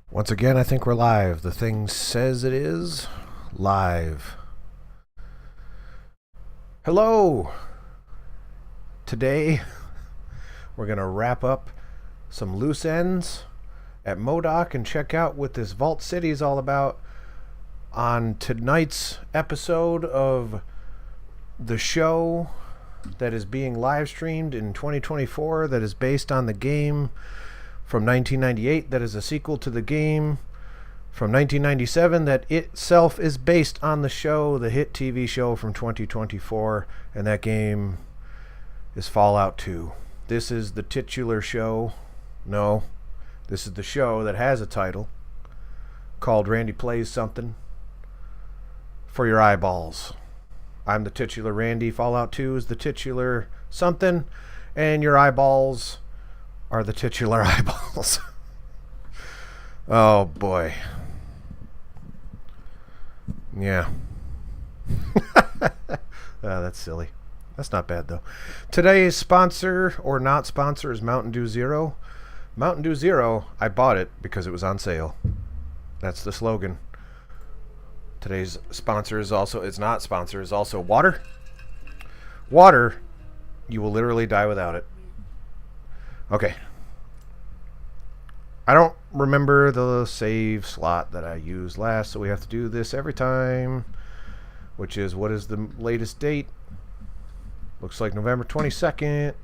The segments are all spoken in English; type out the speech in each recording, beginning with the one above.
Once again, I think we're live. The thing says it is live. Hello! Today, we're going to wrap up some loose ends at MODOK and check out what this Vault City is all about on tonight's episode of the show that is being live streamed in 2024 that is based on the game from 1998 that is a sequel to the game from 1997 that itself is based on the show, the hit TV show from 2024, and that game is Fallout 2. This is the titular show. No, this is the show that has a title called Randy Plays Something for Your Eyeballs. I'm the titular Randy. Fallout 2 is the titular something, and your eyeballs are the titular eyeballs. Oh boy. Yeah. That's silly. That's not bad though. Today's sponsor or not sponsor is Mountain Dew Zero. Mountain Dew Zero, I bought it because it was on sale. That's the slogan. Today's sponsor is also, it's not sponsor, is also water. Water, you will literally die without it. Okay. I don't remember the save slot that I used last, so we have to do this every time, which is, what is the latest date? Looks like November 22nd.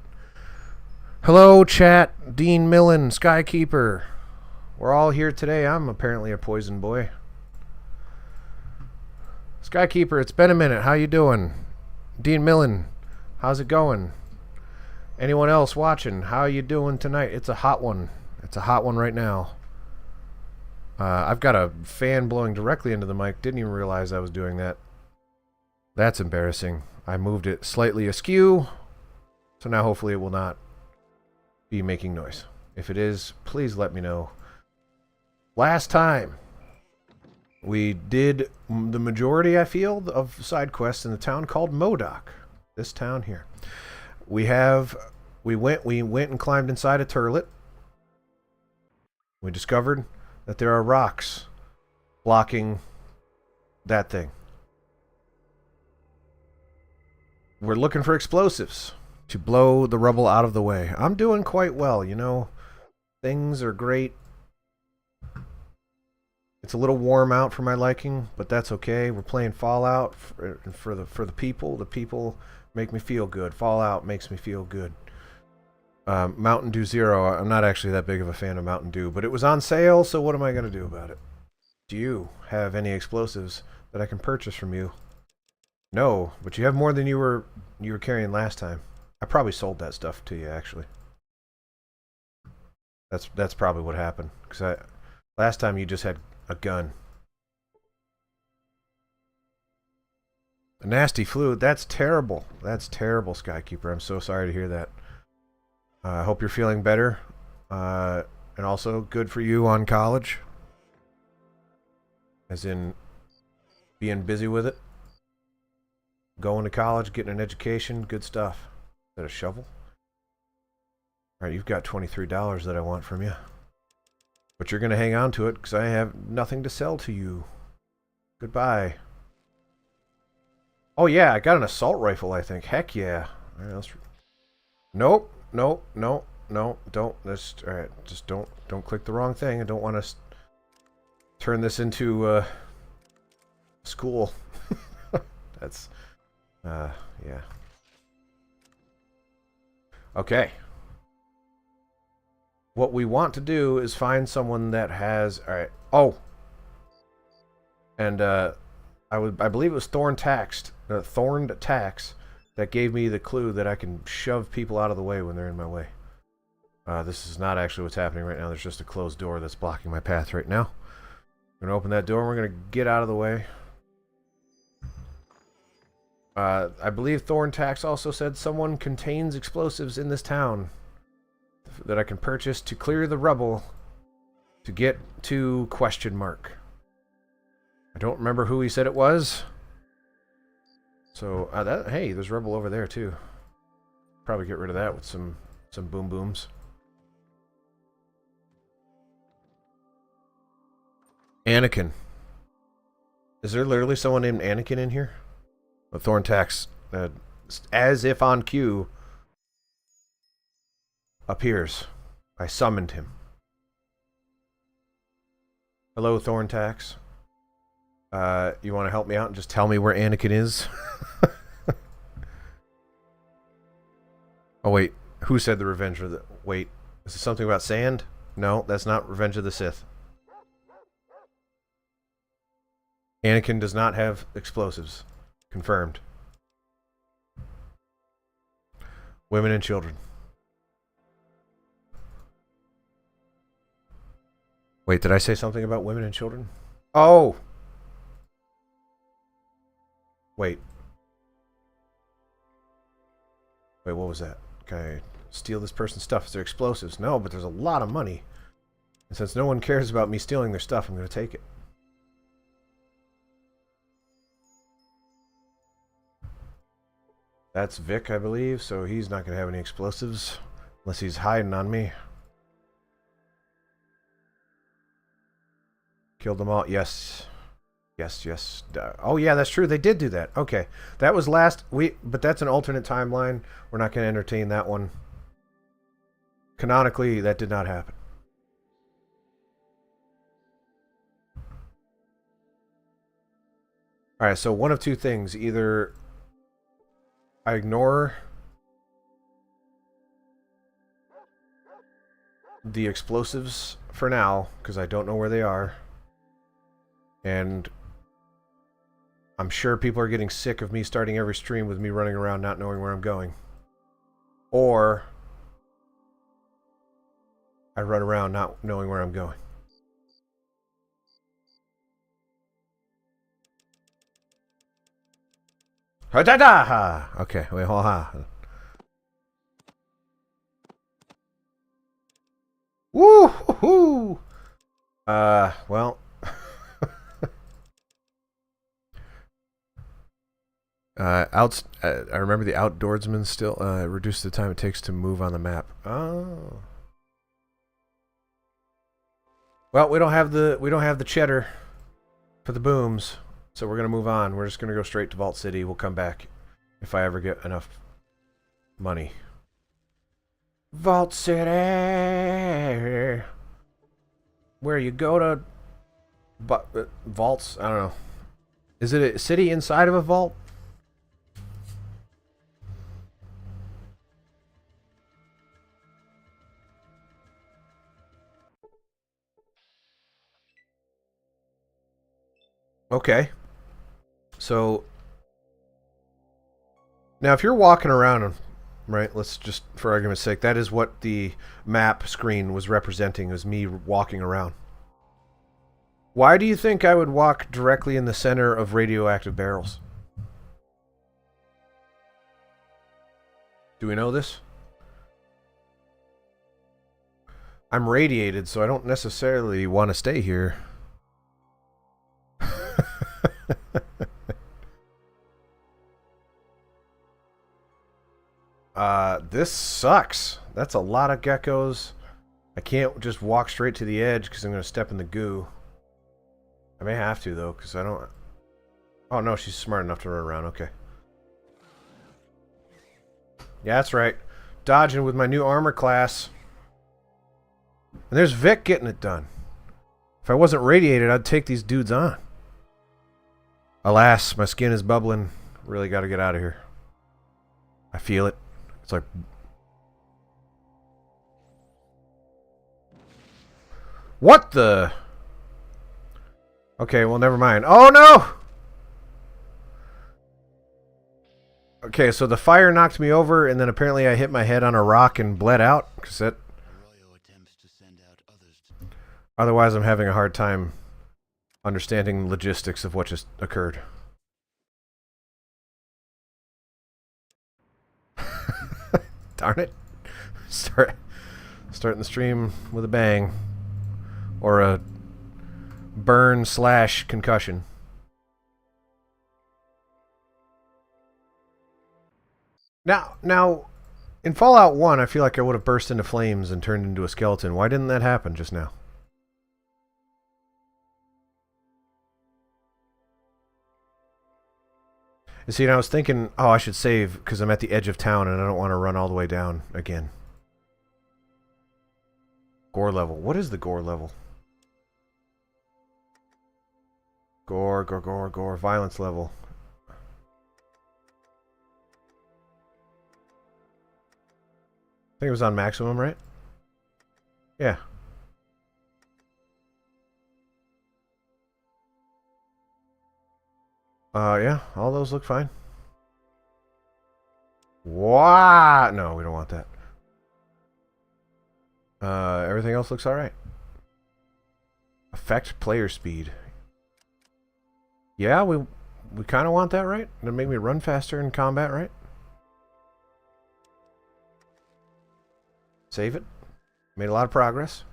Hello, chat. Dean Millen, Skykeeper. We're all here today. I'm apparently a poison boy. Skykeeper, it's been a minute. How you doing? Dean Millen, how's it going? Anyone else watching? How you doing tonight? It's a hot one. It's a hot one right now. I've got a fan blowing directly into the mic. Didn't even realize I was doing that. That's embarrassing. I moved it slightly askew, so now hopefully it will not be making noise. If it is, please let me know. Last time, we did the majority, I feel, of side quests in the town called MODOK. This town here. We went and climbed inside a turlet. We discovered that there are rocks blocking that thing. We're looking for explosives to blow the rubble out of the way. I'm doing quite well, you know. Things are great. It's a little warm out for my liking, but that's okay. We're playing Fallout for the people. The people make me feel good. Fallout makes me feel good. Mountain Dew Zero. I'm not actually that big of a fan of Mountain Dew, but it was on sale, so what am I going to do about it? Do you have any explosives that I can purchase from you? No, but you have more than you were carrying last time. I probably sold that stuff to you, actually. That's probably what happened, because last time you just had a gun. A nasty flu. That's terrible. That's terrible, Skykeeper. I'm so sorry to hear that. I hope you're feeling better. And also, good for you on college. As in, being busy with it. Going to college, getting an education. Good stuff. Is that a shovel? Alright, you've got $23 that I want from you. But you're going to hang on to it because I have nothing to sell to you. Goodbye. Oh yeah, I got an assault rifle, I think. Heck yeah. All right, nope. No, don't. Alright, just don't click the wrong thing. I don't want to turn this into school. That's yeah. Okay. What we want to do is find someone that has... Alright. Oh! And, I believe it was Thorned Tax that gave me the clue that I can shove people out of the way when they're in my way. This is not actually what's happening right now. There's just a closed door that's blocking my path right now. We're going to open that door and we're going to get out of the way. I believe Thorned Tax also said someone contains explosives in this town that I can purchase to clear the rubble to get to question mark. I don't remember who he said it was. So, hey, there's rubble over there too. Probably get rid of that with some boom booms. Anakin. Is there literally someone named Anakin in here? A Thorntax, as if on cue, appears. I summoned him. Hello, Thorntax. You want to help me out and just tell me where Anakin is? Oh, wait. Who said the Revenge of the... Wait. Is it something about sand? No, that's not Revenge of the Sith. Anakin does not have explosives. Confirmed. Women and children. Wait, did I say something about women and children? Oh! Wait. Wait, what was that? Can I steal this person's stuff? Is there explosives? No, but there's a lot of money. And since no one cares about me stealing their stuff, I'm going to take it. That's Vic, I believe, so he's not going to have any explosives. Unless he's hiding on me. Killed them all. Yes. Yes, yes. Oh, yeah, that's true. They did do that. Okay. That was last week, but that's an alternate timeline. We're not going to entertain that one. Canonically, that did not happen. Alright, so one of two things. Either I ignore the explosives for now, because I don't know where they are. And I'm sure people are getting sick of me starting every stream with me running around not knowing where I'm going. Or I run around not knowing where I'm going. Ha-da-da-ha! Okay, wait, ha-ha. Woo-hoo-hoo! Well... I remember the outdoorsman still reduced the time it takes to move on the map. Oh. Well, we don't have the cheddar for the booms, so we're gonna move on. We're just gonna go straight to Vault City. We'll come back if I ever get enough money. Vault City, where you go to vaults. I don't know. Is it a city inside of a vault? Okay. So now if you're walking around, right, let's just for argument's sake, that is what the map screen was representing, was me walking around. Why do you think I would walk directly in the center of radioactive barrels? Do we know this? I'm radiated, so I don't necessarily want to stay here. This sucks. That's a lot of geckos. I can't just walk straight to the edge because I'm going to step in the goo. I may have to, though, because I don't... Oh, no, she's smart enough to run around. Okay. Yeah, that's right. Dodging with my new armor class. And there's Vic getting it done. If I wasn't radiated, I'd take these dudes on. Alas, my skin is bubbling. Really got to get out of here. I feel it. It's like... What the... Okay, well, never mind. Oh, no! Okay, so the fire knocked me over, and then apparently I hit my head on a rock and bled out. Cause that... Otherwise, I'm having a hard time understanding logistics of what just occurred. Darn it. Starting the stream with a bang. Or a burn / concussion. Now, in Fallout 1, I feel like I would have burst into flames and turned into a skeleton. Why didn't that happen just now? You see, and I was thinking, oh, I should save because I'm at the edge of town and I don't want to run all the way down again. Gore level. What is the gore level? Gore, gore, gore, gore. Violence level. I think it was on maximum, right? Yeah. Yeah, all those look fine. Wow! No, we don't want that. Everything else looks alright. Affect player speed. Yeah, we kind of want that, right? It'll make me run faster in combat, right? Save it. Made a lot of progress.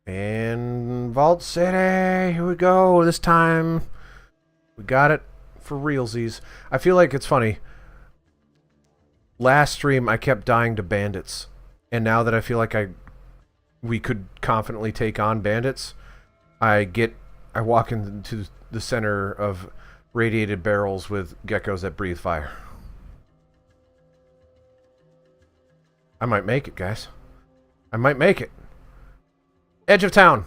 And Vault City, here we go. This time, we got it for realsies. I feel like it's funny. Last stream, I kept dying to bandits. And now that I feel like we could confidently take on bandits, I walk into the center of radiated barrels with geckos that breathe fire. I might make it, guys. I might make it. Edge of town.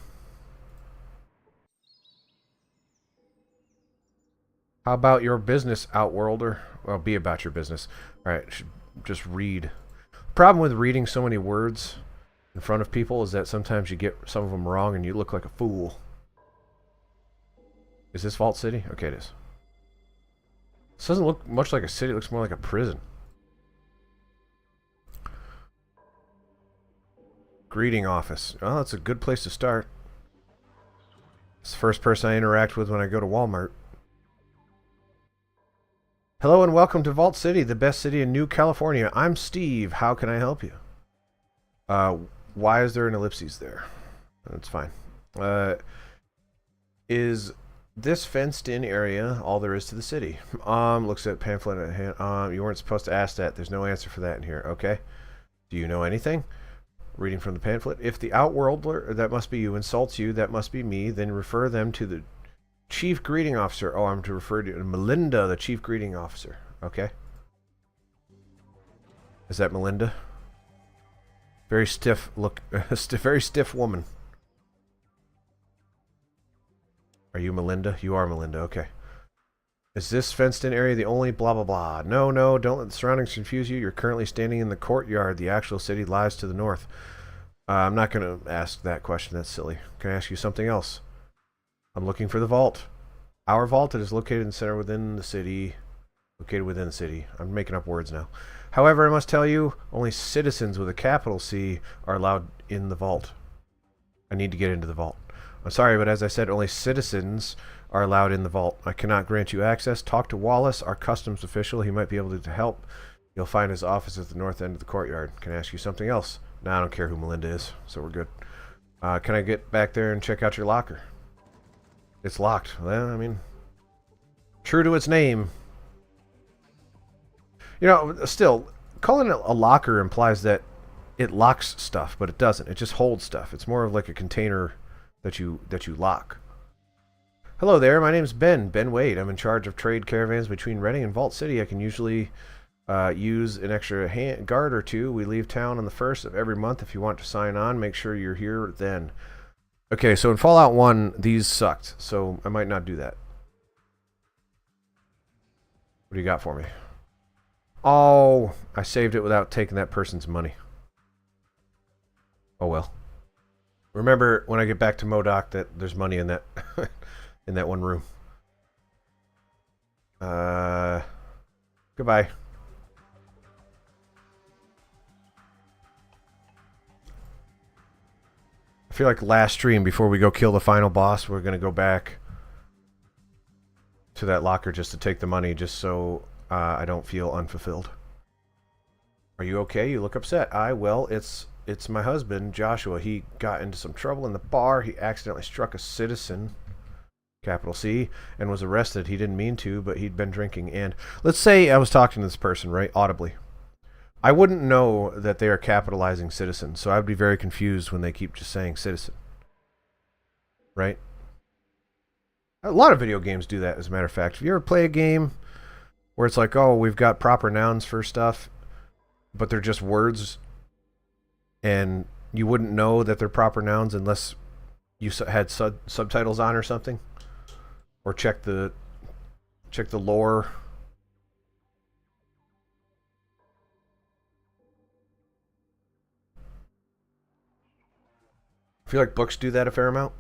How about your business, Outworlder? Well, be about your business. Alright, just read. The problem with reading so many words in front of people is that sometimes you get some of them wrong and you look like a fool. Is this Vault City? Okay, it is. This doesn't look much like a city. It looks more like a prison. Greeting office. Well, that's a good place to start. It's the first person I interact with when I go to Walmart. Hello and welcome to Vault City, the best city in New California. I'm Steve. How can I help you? Why is there an ellipses there? That's fine. Is this fenced-in area all there is to the city? Looks at pamphlet at hand. You weren't supposed to ask that. There's no answer for that in here. Okay. Do you know anything? Reading from the pamphlet. If the Outworlder, that must be you, insults you, that must be me, then refer them to the Chief Greeting Officer. Oh, I'm to refer to Melinda, the Chief Greeting Officer. Okay. Is that Melinda? Very stiff look. Very stiff woman. Are you Melinda? You are Melinda. Okay. Is this fenced-in area the only blah blah blah? No, no, don't let the surroundings confuse you. You're currently standing in the courtyard. The actual city lies to the north. I'm not going to ask that question. That's silly. Can I ask you something else? I'm looking for the vault. Our vault, it is located in the center within the city. Located within the city. I'm making up words now. However, I must tell you, only citizens with a capital C are allowed in the vault. I need to get into the vault. I'm sorry, but as I said, only citizens are allowed in the vault. I cannot grant you access. Talk to Wallace, our customs official. He might be able to help. You'll find his office at the north end of the courtyard. Can I ask you something else? No, I don't care who Melinda is, so we're good. Can I get back there and check out your locker? It's locked. Well, I mean, true to its name. You know, still, calling it a locker implies that it locks stuff, but it doesn't. It just holds stuff. It's more of like a container that you lock. Hello there, my name's Ben Wade. I'm in charge of trade caravans between Reading and Vault City. I can usually use an extra guard or two. We leave town on the 1st of every month. If you want to sign on, make sure you're here then. Okay, so in Fallout 1, these sucked, so I might not do that. What do you got for me? Oh, I saved it without taking that person's money. Oh well. Remember when I get back to MODOK that there's money in that in that one room. Goodbye. I feel like last stream before we go kill the final boss, we're going to go back to that locker just to take the money just so I don't feel unfulfilled. Are you okay? You look upset. Well, it's my husband, Joshua. He got into some trouble in the bar. He accidentally struck a citizen, capital C, and was arrested. He didn't mean to, but he'd been drinking. And let's say I was talking to this person, right, audibly. I wouldn't know that they are capitalizing citizen, so I'd be very confused when they keep just saying citizen. Right? A lot of video games do that, as a matter of fact. If you ever play a game where it's like, oh, we've got proper nouns for stuff, but they're just words, and you wouldn't know that they're proper nouns unless you had subtitles on or something, or check the lore. I feel like books do that a fair amount.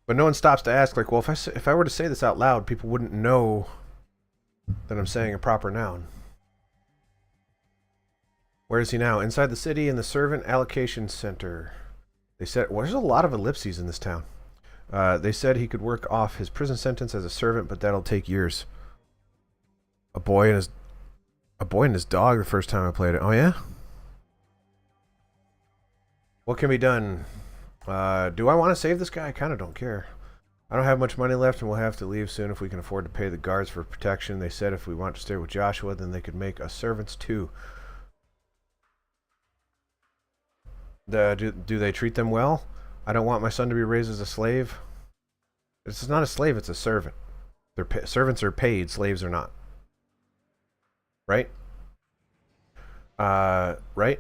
But no one stops to ask, like, well, if I were to say this out loud, people wouldn't know that I'm saying a proper noun. Where is he now? Inside the city in the servant allocation center. They said, well, there's a lot of ellipses in this town. They said he could work off his prison sentence as a servant, but that'll take years. A boy and his dog the first time I played it. Oh, yeah? What can be done? Do I want to save this guy? I kind of don't care. I don't have much money left, and we'll have to leave soon if we can afford to pay the guards for protection. They said if we want to stay with Joshua, then they could make us servants too. Do they treat them well? I don't want my son to be raised as a slave. This is not a slave, it's a servant. Servants are paid, slaves are not. Right? Right?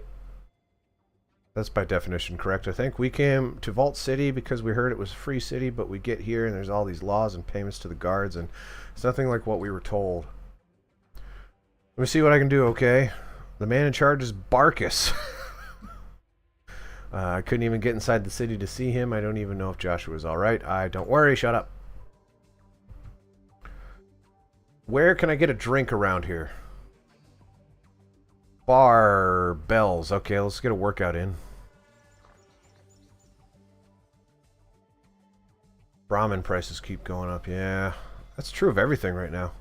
That's by definition correct, I think. We came to Vault City because we heard it was a free city, but we get here and there's all these laws and payments to the guards, and it's nothing like what we were told. Let me see what I can do, okay? The man in charge is Barkus. I couldn't even get inside the city to see him. I don't even know if Joshua's alright. Don't worry, shut up. Where can I get a drink around here? Bar bells. Okay, let's get a workout in. Brahmin prices keep going up. Yeah, that's true of everything right now.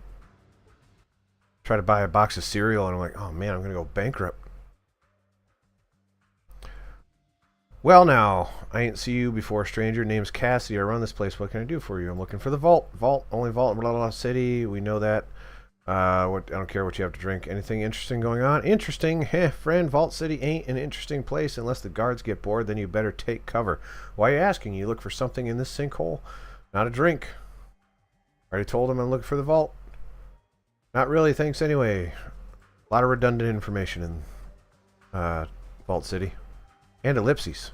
Try to buy a box of cereal and I'm like, oh man, I'm going to go bankrupt. Well now, I ain't see you before, stranger. Name's Cassidy. I run this place. What can I do for you? I'm looking for the vault. Only vault in blah, blah, blah city. We know that. I don't care what you have to drink. Anything interesting going on? Interesting? Heh, friend, Vault City ain't an interesting place unless the guards get bored. Then you better take cover. Why are you asking? You look for something in this sinkhole? Not a drink. Already told him I'm looking for the vault. Not really, thanks anyway. A lot of redundant information in Vault City. And ellipses.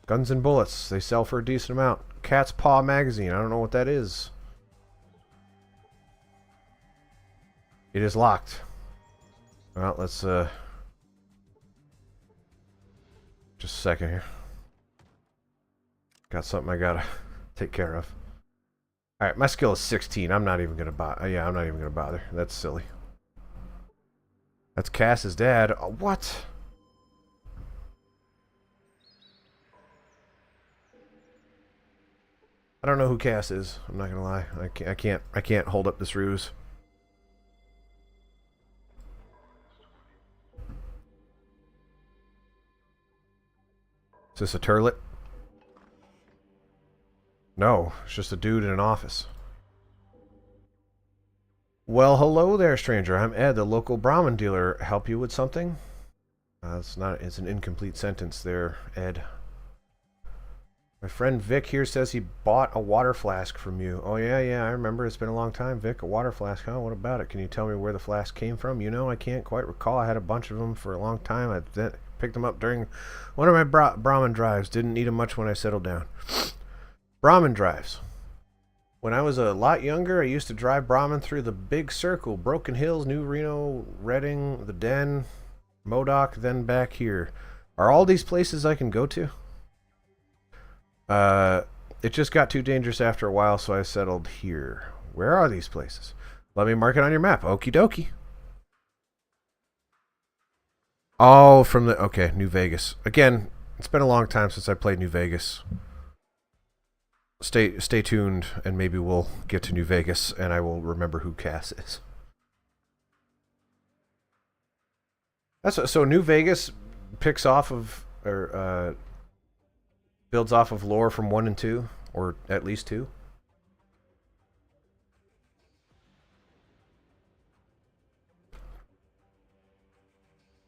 Guns and bullets. They sell for a decent amount. Cat's Paw magazine. I don't know what that is. It is locked. Well, let's just a second here. Got something I gotta take care of. Alright, my skill is 16. I'm not even gonna bother. Yeah, I'm not even gonna bother. That's silly. That's Cass's dad. What? I don't know who Cass is. I'm not gonna lie. I can't hold up this ruse. Is this a turlet? No, it's just a dude in an office. Well, hello there, stranger. I'm Ed, the local Brahmin dealer. Help you with something? It's an incomplete sentence there, Ed. My friend Vic here says he bought a water flask from you. Oh, yeah, I remember. It's been a long time, Vic. A water flask, huh? What about it? Can you tell me where the flask came from? You know, I can't quite recall. I had a bunch of them for a long time. I picked them up during one of my Brahmin drives. Didn't need them much when I settled down. Brahmin drives. When I was a lot younger, I used to drive Brahmin through the big circle. Broken Hills, New Reno, Redding, The Den, Modoc, then back here. Are all these places I can go to? It just got too dangerous after a while, so I settled here. Where are these places? Let me mark it on your map. Okie dokie. Oh, from the... Okay, New Vegas. Again, it's been a long time since I played New Vegas. Stay tuned, and maybe we'll get to New Vegas, and I will remember who Cass is. So New Vegas picks off of... or, builds off of lore from 1 and 2, or at least 2.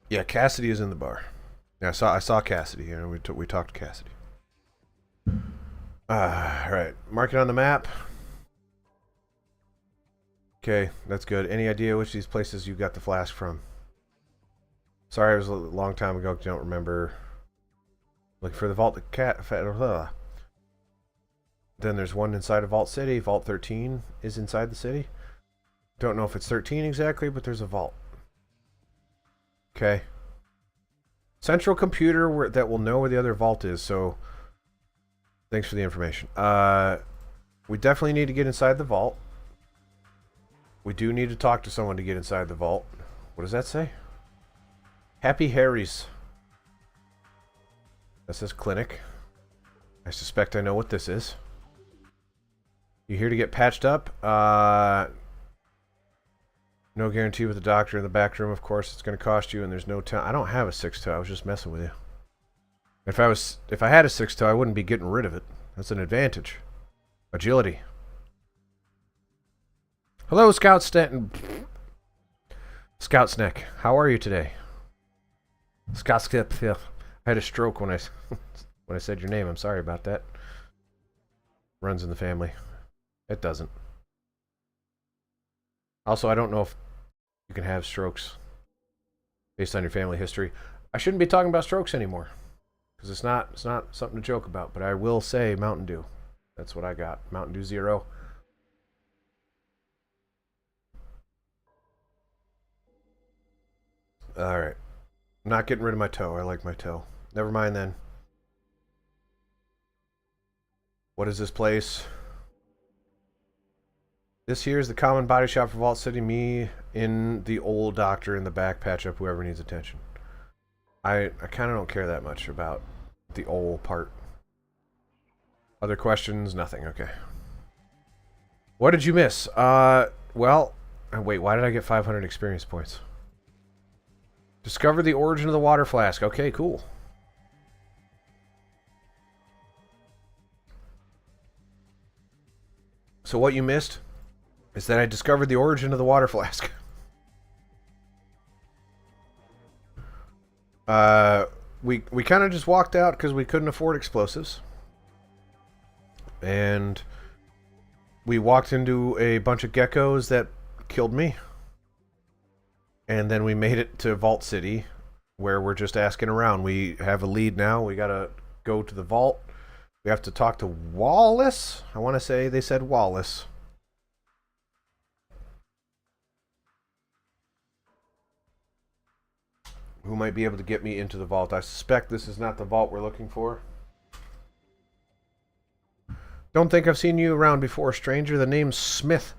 Yeah, Cassidy is in the bar. Yeah, I saw Cassidy. You know, we talked to Cassidy. Right. Mark it on the map. Okay, that's good. Any idea which of these places you got the flask from? Sorry, it was a long time ago. Don't remember. Looking for the vault. Then there's one inside of Vault City. Vault 13 is inside the city. Don't know if it's 13 exactly, but there's a vault. Okay. Central computer that will know where the other vault is, so thanks for the information. We definitely need to get inside the vault. We do need to talk to someone to get inside the vault. What does that say? Happy Harry's. That says clinic. I suspect I know what this is. You here to get patched up? No guarantee with the doctor in the back room, of course. It's going to cost you, and there's no time. I don't have a 6-toe. I was just messing with you. If I had a 6-toe, I wouldn't be getting rid of it. That's an advantage. Agility. Hello, Scout Stanton. Scout Snack. How are you today? Scout Skip. I had a stroke when I said your name. I'm sorry about that. Runs in the family. It doesn't. Also, I don't know if you can have strokes based on your family history. I shouldn't be talking about strokes anymore because it's not something to joke about. But I will say Mountain Dew. That's what I got. Mountain Dew Zero. All right. I'm not getting rid of my toe. I like my toe. Never mind then. What is this place? This here is the common body shop for Vault City. Me in the old doctor in the back. Patch up whoever needs attention. I kind of don't care that much about the old part. Other questions? Nothing. Okay. What did you miss? Well, wait, why did I get 500 experience points? Discover the origin of the water flask. Okay, cool. So what you missed is that I discovered the origin of the water flask. We kind of just walked out because we couldn't afford explosives. And we walked into a bunch of geckos that killed me. And then we made it to Vault City, where we're just asking around. We have a lead now. We gotta go to the vault. We have to talk to Wallace. I want to say they said Wallace. Who might be able to get me into the vault. I suspect this is not the vault we're looking for. Don't think I've seen you around before, stranger. The name's Smith.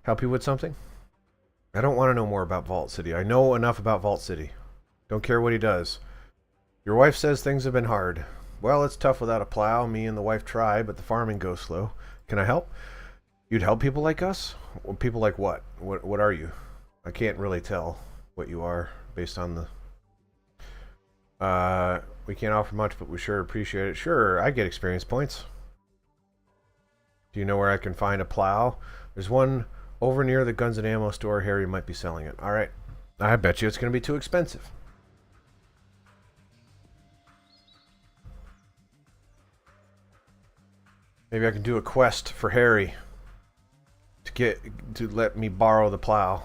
Help you with something? I don't want to know more about Vault City. I know enough about Vault City. Don't care what he does. Your wife says things have been hard. Well, it's tough without a plow. Me and the wife try, but the farming goes slow. Can I help? You'd help people like us? Well, people like what? What are you? I can't really tell what you are based on the... we can't offer much, but we sure appreciate it. Sure, I get experience points. Do you know where I can find a plow? There's one over near the guns and ammo store. Harry might be selling it. All right. I bet you it's going to be too expensive. Maybe I can do a quest for Harry to let me borrow the plow.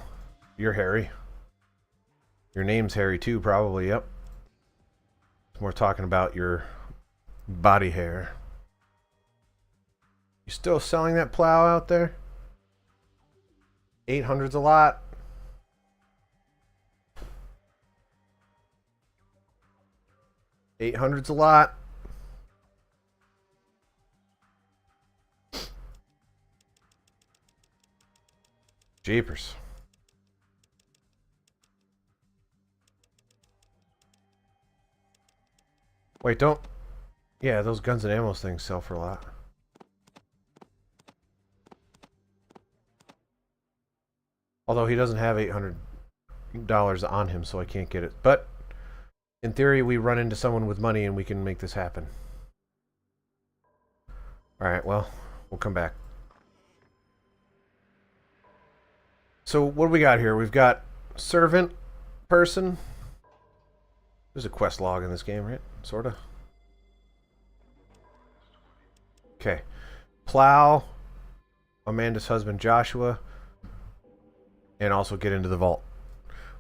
You're Harry. Your name's Harry too, probably. Yep. We're talking about your body hair. You still selling that plow out there? 800's a lot. $800's a lot. Jeepers. Wait, don't... Yeah, those guns and ammo things sell for a lot. Although he doesn't have $800 on him, so I can't get it. But, in theory, we run into someone with money and we can make this happen. Alright, well, we'll come back. So, what do we got here? We've got servant person. There's a quest log in this game, right? Sorta. Okay. plow Amanda's husband Joshua, and also get into the vault.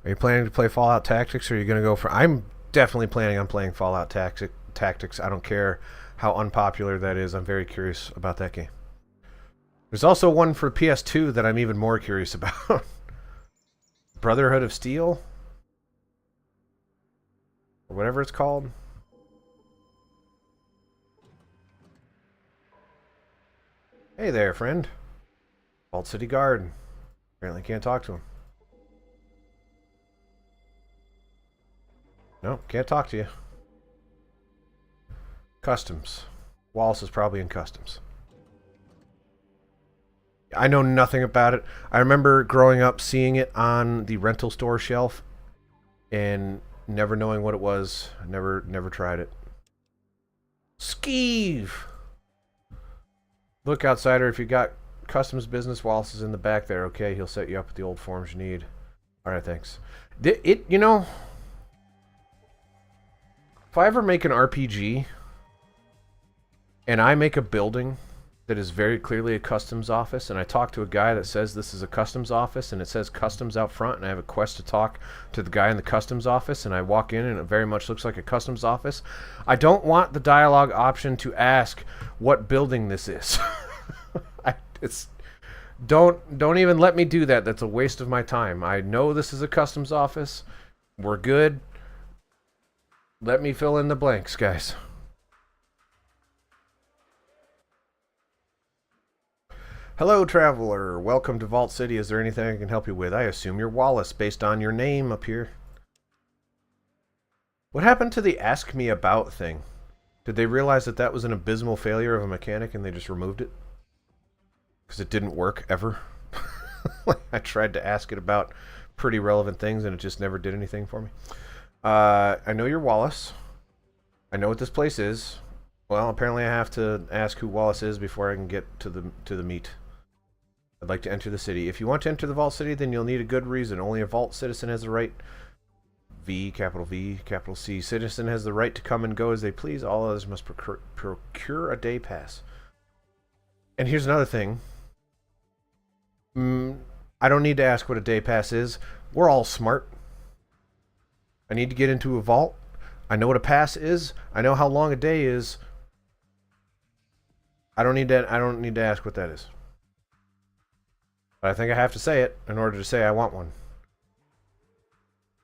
Are you planning to play Fallout Tactics, or are you going to go for... I'm definitely planning on playing Fallout Tactics. I don't care how unpopular that is. I'm very curious about that game. There's also one for PS2 that I'm even more curious about. Brotherhood of Steel? Or whatever it's called. Hey there, friend. Vault City Guard. Apparently can't talk to him. No, can't talk to you. Customs. Wallace is probably in customs. I know nothing about it. I remember growing up seeing it on the rental store shelf and never knowing what it was. I never tried it. Skeeve! Look, outsider, if you got customs business, Wallace is in the back there, okay? He'll set you up with the old forms you need. Alright, thanks. You know, if I ever make an RPG and I make a building that is very clearly a customs office, and I talk to a guy that says this is a customs office, and it says customs out front, and I have a quest to talk to the guy in the customs office, and I walk in and it very much looks like a customs office, I don't want the dialogue option to ask what building this is. Don't even let me do that. That's a waste of my time. I know this is a customs office. We're good. Let me fill in the blanks, guys. Hello, traveler. Welcome to Vault City. Is there anything I can help you with? I assume you're Wallace, based on your name up here. What happened to the Ask Me About thing? Did they realize that that was an abysmal failure of a mechanic and they just removed it? Because it didn't work, ever. I tried to ask it about pretty relevant things and it just never did anything for me. I know you're Wallace. I know what this place is. Well, apparently I have to ask who Wallace is before I can get to the meat. I'd like to enter the city. If you want to enter the Vault City, then you'll need a good reason. Only a Vault citizen has the right... V, capital C. Citizen has the right to come and go as they please. All others must procure a day pass. And here's another thing. I don't need to ask what a day pass is. We're all smart. I need to get into a vault. I know what a pass is. I know how long a day is. I don't need to ask what that is. But I think I have to say it in order to say I want one.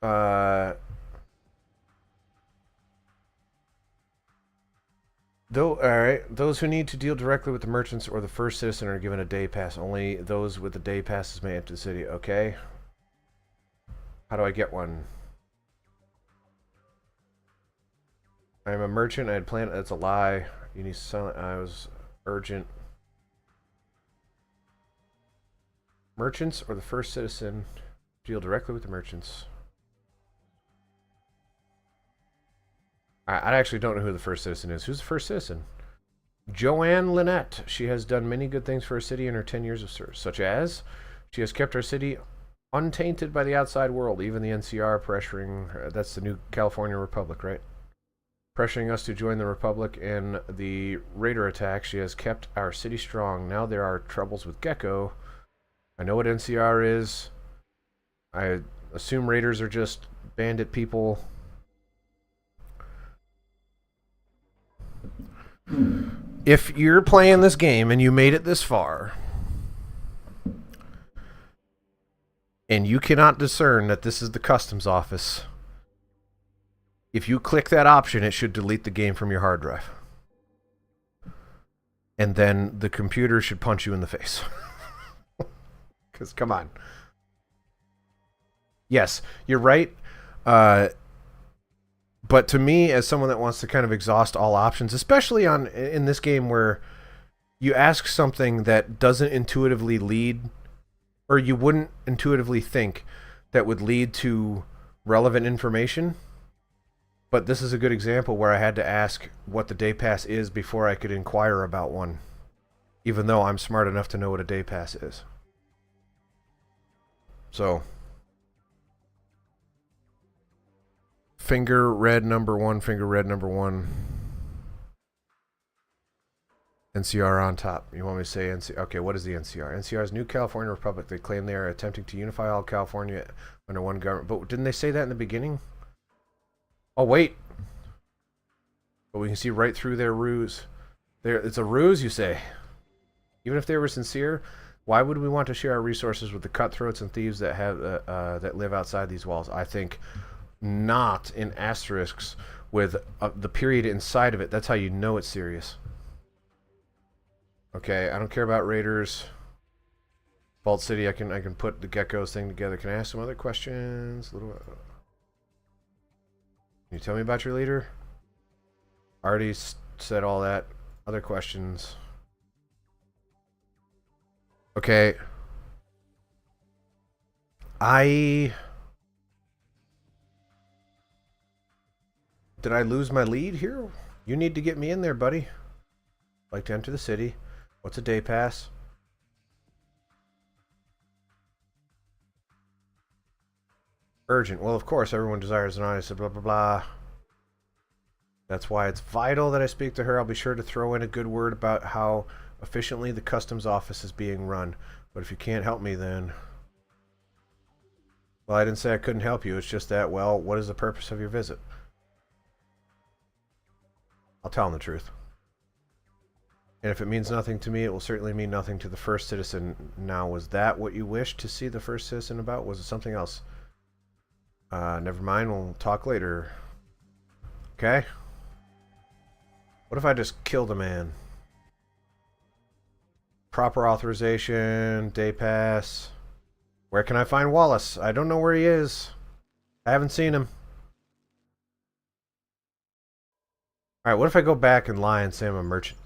Alright. Those who need to deal directly with the merchants or the first citizen are given a day pass. Only those with the day passes may enter the city. Okay. How do I get one? I'm a merchant. I had planned. That's a lie. You need silent. I was urgent. Merchants or the first citizen deal directly with the merchants. I actually don't know who the first citizen is. Who's the first citizen? Joanne Lynette. She has done many good things for her city in her 10 years of service, such as she has kept our city untainted by the outside world, even the NCR pressuring her. That's the new California Republic, right? Pressuring us to join the Republic in the Raider attack. She has kept our city strong. Now there are troubles with Gecko. I know what NCR is. I assume Raiders are just bandit people. If you're playing this game and you made it this far, and you cannot discern that this is the customs office, if you click that option, it should delete the game from your hard drive. And then the computer should punch you in the face. Because, come on. Yes, you're right. But to me, as someone that wants to kind of exhaust all options, especially in this game where you ask something that doesn't intuitively lead, or you wouldn't intuitively think that would lead to relevant information. But this is a good example where I had to ask what the day pass is before I could inquire about one, even though I'm smart enough to know what a day pass is. So, finger red number one, finger red number one. NCR on top. You want me to say NCR? Okay, what is the NCR? NCR is New California Republic. They claim they are attempting to unify all California under one government. But didn't they say that in the beginning? Oh, wait. But we can see right through their ruse. It's a ruse, you say? Even if they were sincere, why would we want to share our resources with the cutthroats and thieves that have that live outside these walls? I think not in asterisks with the period inside of it. That's how you know it's serious. Okay, I don't care about Raiders. Vault City, I can put the Geckos thing together. Can I ask some other questions? Can you tell me about your leader? Already said all that. Other questions. Okay. Did I lose my lead here? You need to get me in there, buddy. Like to enter the city. What's a day pass? Urgent. Well, of course, everyone desires an honest blah blah blah. That's why it's vital that I speak to her. I'll be sure to throw in a good word about how efficiently the customs office is being run. But if you can't help me, then... Well, I didn't say I couldn't help you. It's just that, well, what is the purpose of your visit? I'll tell him the truth. And if it means nothing to me, it will certainly mean nothing to the first citizen. Now, was that what you wished to see the first citizen about? Was it something else? Never mind. We'll talk later. Okay? What if I just killed a man? Proper authorization, day pass. Where can I find Wallace? I don't know where he is. I haven't seen him. Alright, what if I go back and lie and say I'm a merchant?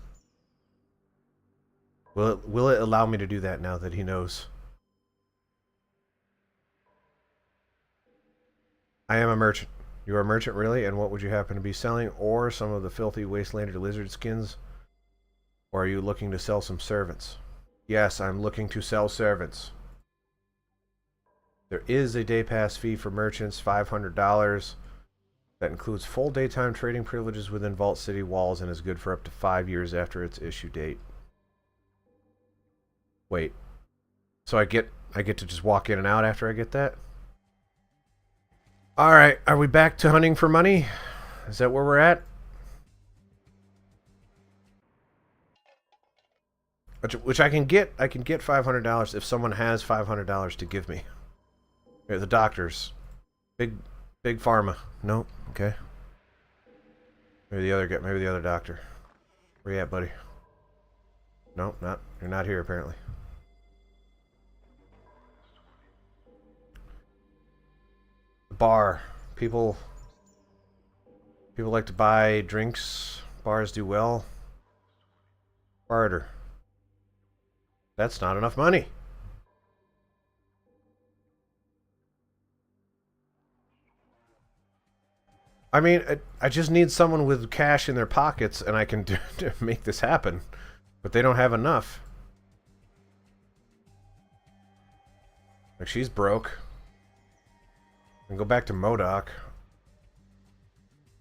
Will it allow me to do that now that he knows? I am a merchant. You are a merchant, really? And what would you happen to be selling? Or some of the filthy wastelander lizard skins? Or are you looking to sell some servants? Yes, I'm looking to sell servants. There is a day pass fee for merchants, $500. That includes full daytime trading privileges within Vault City walls and is good for up to 5 years after its issue date. Wait. So I get to just walk in and out after I get that? Alright, are we back to hunting for money? Is that where we're at? Which I can get $500 if someone has $500 to give me. Here, the doctors. Big pharma. Nope. Okay. Maybe the other doctor. Where you at, buddy? Nope, not. You're not here apparently. The bar. People like to buy drinks. Bars do well. Barter. That's not enough money. I mean, I just need someone with cash in their pockets and I can make this happen. But they don't have enough. Like, she's broke. I can go back to MODOK.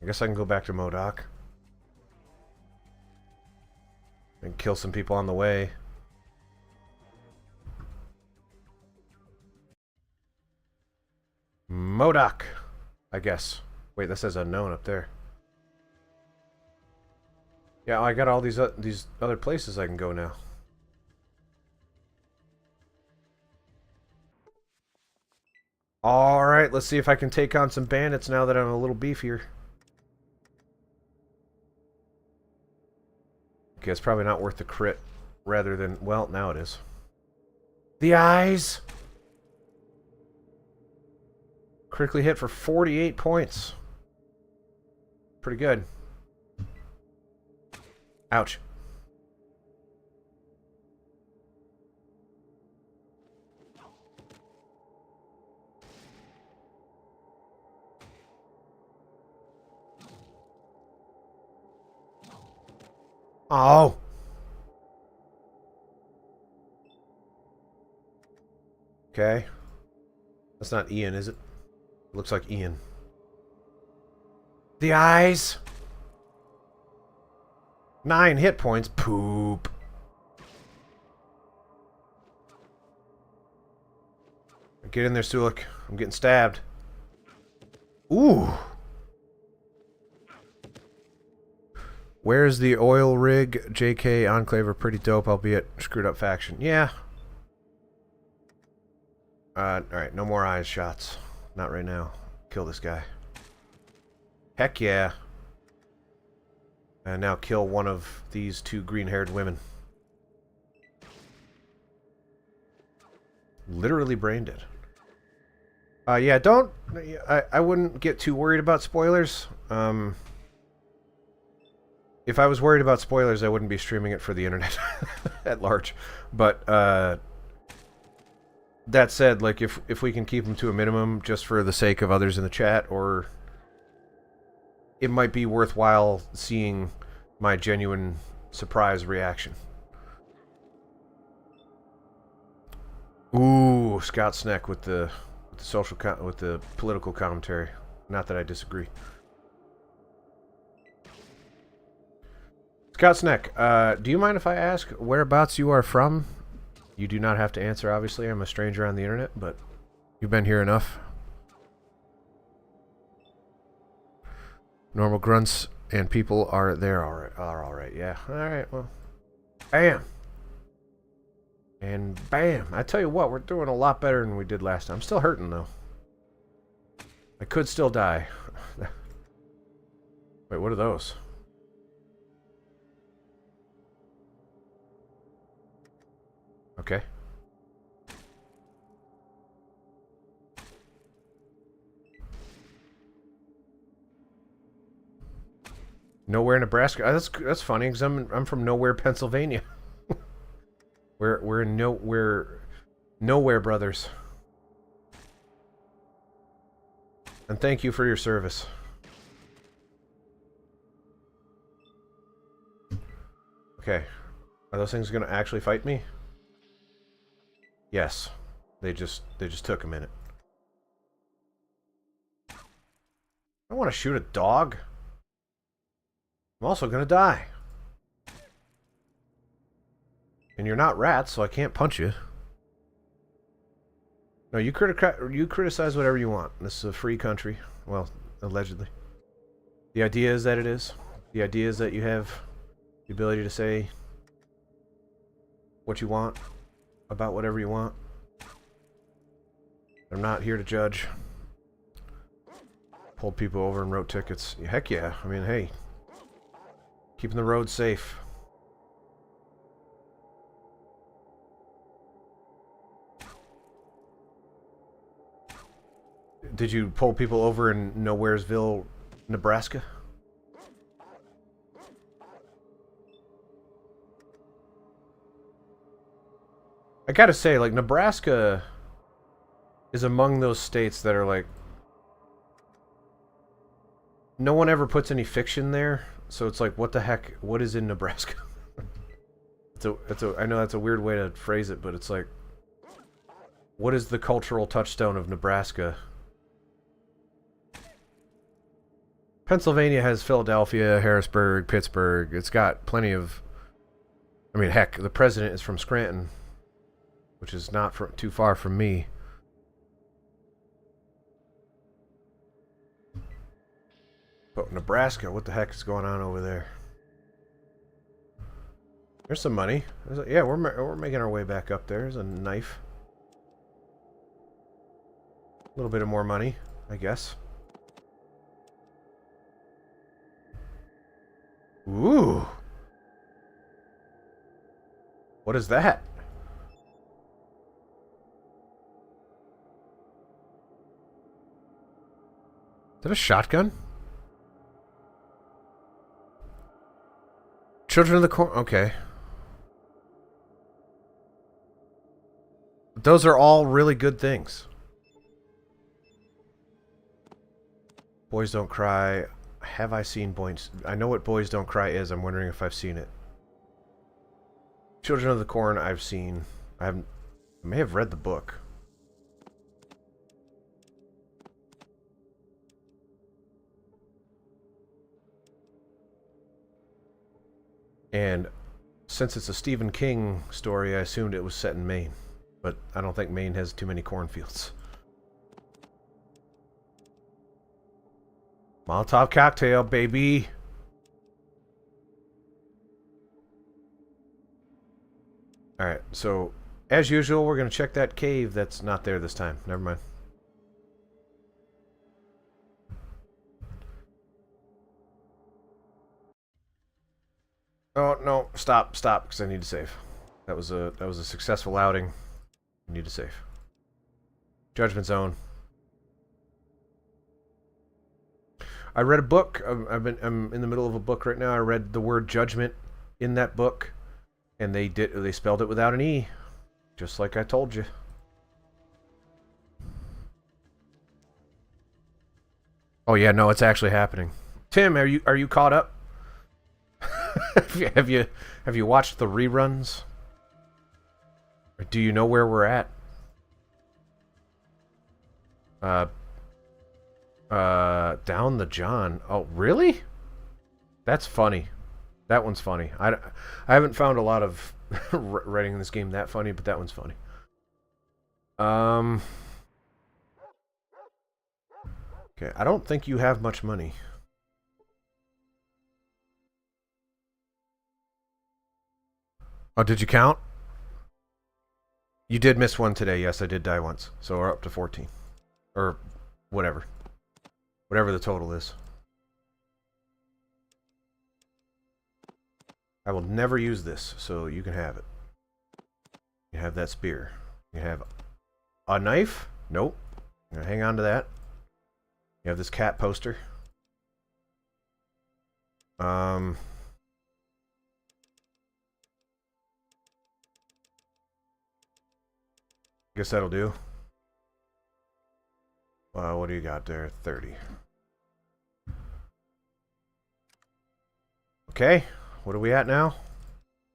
I guess I can go back to MODOK. And kill some people on the way. MODOK, I guess. Wait, that says unknown up there. Yeah, I got all these other places I can go now. Alright, let's see if I can take on some bandits now that I'm a little beefier. Okay, it's probably not worth the crit rather than... Well, now it is. The eyes! Critically hit for 48 points. Pretty good. Ouch. Oh! Okay. That's not Ian, is it? Looks like Ian. The eyes! 9 hit points. Poop. Get in there, Sulik. I'm getting stabbed. Ooh. Where's the oil rig? JK Enclave are pretty dope, albeit screwed up faction. Yeah. Alright, no more eyes shots. Not right now. Kill this guy. Heck yeah. And now kill one of these 2 green-haired women. Literally brain dead. Yeah, don't... I wouldn't get too worried about spoilers. If I was worried about spoilers, I wouldn't be streaming it for the internet at large. But, that said, like, if we can keep them to a minimum just for the sake of others in the chat, or it might be worthwhile seeing my genuine surprise reaction. Ooh, Scott Sneck with the political commentary. Not that I disagree. Scott Sneck, do you mind if I ask whereabouts you are from? You do not have to answer, obviously. I'm a stranger on the internet, but you've been here enough. Normal grunts and people are there. All right. Yeah. All right. Well, bam. And bam. I tell you what, we're doing a lot better than we did last time. I'm still hurting, though. I could still die. Wait, what are those? Okay. Nowhere, Nebraska. That's funny because I'm from Nowhere, Pennsylvania. we're nowhere brothers. And thank you for your service. Okay. Are those things going to actually fight me? Yes. They just took a minute. I want to shoot a dog. I'm also going to die. And you're not rats, so I can't punch you. No, you criticize whatever you want. This is a free country. Well, allegedly. The idea is that it is. The idea is that you have the ability to say what you want about whatever you want. I'm not here to judge. Pulled people over and wrote tickets. Heck yeah. I mean, hey. Keeping the roads safe. Did you pull people over in Nowheresville, Nebraska? I gotta say, like, Nebraska is among those states that are like... No one ever puts any fiction there, so it's like, what the heck? What is in Nebraska? I know that's a weird way to phrase it, but it's like... What is the cultural touchstone of Nebraska? Pennsylvania has Philadelphia, Harrisburg, Pittsburgh. It's got plenty of... I mean, heck, the president is from Scranton, which is not too far from me. But Nebraska, what the heck is going on over there? There's some money. Yeah, we're making our way back up there. There's a knife. A little bit of more money, I guess. Ooh. What is that? Is that a shotgun? Children of the Corn. Okay. Those are all really good things. Boys Don't Cry. Have I seen Boys? I know what Boys Don't Cry is. I'm wondering if I've seen it. Children of the Corn, I've seen. I may have read the book. And since it's a Stephen King story, I assumed it was set in Maine. But I don't think Maine has too many cornfields. Molotov cocktail, baby! Alright, so as usual, we're going to check that cave that's not there this time. Never mind. Oh, no. Stop, because I need to save. That was a successful outing. I need to save. Judgment Zone. I read a book. I'm in the middle of a book right now. I read the word judgment in that book, and they spelled it without an E, just like I told you. Oh yeah, no, it's actually happening. Tim, are you caught up? have you watched the reruns? Or do you know where we're at? Down the John. Oh, really? That's funny. That one's funny. I haven't found a lot of writing in this game that funny, but that one's funny. Okay, I don't think you have much money. Oh, did you count? You did miss one today. Yes, I did die once. So we're up to 14. Or whatever. Whatever the total is. I will never use this, so you can have it. You have that spear. You have a knife? Nope. I'm gonna hang on to that. You have this cat poster. Guess that'll do. What do you got there? 30. Okay. What are we at now?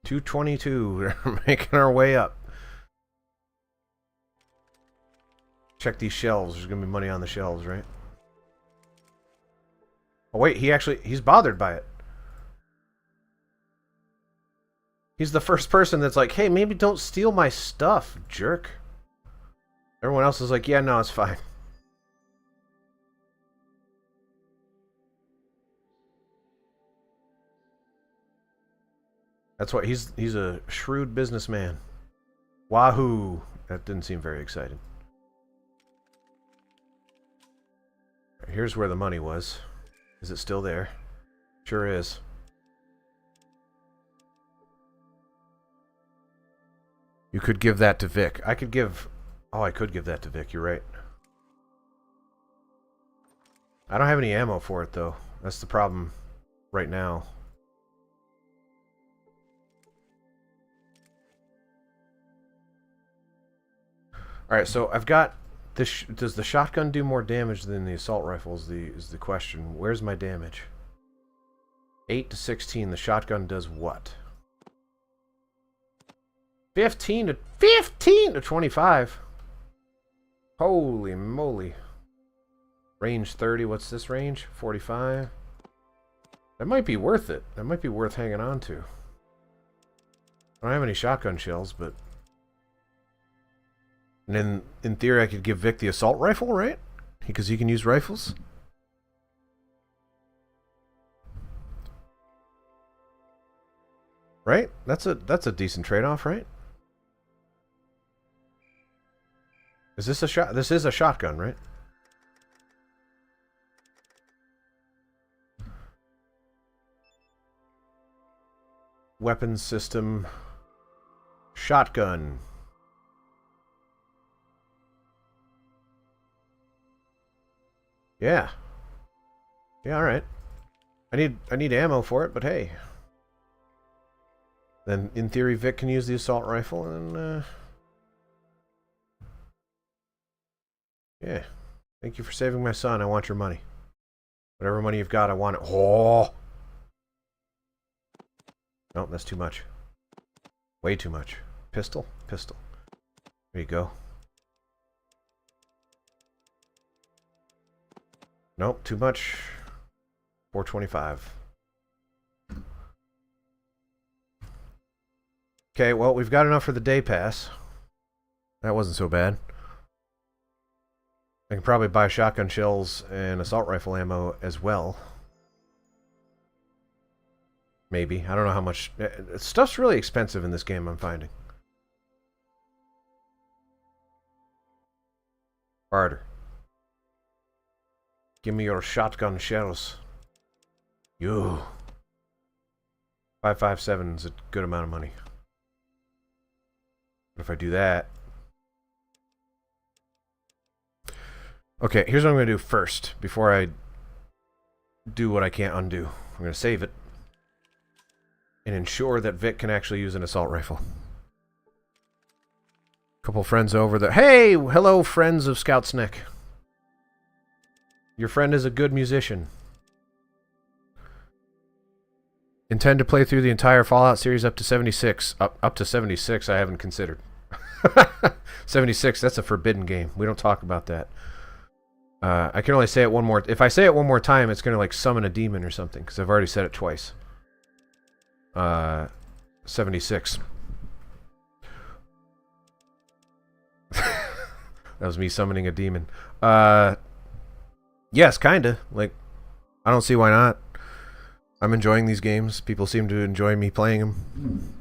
222. We're making our way up. Check these shelves. There's gonna be money on the shelves, right? Oh wait, he's bothered by it. He's the first person that's like, hey, maybe don't steal my stuff, jerk. Everyone else is like, yeah, no, it's fine. That's why he's a shrewd businessman. Wahoo! That didn't seem very exciting. Here's where the money was. Is it still there? Sure is. You could give that to Vic. I could give... Oh, I could give that to Vic. You're right. I don't have any ammo for it, though. That's the problem right now. Alright, so I've got... this. Does the shotgun do more damage than the assault rifle is the question. Where's my damage? 8 to 16. The shotgun does what? 15 to 25. Holy moly. Range 30. What's this range? 45. That might be worth it. That might be worth hanging on to. I don't have any shotgun shells, but... And then, in theory, I could give Vic the assault rifle, right? Because he can use rifles. Right? That's a decent trade-off, right? Is this a shot? This is a shotgun, right? Weapons system. Shotgun. Yeah. Yeah, alright. I need ammo for it, but hey. Then, in theory, Vic can use the assault rifle, and, yeah. Thank you for saving my son. I want your money. Whatever money you've got, I want it. Oh! No, that's too much. Way too much. Pistol? Pistol. There you go. Nope, too much. 425. Okay, well, we've got enough for the day pass. That wasn't so bad. I can probably buy shotgun shells and assault rifle ammo as well. Maybe. I don't know how much... Stuff's really expensive in this game, I'm finding. Harder. Give me your shotgun shells. Yo. 557 is a good amount of money. But if I do that... Okay, here's what I'm going to do first, before I do what I can't undo. I'm going to save it. And ensure that Vic can actually use an assault rifle. Couple friends over there. Hey! Hello, friends of Scout's Neck. Your friend is a good musician. Intend to play through the entire Fallout series up to 76. Up to 76 I haven't considered. 76, that's a forbidden game. We don't talk about that. I can only say it one more... If I say it one more time, it's going to, like, summon a demon or something, because I've already said it twice. 76. That was me summoning a demon. Yes, kinda. Like, I don't see why not. I'm enjoying these games. People seem to enjoy me playing them.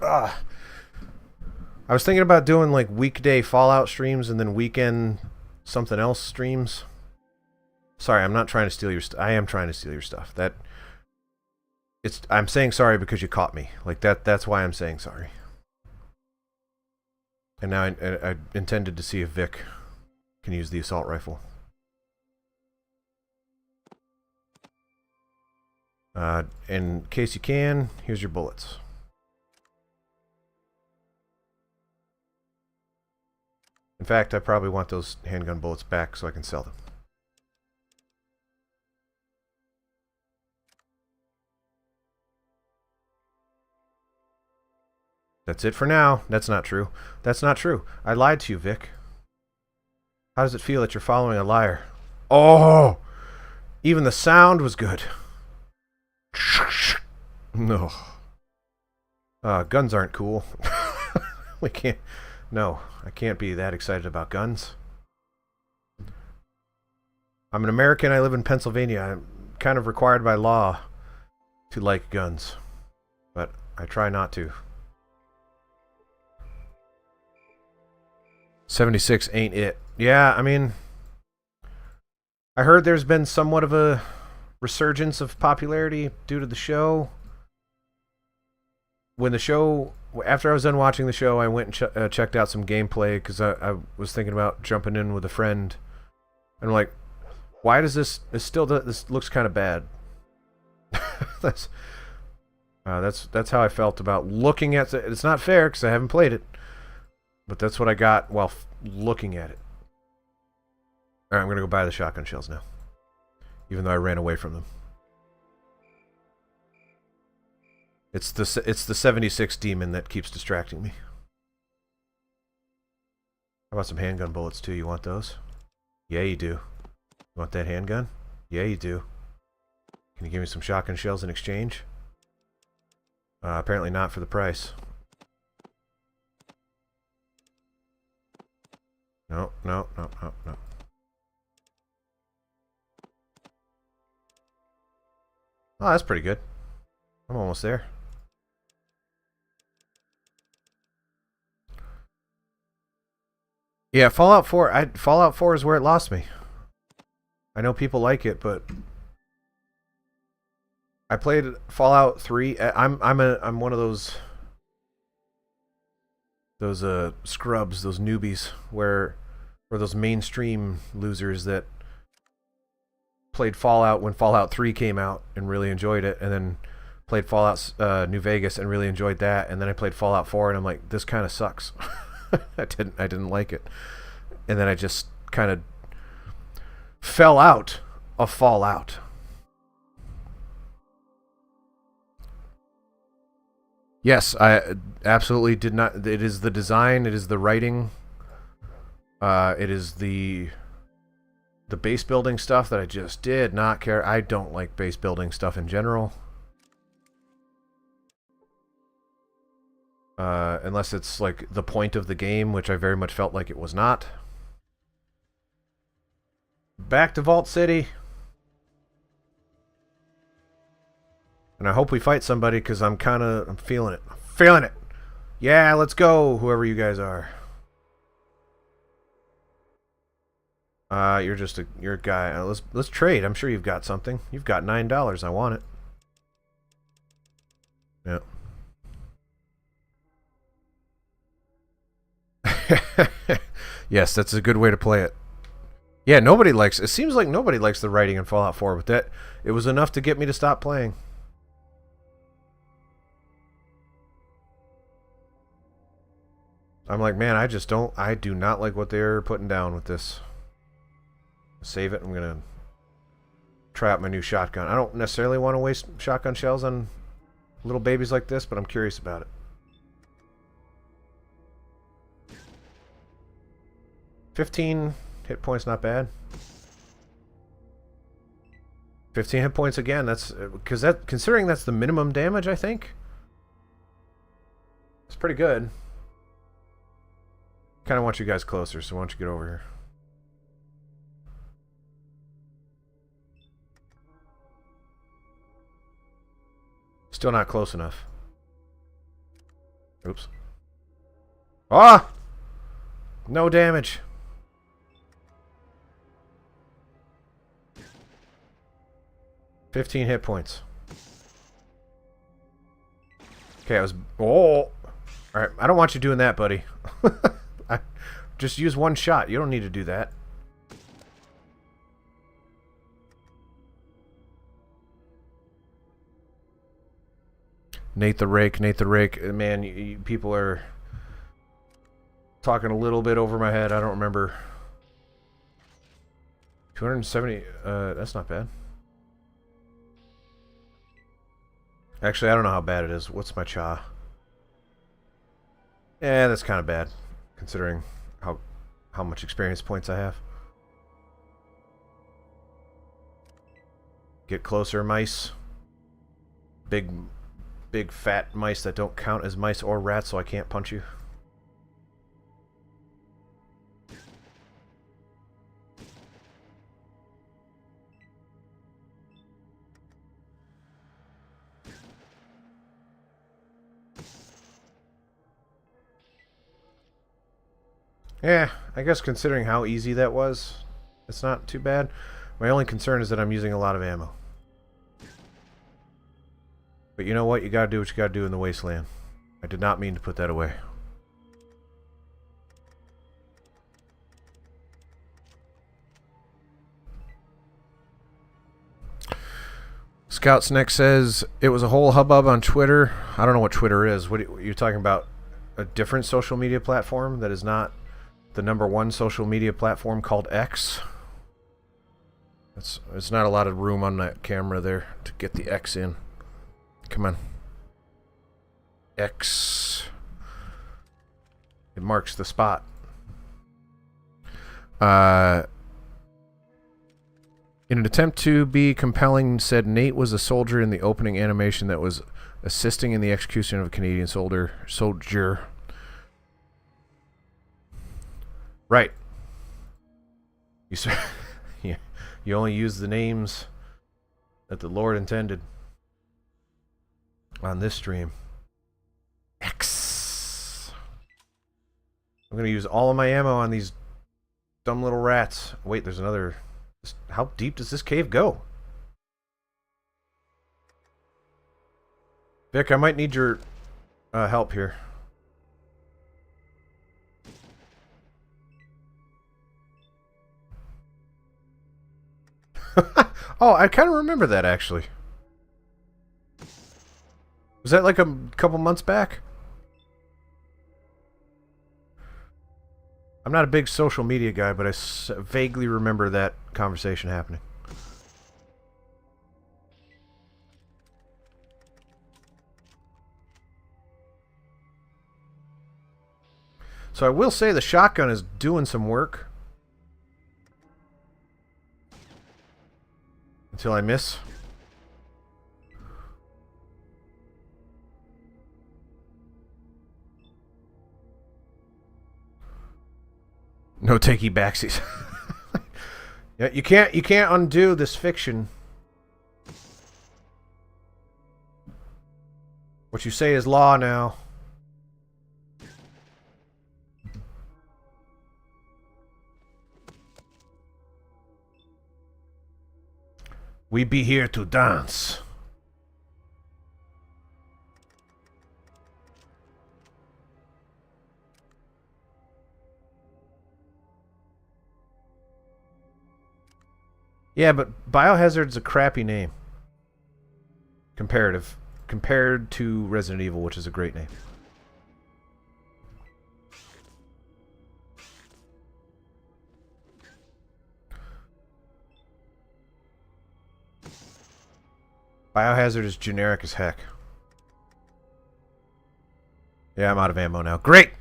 I was thinking about doing, like, weekday Fallout streams and then weekend something else streams. Sorry, I'm not trying to steal your stuff. I am trying to steal your stuff. I'm saying sorry because you caught me. Like, that's why I'm saying sorry. And now I intended to see if Vic can use the assault rifle. In case you can, here's your bullets. In fact, I probably want those handgun bullets back so I can sell them. That's it for now. That's not true. That's not true. I lied to you, Vic. How does it feel that you're following a liar? Oh! Even the sound was good. No. Guns aren't cool. We can't... No, I can't be that excited about guns. I'm an American. I live in Pennsylvania. I'm kind of required by law to like guns. But I try not to. 76 ain't it. Yeah, I mean... I heard there's been somewhat of a resurgence of popularity due to the show. When the show... After I was done watching the show, I went and checked out some gameplay because I was thinking about jumping in with a friend. And I'm like, why does this looks kind of bad. That's how I felt about looking at it. It's not fair because I haven't played it. But that's what I got while looking at it. Alright, I'm going to go buy the shotgun shells now. Even though I ran away from them. It's the 76 demon that keeps distracting me. How about some handgun bullets too? You want those? Yeah, you do. You want that handgun? Yeah, you do. Can you give me some shotgun shells in exchange? Apparently not for the price. No, no, no, no, no. Oh, that's pretty good. I'm almost there. Yeah, Fallout 4. Fallout 4 is where it lost me. I know people like it, but I played Fallout 3. I'm one of those scrubs, those newbies, or those mainstream losers that played Fallout when Fallout 3 came out and really enjoyed it, and then played Fallout New Vegas and really enjoyed that, and then I played Fallout 4 and I'm like, this kind of sucks. I didn't like it. And then I just kind of fell out of Fallout. Yes, I absolutely did not. It is the design, it is the writing, it is the base building stuff that I just did not care. I don't like base building stuff in general. Unless it's like the point of the game, which I very much felt like it was not. Back to Vault City. And I hope we fight somebody, because I'm feeling it. I'm feeling it. Yeah, let's go, whoever you guys are. You're a guy. Let's trade. I'm sure you've got something. You've got $9. I want it. Yeah. Yes, that's a good way to play it. Yeah, nobody likes... It seems like nobody likes the writing in Fallout 4, but that... It was enough to get me to stop playing. I'm like, man, I do not like what they're putting down with this. Save it. I'm gonna try out my new shotgun. I don't necessarily want to waste shotgun shells on little babies like this, but I'm curious about it. 15 hit points, not bad. 15 hit points again. That's considering that's the minimum damage, I think. It's pretty good. Kind of want you guys closer, so why don't you get over here? Still not close enough. Oops. Ah! No damage. $15 hit points. Okay, I was... Oh! Alright, I don't want you doing that, buddy. Just use one shot. You don't need to do that. Nate the Rake, Nate the Rake. Man, people are talking a little bit over my head. I don't remember. 270, that's not bad. Actually, I don't know how bad it is. What's my cha? Yeah, that's kind of bad, considering how much experience points I have. Get closer, mice. Big fat mice that don't count as mice or rats, so I can't punch you. Yeah, I guess considering how easy that was, it's not too bad. My only concern is that I'm using a lot of ammo. But you know what? You gotta do what you gotta do in the wasteland. I did not mean to put that away. Scouts Next says it was a whole hubbub on Twitter. I don't know what Twitter is. What are you talking about? A different social media platform that is not the #1 social media platform called X? It's not a lot of room on that camera there to get the X in. Come on. X. It marks the spot. In an attempt to be compelling, said Nate was a soldier in the opening animation that was assisting in the execution of a Canadian soldier. Right. You only use the names that the Lord intended on this stream. X. I'm going to use all of my ammo on these dumb little rats. Wait, there's another... How deep does this cave go? Vic, I might need your help here. Oh, I kind of remember that, actually. Was that like a couple months back? I'm not a big social media guy, but I vaguely remember that conversation happening. So I will say the shotgun is doing some work. Until I miss. No takey backsies. Yeah, you can't undo this fiction. What you say is law now. We be here to dance. Yeah, but Biohazard's a crappy name. Compared to Resident Evil, which is a great name. Biohazard is generic as heck. Yeah, I'm out of ammo now. Great!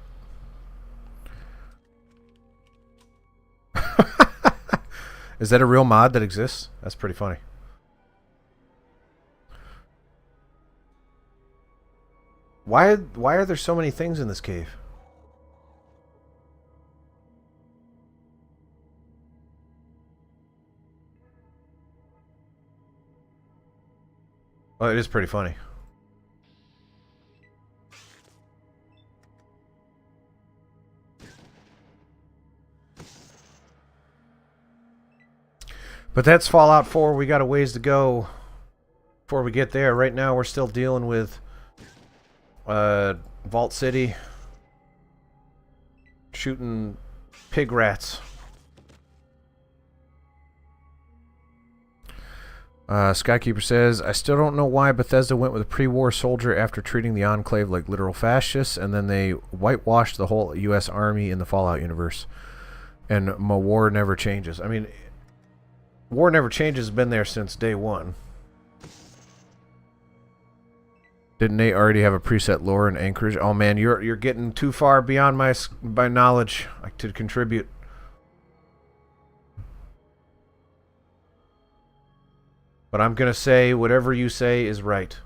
Is that a real mod that exists? That's pretty funny. Why are there so many things in this cave? Well, it is pretty funny. But that's Fallout 4. We got a ways to go before we get there. Right now, we're still dealing with Vault City, shooting pig rats. Skykeeper says, I still don't know why Bethesda went with a pre-war soldier after treating the Enclave like literal fascists, and then they whitewashed the whole U.S. Army in the Fallout universe. And war never changes. I mean, war never changes has been there since day one. Didn't Nate already have a preset lore in Anchorage? Oh man, you're getting too far beyond my knowledge to contribute. But I'm gonna say whatever you say is right.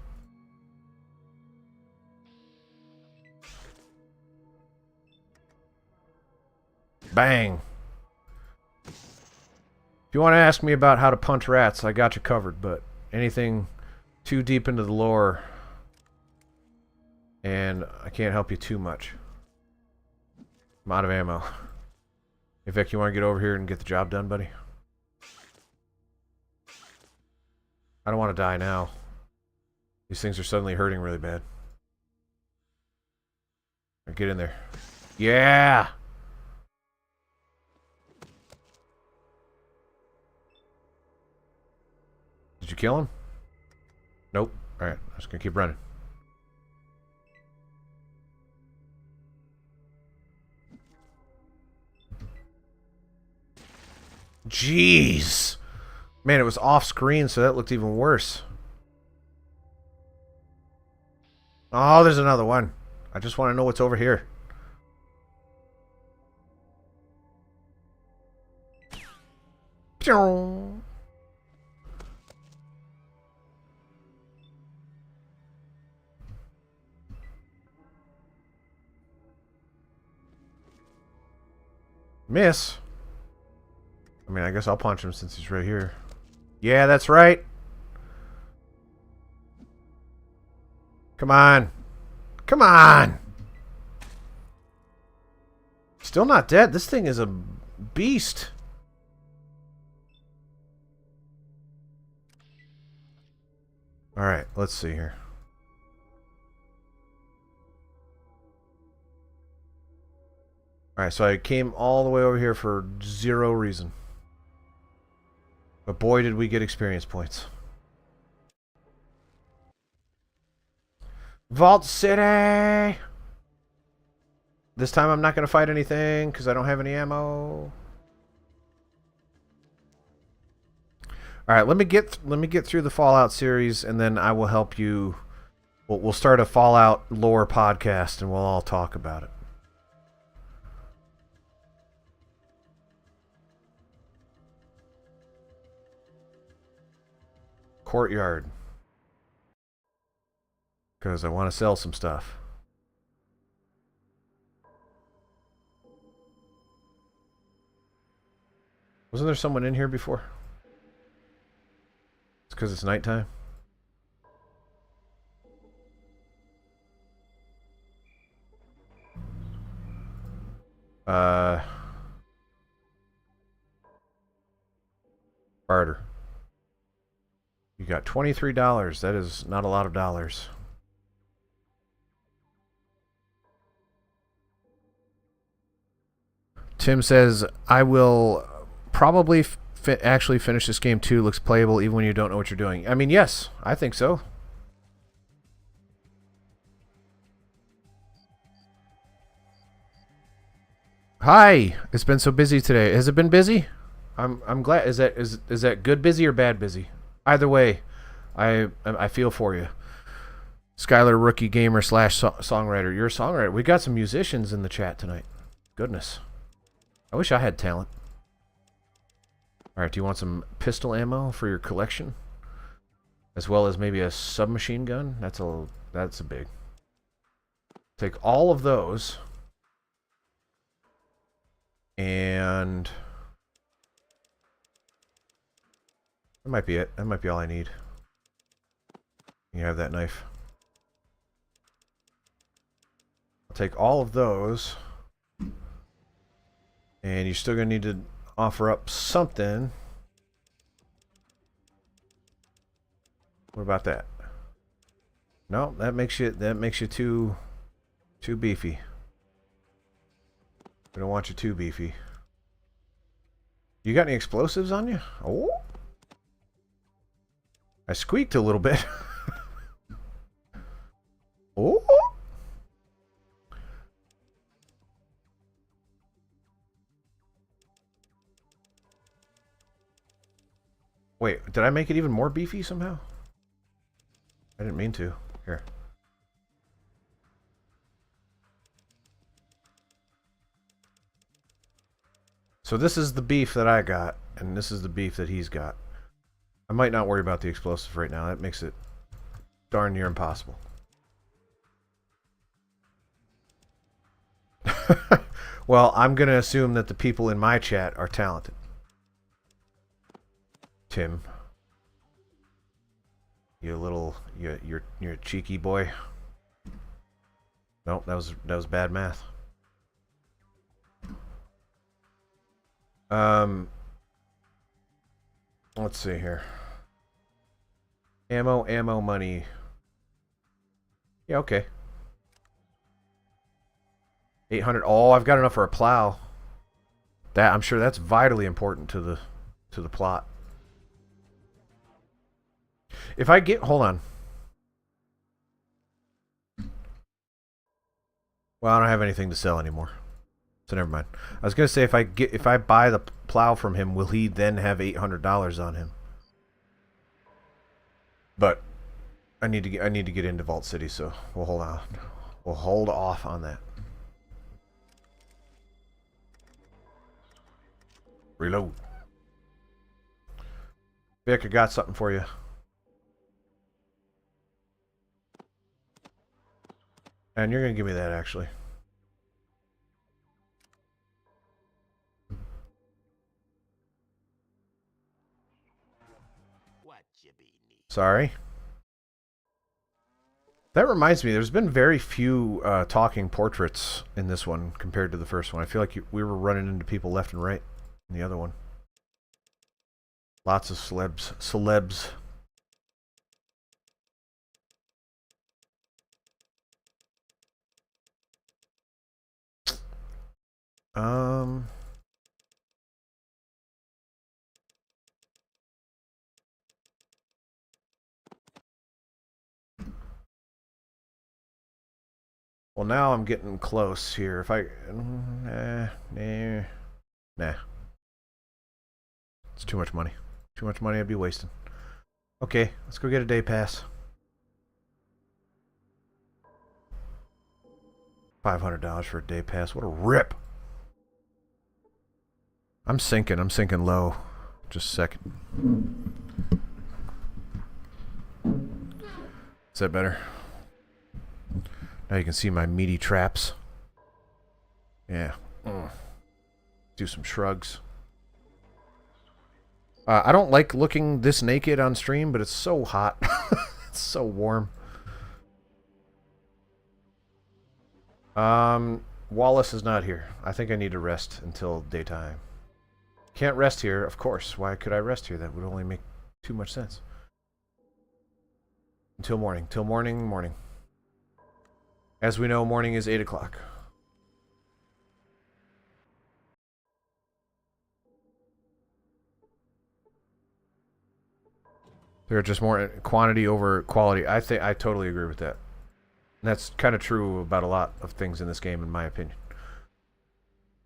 Bang. If you want to ask me about how to punch rats, I got you covered, but anything too deep into the lore, and I can't help you too much. I'm out of ammo. Hey Vic, you want to get over here and get the job done, buddy? I don't want to die now. These things are suddenly hurting really bad. Get in there. Yeah! Did you kill him? Nope. Alright, I'm just gonna keep running. Jeez! Man, it was off screen, so that looked even worse. Oh, there's another one. I just want to know what's over here. Miss. I mean, I guess I'll punch him since he's right here. Yeah, that's right. Come on. Come on. Still not dead. This thing is a beast. Alright, let's see here. Alright, so I came all the way over here for zero reason. But boy, did we get experience points. Vault City! This time I'm not going to fight anything because I don't have any ammo. Alright, let me get through the Fallout series, and then I will help you. We'll start a Fallout lore podcast, and we'll all talk about it. Courtyard. Because I want to sell some stuff. Wasn't there someone in here before? It's because it's nighttime. Barter. You got $23. That is not a lot of dollars. Tim says, I will probably actually finish this game too. Looks playable even when you don't know what you're doing. I mean, yes, I think so. Hi, it's been so busy today. Has it been busy? I'm glad. Is that good busy or bad busy? Either way, I feel for you. Skylar Rookie Gamer / songwriter. You're a songwriter. We got some musicians in the chat tonight. Goodness. I wish I had talent. Alright, do you want some pistol ammo for your collection? As well as maybe a submachine gun? That's a big. Take all of those. And that might be it. That might be all I need. You have that knife. I'll take all of those. And you're still going to need to offer up something. What about that? No, that makes you too beefy. We don't want you too beefy. You got any explosives on you? Oh. I squeaked a little bit. Oh. Wait, did I make it even more beefy somehow? I didn't mean to. Here. So this is the beef that I got, and this is the beef that he's got. I might not worry about the explosives right now. That makes it darn near impossible. Well, I'm going to assume that the people in my chat are talented. Tim. You little... You're a cheeky boy. Nope, that was bad math. Let's see here. Ammo, money. Yeah, okay. 800. Oh, I've got enough for a plow. That I'm sure that's vitally important to the plot. If I get, hold on. Well, I don't have anything to sell anymore. So never mind. I was gonna say if I buy the plow from him, will he then have $800 on him? But I need to get into Vault City, so we'll hold on. We'll hold off on that. Reload. Vic, I got something for you. And you're gonna give me that actually. Sorry. That reminds me, there's been very few talking portraits in this one compared to the first one. I feel like we were running into people left and right in the other one. Lots of celebs. Well, now I'm getting close here. If I... Nah. It's too much money. Too much money I'd be wasting. Okay, let's go get a day pass. $500 for a day pass. What a rip. I'm sinking low. Just a second. Is that better? Now you can see my meaty traps. Yeah. Do some shrugs. I don't like looking this naked on stream, but it's so hot. It's so warm. Wallace is not here. I think I need to rest until daytime. Can't rest here, of course. Why could I rest here? That would only make too much sense. Until morning. Till morning. As we know, morning is 8 o'clock. There are just more quantity over quality. I totally agree with that. And that's kind of true about a lot of things in this game, in my opinion.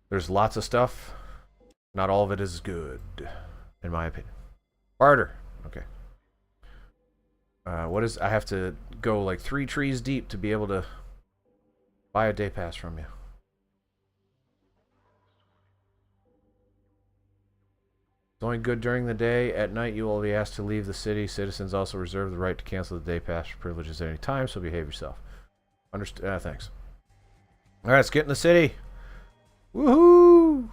There's lots of stuff. Not all of it is good, in my opinion. Barter. Okay. What is... I have to go like 3 trees deep to be able to buy a day pass from you. It's only good during the day. At night, you will be asked to leave the city. Citizens also reserve the right to cancel the day pass privileges at any time, so behave yourself. Understood. Thanks. All right, let's get in the city. Woohoo!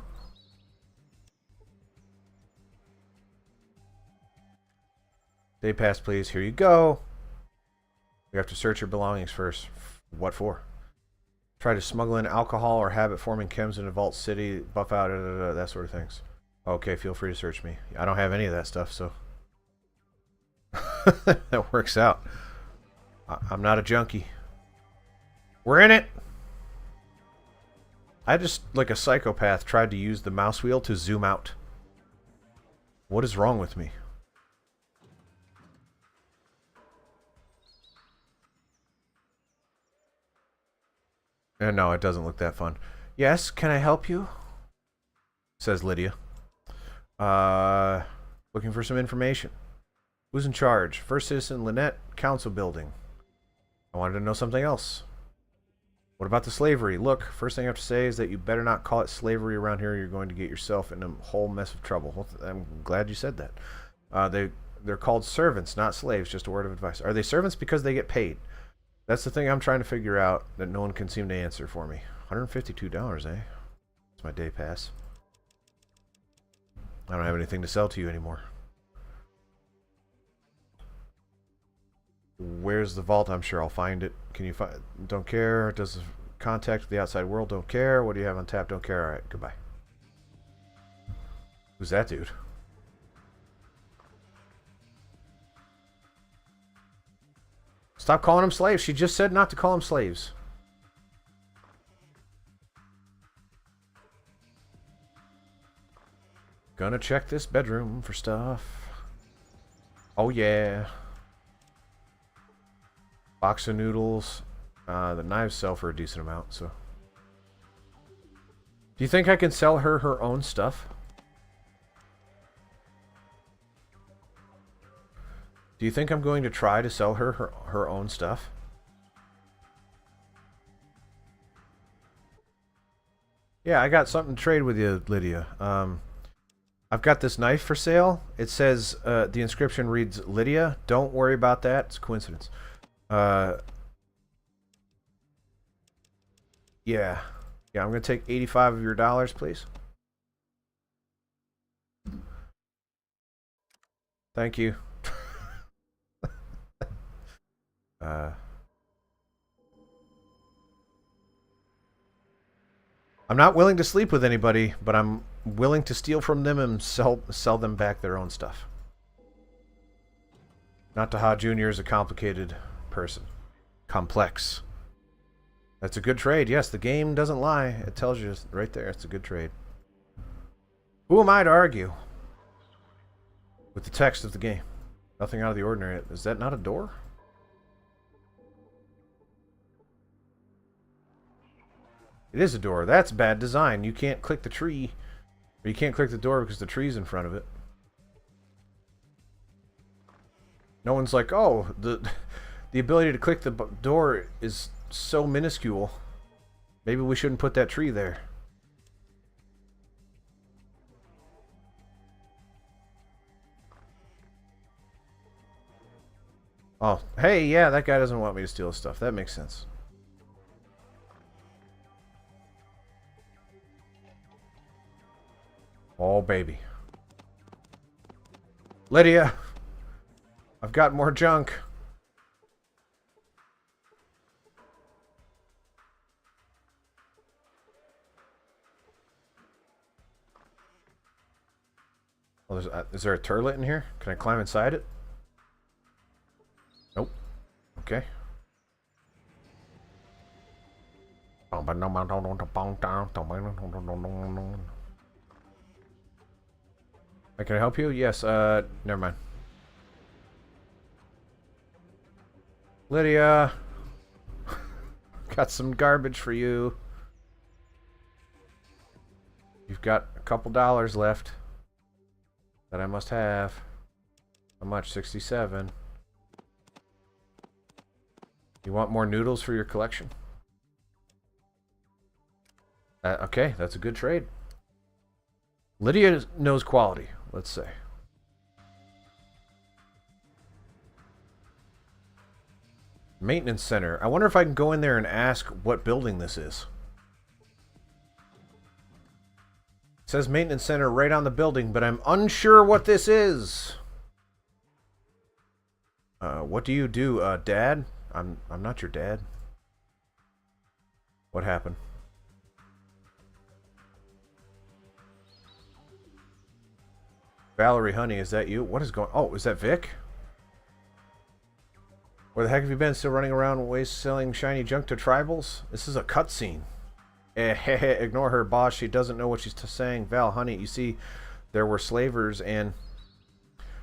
Day pass, please. Here you go. You have to search your belongings first. What for? Try to smuggle in alcohol or habit-forming chems into Vault City. Buff out, that sort of things. Okay, feel free to search me. I don't have any of that stuff, so... that works out. I'm not a junkie. We're in it! I just, like a psychopath, tried to use the mouse wheel to zoom out. What is wrong with me? No, it doesn't look that fun. Yes, can I help you? Says Lydia. Looking for some information. Who's in charge? First Citizen Lynette, Council Building. I wanted to know something else. What about the slavery? Look, first thing I have to say is that you better not call it slavery around here. You're going to get yourself in a whole mess of trouble. Well, I'm glad you said that. They're called servants, not slaves. Just a word of advice. Are they servants because they get paid? That's the thing I'm trying to figure out that no one can seem to answer for me. $152, eh? That's my day pass. I don't have anything to sell to you anymore. Where's the vault? I'm sure I'll find it. Can you find... Don't care. Does the contact with the outside world? Don't care. What do you have on tap? Don't care. Alright, goodbye. Who's that dude? Stop calling them slaves. She just said not to call them slaves. Gonna check this bedroom for stuff. Oh yeah. Box of noodles. The knives sell for a decent amount, so. Do you think I can sell her her own stuff? Do you think I'm going to try to sell her her own stuff? Yeah, I got something to trade with you, Lydia. I've got this knife for sale. It says, the inscription reads, Lydia. Don't worry about that. It's a coincidence. Yeah. Yeah, I'm going to take 85 of your dollars, please. Thank you. I'm not willing to sleep with anybody, but I'm willing to steal from them and sell them back their own stuff. Nataha Jr. is a complicated person. Complex. That's a good trade. Yes, the game doesn't lie. It tells you right there. It's a good trade. Who am I to argue with the text of the game? Nothing out of the ordinary. Is that not a door? It is a door. That's bad design. You can't click the tree. Or you can't click the door because the tree's in front of it. No one's like, oh, the ability to click the door is so minuscule. Maybe we shouldn't put that tree there. Oh, hey, yeah, that guy doesn't want me to steal his stuff. That makes sense. Oh, baby. Lydia! I've got more junk. Well, is there a turlet in here? Can I climb inside it? Nope. Okay. Hey, can I help you? Yes, never mind. Lydia! Got some garbage for you. You've got a couple dollars left that I must have. How much? 67. You want more noodles for your collection? Okay, that's a good trade. Lydia knows quality, let's say. Maintenance center. I wonder if I can go in there and ask what building this is. It says maintenance center right on the building, but I'm unsure what this is. What do you do, Dad? I'm not your dad. What happened? Valerie, honey, is that you? What is going... Oh, is that Vic? Where the heck have you been? Still running around waste selling shiny junk to tribals? This is a cutscene. Ignore her, boss. She doesn't know what she's saying. Val, honey, you see, there were slavers and...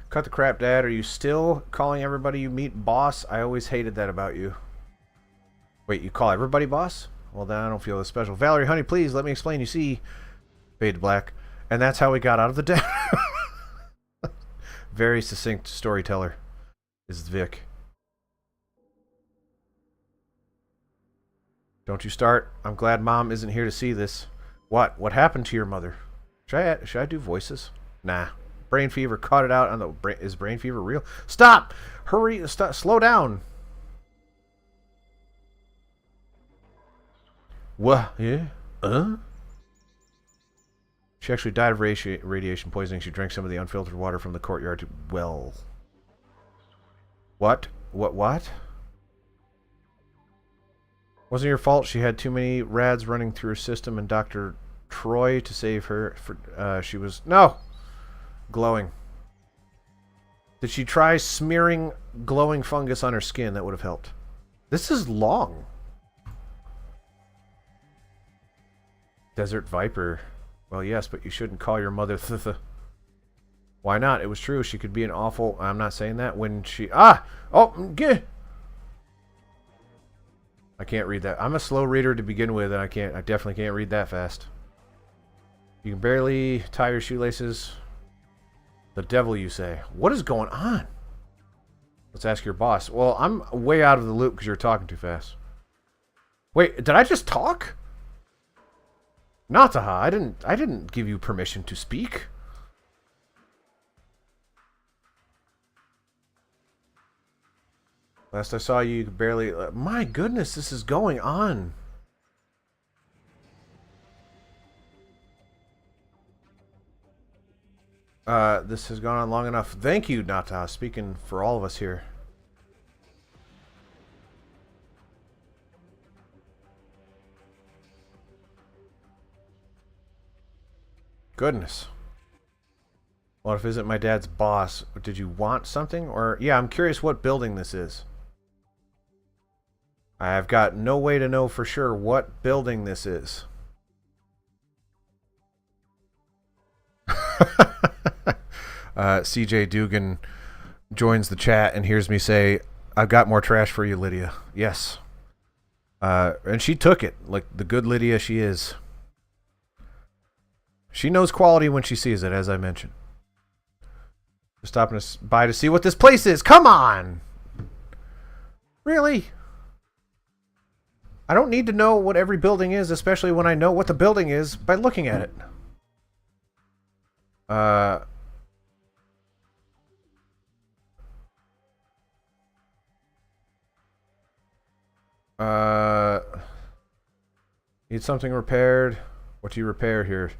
Cut the crap, Dad. Are you still calling everybody you meet boss? I always hated that about you. Wait, you call everybody boss? Well, then I don't feel as special. Valerie, honey, please, let me explain. You see... Fade to black. And that's how we got out of the den. Very succinct storyteller is Vic. Don't you start. I'm glad Mom isn't here to see this. What? What happened to your mother? Should I do voices? Nah. Brain fever. Caught it out on the... Is brain fever real? Stop! Hurry! Stop! Slow down! What? Yeah? She actually died of radiation poisoning. She drank some of the unfiltered water from the courtyard well. What? What? Wasn't your fault. She had too many rads running through her system, and Dr. Troy to save her. She was... No! Glowing. Did she try smearing glowing fungus on her skin? That would have helped. This is long. Desert Viper. Well, yes, but you shouldn't call your mother Why not? It was true. She could be an awful... I'm not saying that. When she... Ah! Oh! Get! I can't read that. I'm a slow reader to begin with, and I definitely can't read that fast. You can barely tie your shoelaces. The devil, you say. What is going on? Let's ask your boss. Well, I'm way out of the loop because you're talking too fast. Wait, did I just talk? Nataha, I didn't give you permission to speak. Last I saw you, you could barely... my goodness, this is going on. This has gone on long enough. Thank you, Nataha, speaking for all of us here. Goodness. Well, if it isn't my dad's boss, did you want something? Or, yeah, I'm curious what building this is. I've got no way to know for sure what building this is. CJ Dugan joins the chat and hears me say, I've got more trash for you, Lydia. Yes. And she took it, like the good Lydia she is. She knows quality when she sees it, as I mentioned. Just stopping by to see what this place is. Come on! Really? I don't need to know what every building is, especially when I know what the building is by looking at it. Need something repaired. What do you repair here?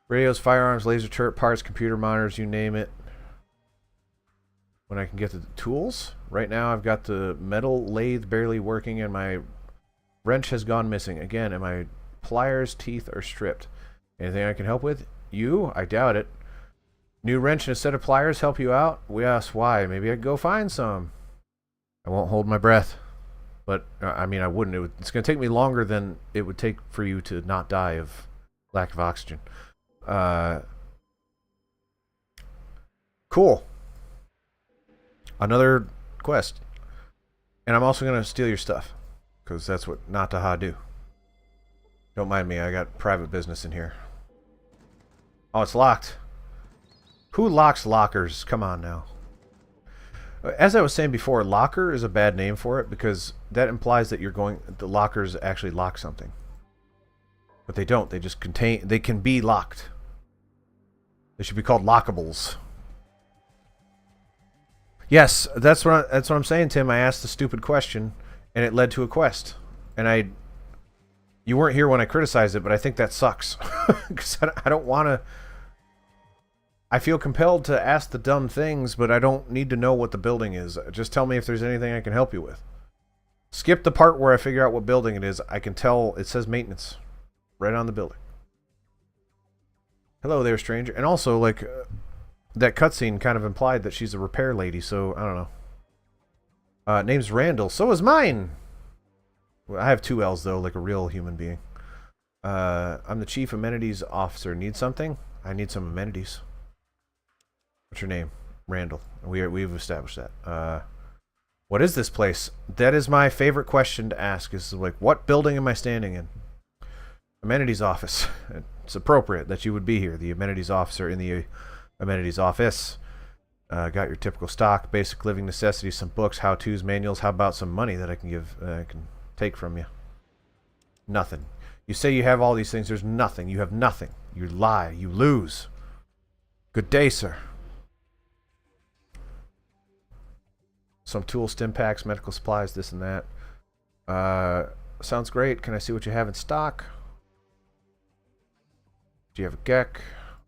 Radios, firearms, laser turret parts, computer monitors, you name it. when I can get the tools. Right now I've got the metal lathe barely working and my wrench has gone missing. Again, and my pliers' teeth are stripped. Anything I can help with? You? I doubt it. New wrench and a set of pliers help you out? We ask why. Maybe I could go find some. I won't hold my breath. But, I mean, I wouldn't. It's going to take me longer than it would take for you to not die of lack of oxygen. Cool. Another quest. And I'm also going to steal your stuff. Because that's what Nataha do. Don't mind me. I got private business in here. Oh, it's locked. Who locks lockers? Come on now. As I was saying before, locker is a bad name for it because that implies that the lockers actually lock something. But they don't. They just they can be locked. They should be called lockables. Yes, that's what I'm saying, Tim. I asked the stupid question and it led to a quest. And you weren't here when I criticized it, but I think that sucks. Because I don't want to... I feel compelled to ask the dumb things, but I don't need to know what the building is. Just tell me if there's anything I can help you with. Skip the part where I figure out what building it is. I can tell it says maintenance right on the building. Hello there, stranger. And also, like, that cutscene kind of implied that she's a repair lady, so I don't know. Name's Randall. So is mine! Well, I have 2 L's, though, like a real human being. I'm the chief amenities officer. Need something? I need some amenities. What's your name? Randall. We've established that. What is this place? That is my favorite question to ask. Is like, what building am I standing in? Amenities office. It's appropriate that you would be here. The amenities officer in the amenities office. Got your typical stock, basic living necessities, some books, how-tos, manuals. How about some money that I can give? I can take from you. Nothing. You say you have all these things. There's nothing. You have nothing. You lie. You lose. Good day, sir. Some tools, stim packs, medical supplies, this and that. Sounds great. Can I see what you have in stock? Do you have a GECK?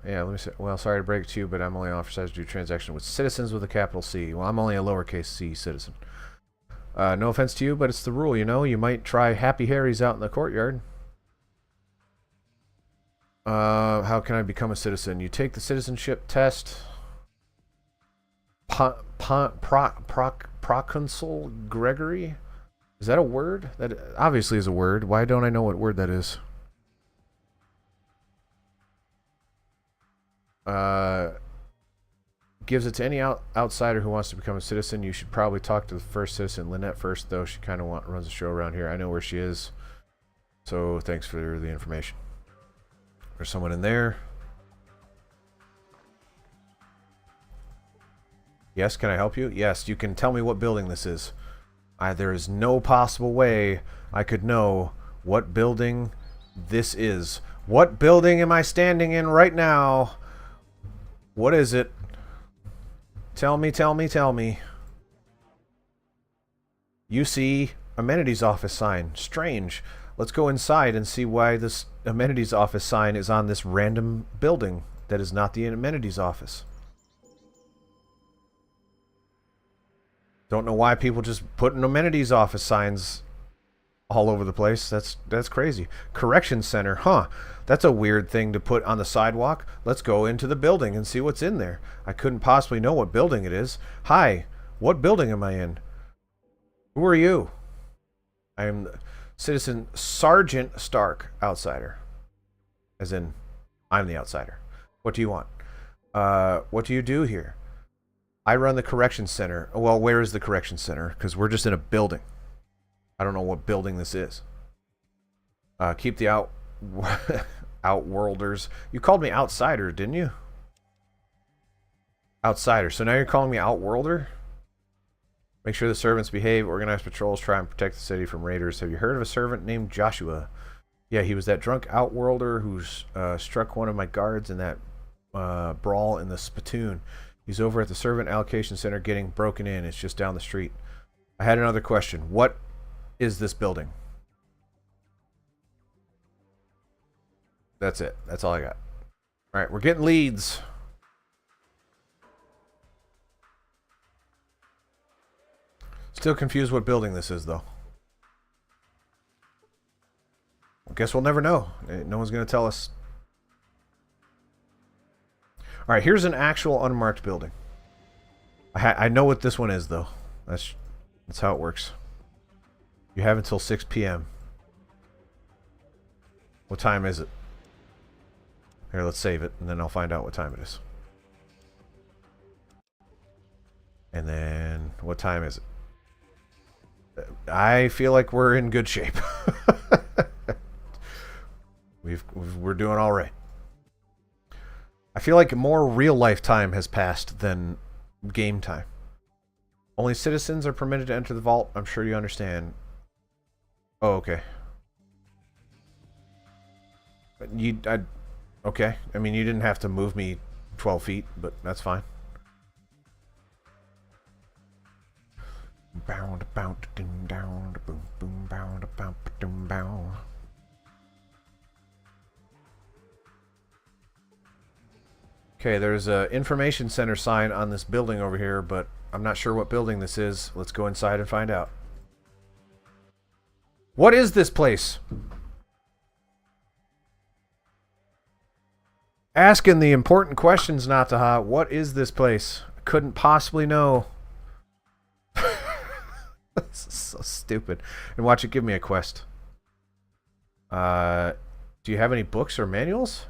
Yeah, let me see. Well, sorry to break it to you, but I'm only authorized to do transaction with citizens with a capital C. Well, I'm only a lowercase c citizen. No offense to you, but it's the rule, you know. You might try Happy Harry's out in the courtyard. How can I become a citizen? You take the citizenship test. Proconsul Gregory? Is that a word? That obviously is a word. Why don't I know what word that is? Gives it to any outsider who wants to become a citizen. You should probably talk to the first citizen, Lynette, first, though. She kind of runs the show around here. I know where she is. So thanks for the information. There's someone in there. Yes, can I help you? Yes, you can tell me what building this is. There is no possible way I could know what building this is. What building am I standing in right now? What is it? Tell me, tell me, tell me. You see amenities office sign. Strange. Let's go inside and see why this amenities office sign is on this random building that is not the amenities office. Don't know why people just put an amenities office signs all over the place. That's crazy. Correction center, huh? That's a weird thing to put on the sidewalk. Let's go into the building and see what's in there. I couldn't possibly know what building it is. Hi, what building am I in? Who are you? I am Citizen Sergeant Stark, outsider. As in, I'm the outsider. What do you want? What do you do here? I run the correction center. Well, where is the correction center? Because we're just in a building. I don't know what building this is. Keep the outworlders. You called me outsider, didn't you? Outsider. So now you're calling me outworlder? Make sure the servants behave, organize patrols, try and protect the city from raiders. Have you heard of a servant named Joshua? Yeah, he was that drunk outworlder who struck one of my guards in that brawl in the spittoon. He's over at the servant allocation center getting broken in. It's just down the street. I had another question. What is this building? That's it. That's all I got. All right, we're getting leads. Still confused what building this is, though. I guess we'll never know. No one's going to tell us. Alright, here's an actual unmarked building. I know what this one is, though. That's how it works. You have until 6 p.m. What time is it? Here, let's save it, and then I'll find out what time it is. And then, what time is it? I feel like we're in good shape. We're doing all right. I feel like more real life time has passed than game time. Only citizens are permitted to enter the vault. I'm sure you understand. Oh, okay. Okay. I mean, you didn't have to move me 12 feet, but that's fine. Bound, bound, down, down, boom, boom, bound, bound, boom, bound. Okay, there's a information center sign on this building over here, but I'm not sure what building this is. Let's go inside and find out. What is this place? Asking the important questions, Nataha. What is this place? I couldn't possibly know. This is so stupid. And watch it give me a quest. Do you have any books or manuals?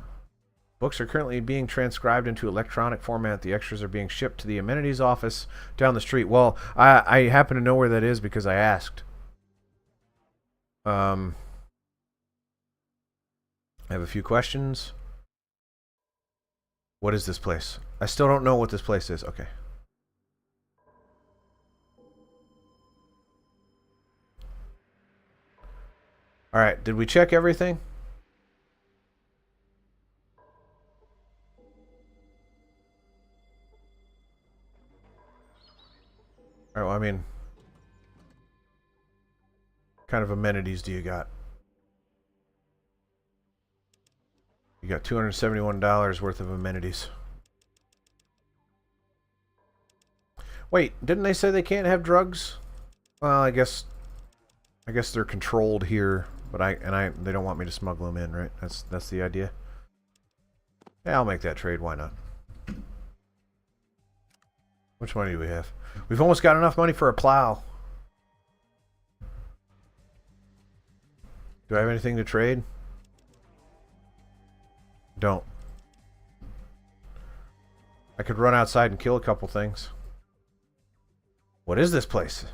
Books are currently being transcribed into electronic format. The extras are being shipped to the amenities office down the street. Well, I happen to know where that is because I asked. I have a few questions. What is this place? I still don't know what this place is. Okay. Alright, did we check everything? Alright, well, I mean... what kind of amenities do you got? You got $271 worth of amenities. Wait, didn't they say they can't have drugs? Well, I guess they're controlled here, but they don't want me to smuggle them in, right? That's the idea. Yeah, I'll make that trade. Why not? How much money do we have? We've almost got enough money for a plow. Do I have anything to trade? Don't. I could run outside and kill a couple things. What is this place?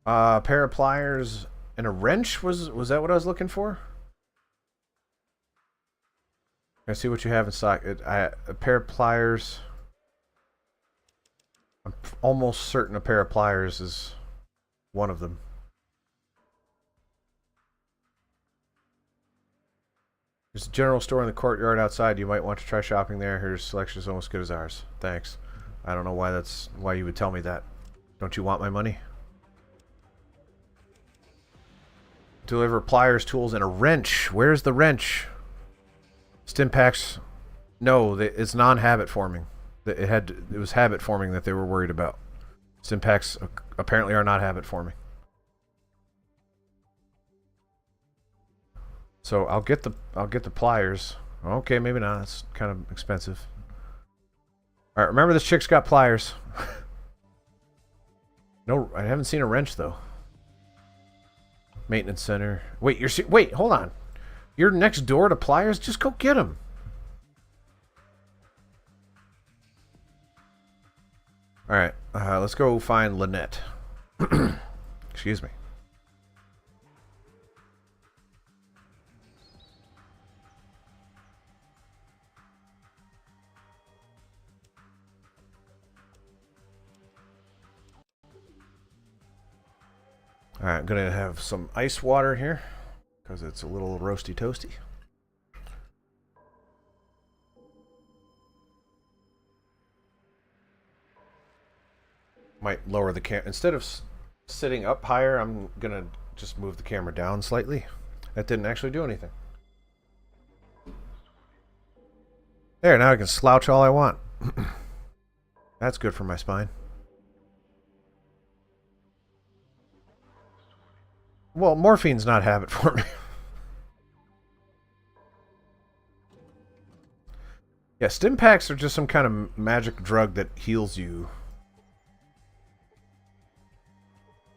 A pair of pliers and a wrench? Was that what I was looking for? I see what you have in stock. A pair of pliers. I'm almost certain a pair of pliers is one of them. There's a general store in the courtyard outside. You might want to try shopping there. Here's selection is almost good as ours. Thanks. I don't know why you would tell me that. Don't you want my money? Deliver pliers, tools, and a wrench. Where's the wrench? Stimpaks. No, it's non-habit forming. It was habit forming that they were worried about. Stimpaks apparently are not habit forming. So I'll get the pliers. Okay, maybe not. It's kind of expensive. All right, remember this chick's got pliers. No, I haven't seen a wrench though. Maintenance center. Wait, wait, hold on. You're next door to pliers? Just go get them. All right, let's go find Lynette. Excuse me. All right, I'm gonna have some ice water here because it's a little roasty toasty. Might lower the camera. Instead of sitting up higher, I'm gonna just move the camera down slightly. That didn't actually do anything. There, now I can slouch all I want. That's good for my spine. Well, morphine's not habit for me. Yeah, stim packs are just some kind of magic drug that heals you.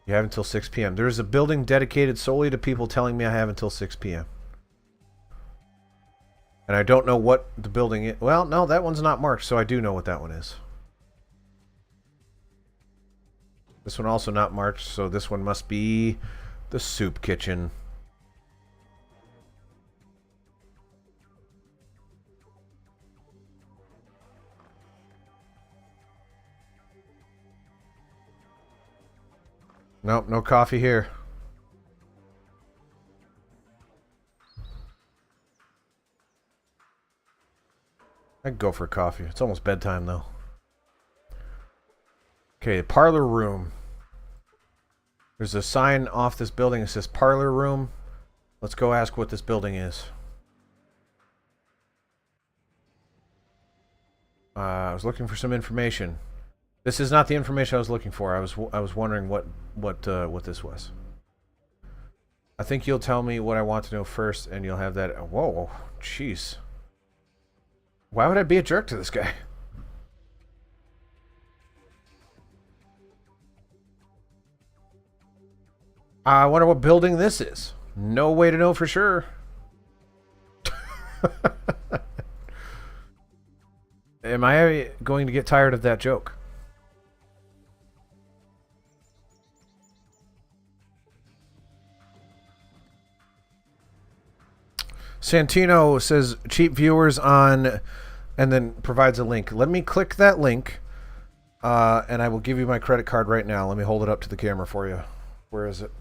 You have until 6 p.m. There is a building dedicated solely to people telling me I have until 6 p.m. And I don't know what the building is. Well, no, that one's not marked, so I do know what that one is. This one also not marked, so this one must be the soup kitchen. Nope, no coffee here. I'd go for coffee. It's almost bedtime, though. Okay, parlor room. There's a sign off this building that says parlor room. Let's go ask what this building is. I was looking for some information. This is not the information I was looking for. I was wondering what this was. I think you'll tell me what I want to know first, and you'll have that. Whoa, jeez. Why would I be a jerk to this guy? I wonder what building this is. No way to know for sure. Am I going to get tired of that joke? Santino says cheap viewers on, and then provides a link. Let me click that link, and I will give you my credit card right now. Let me hold it up to the camera for you. Where is it?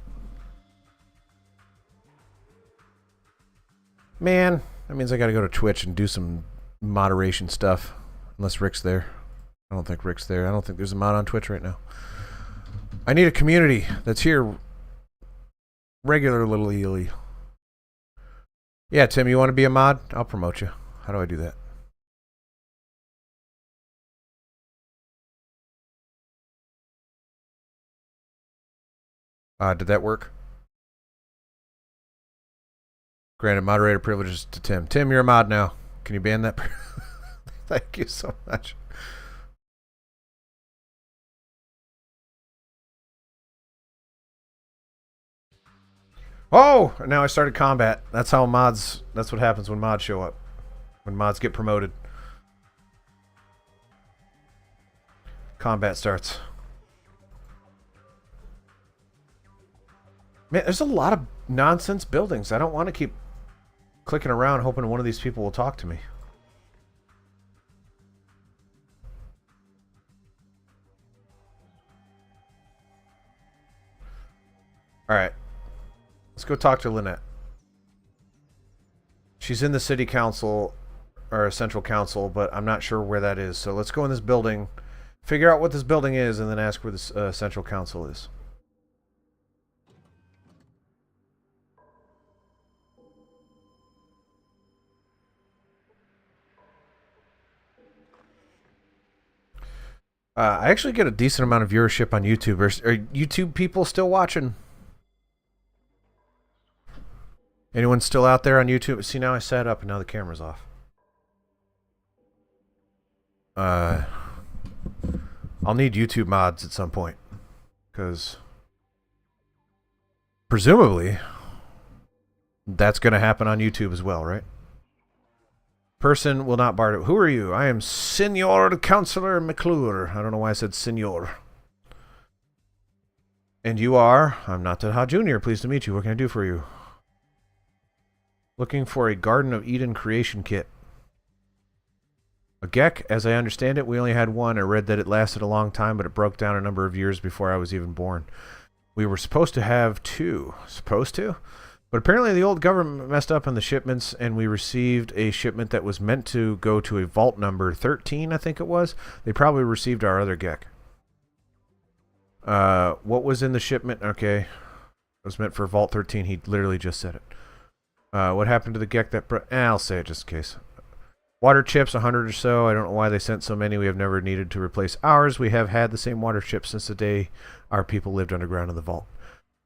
Man, that means I gotta go to Twitch and do some moderation stuff. Unless Rick's there. I don't think Rick's there. I don't think there's a mod on Twitch right now. I need a community that's here regularly. Yeah, Tim, you want to be a mod? I'll promote you. How do I do that? Did that work? Granted moderator privileges to Tim. Tim, you're a mod now. Can you ban that? Thank you so much. Oh! Now I started combat. That's how mods... That's what happens when mods show up. When mods get promoted. Combat starts. Man, there's a lot of nonsense buildings. I don't want to keep clicking around hoping one of these people will talk to me. Alright. Let's go talk to Lynette. She's in the city council, or central council, but I'm not sure where that is. So let's go in this building, figure out what this building is, and then ask where this central council is. I actually get a decent amount of viewership on YouTube. Are YouTube people still watching? Anyone still out there on YouTube? See, now I sat up and now the camera's off. I'll need YouTube mods at some point. Because presumably that's going to happen on YouTube as well, right? Person will not bar it. Who are you? I am Senor Councillor McClure. I don't know why I said Senor. And you are? I'm Nataha Jr. Pleased to meet you. What can I do for you? Looking for a Garden of Eden creation kit. A GECK, as I understand it, we only had one. I read that it lasted a long time, but it broke down a number of years before I was even born. We were supposed to have two. Supposed to? But apparently the old government messed up on the shipments, and we received a shipment that was meant to go to a vault number 13, I think it was. They probably received our other GECK. What was in the shipment? Okay. It was meant for vault 13. He literally just said it. What happened to the GECK that... I'll say it just in case. Water chips, 100 or so. I don't know why they sent so many. We have never needed to replace ours. We have had the same water chips since the day our people lived underground in the vault.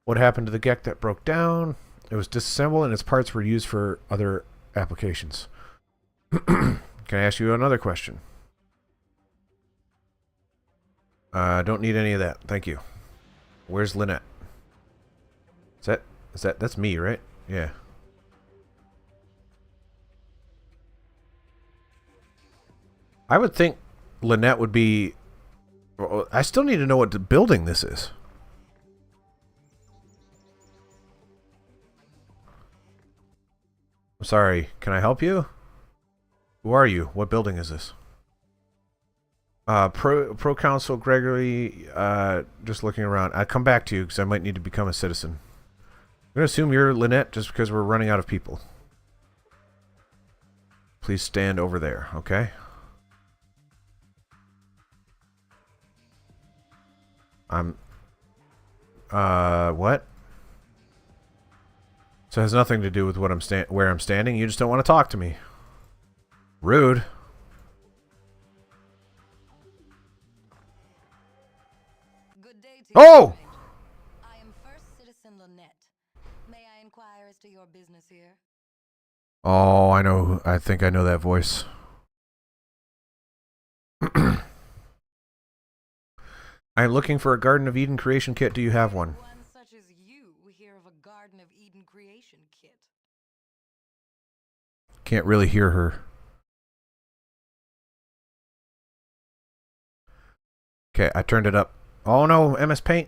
What happened to the GECK that broke down? It was disassembled and its parts were used for other applications. Can I ask you another question? Don't need any of that. Thank you. Where's Lynette? That's me, right? Yeah. I would think Lynette would be... I still need to know what the building this is. I'm sorry. Can I help you? Who are you? What building is this? Pro Counsel Gregory, just looking around. I'll come back to you because I might need to become a citizen. I'm going to assume you're Lynette just because we're running out of people. Please stand over there, okay? What? So it has nothing to do with what where I'm standing. You just don't want to talk to me. Rude. Good day to Oh! you. I am First Citizen Lynette. May I inquire as to your business here? Oh, I know. I think I know that voice. I'm looking for a Garden of Eden creation kit. Do you have one? One such as you hear of a Garden of Eden creation kit. Can't really hear her. Okay, I turned it up. Oh no, MS Paint.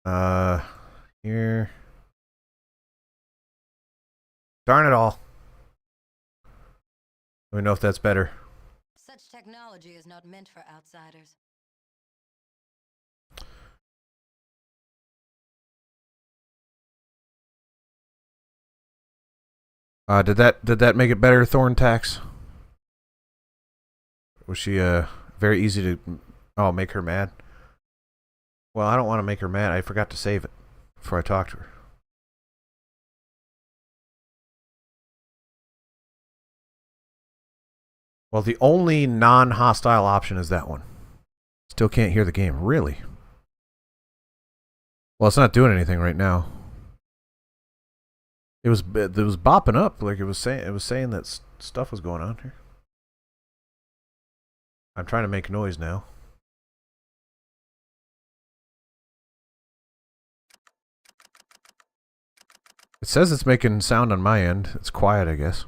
Here. Darn it all. Let me know if that's better. Such technology is not meant for outsiders. Did that make it better, Thorn Tax? Was she very easy to make her mad? Well, I don't want to make her mad. I forgot to save it before I talked to her. Well, the only non-hostile option is that one. Still can't hear the game. Really? Well, it's not doing anything right now. It was bopping up like it was saying that stuff was going on here. I'm trying to make noise now. It says it's making sound on my end. It's quiet, I guess.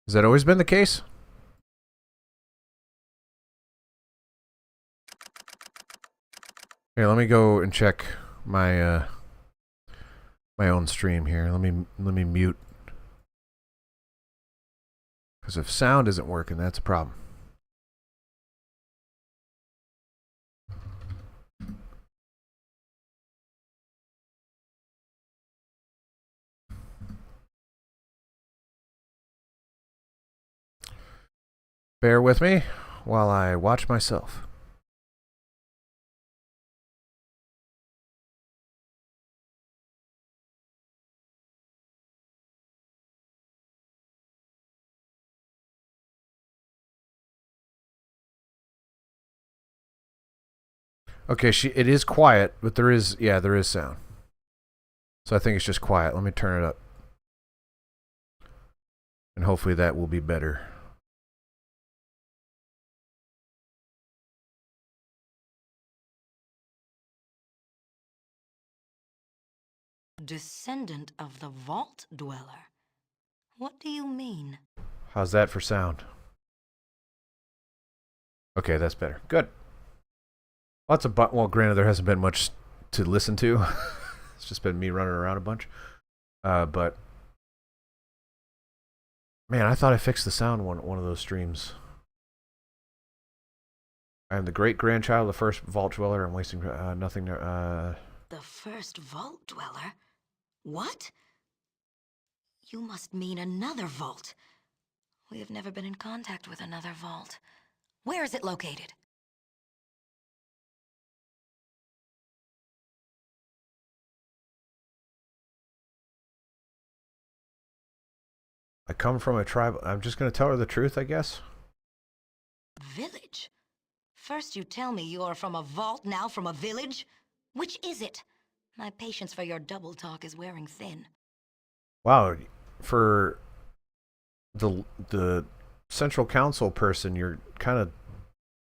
Has that always been the case? Here, let me go and check my my own stream here. Let me mute. Because if sound isn't working, that's a problem. Bear with me while I watch myself. Okay, it is quiet, but there is sound. So I think it's just quiet. Let me turn it up. And hopefully that will be better. Descendant of the Vault Dweller. What do you mean? How's that for sound? Okay, that's better. Good. Lots of well, granted, there hasn't been much to listen to. It's just been me running around a bunch. But man, I thought I fixed the sound one of those streams. I am the great grandchild of the first Vault Dweller. I'm wasting nothing. The first Vault Dweller? What? You must mean another vault. We have never been in contact with another vault. Where is it located? I come from a tribe. I'm just going to tell her the truth, I guess. Village? First you tell me you are from a vault, now from a village? Which is it? My patience for your double talk is wearing thin. Wow, for the central council person, you're kind of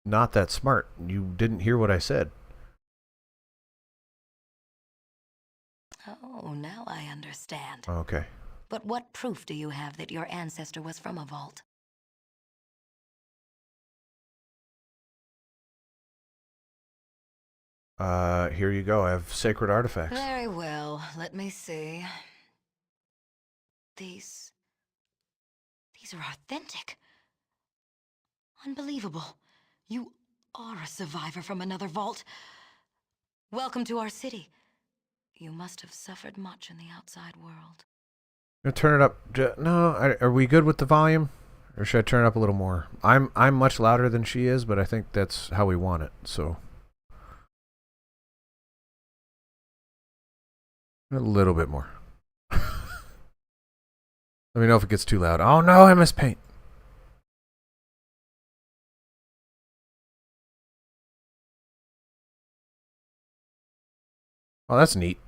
not that smart. You didn't hear what I said. Oh, now I understand. Okay. But what proof do you have that your ancestor was from a vault? Here you go. I have sacred artifacts. Very well. Let me see. These are authentic. Unbelievable. You are a survivor from another vault. Welcome to our city. You must have suffered much in the outside world. I'm gonna turn it up. No, are we good with the volume, or should I turn it up a little more? I'm much louder than she is, but I think that's how we want it. So a little bit more. Let me know if it gets too loud. Oh no, I miss paint. Oh, that's neat.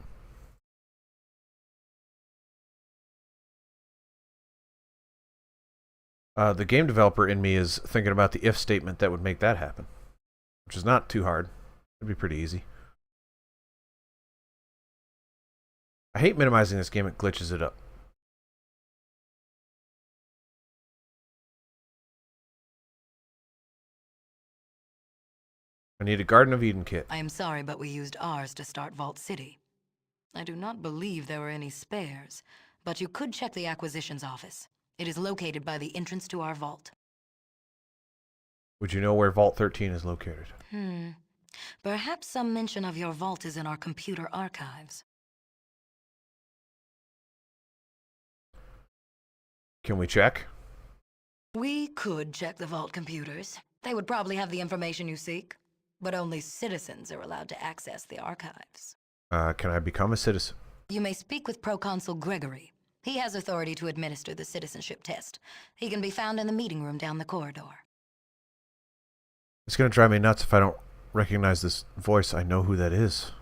The game developer in me is thinking about the if statement that would make that happen, which is not too hard. It'd be pretty easy. I hate minimizing this game. It glitches it up. I need a Garden of Eden kit. I am sorry, but we used ours to start Vault City. I do not believe there were any spares, but you could check the acquisitions office. It is located by the entrance to our vault. Would you know where Vault 13 is located? Perhaps some mention of your vault is in our computer archives. Can we check? We could check the vault computers. They would probably have the information you seek, but only citizens are allowed to access the archives. Can I become a citizen? You may speak with Proconsul Gregory. He has authority to administer the citizenship test. He can be found in the meeting room down the corridor. It's going to drive me nuts if I don't recognize this voice. I know who that is.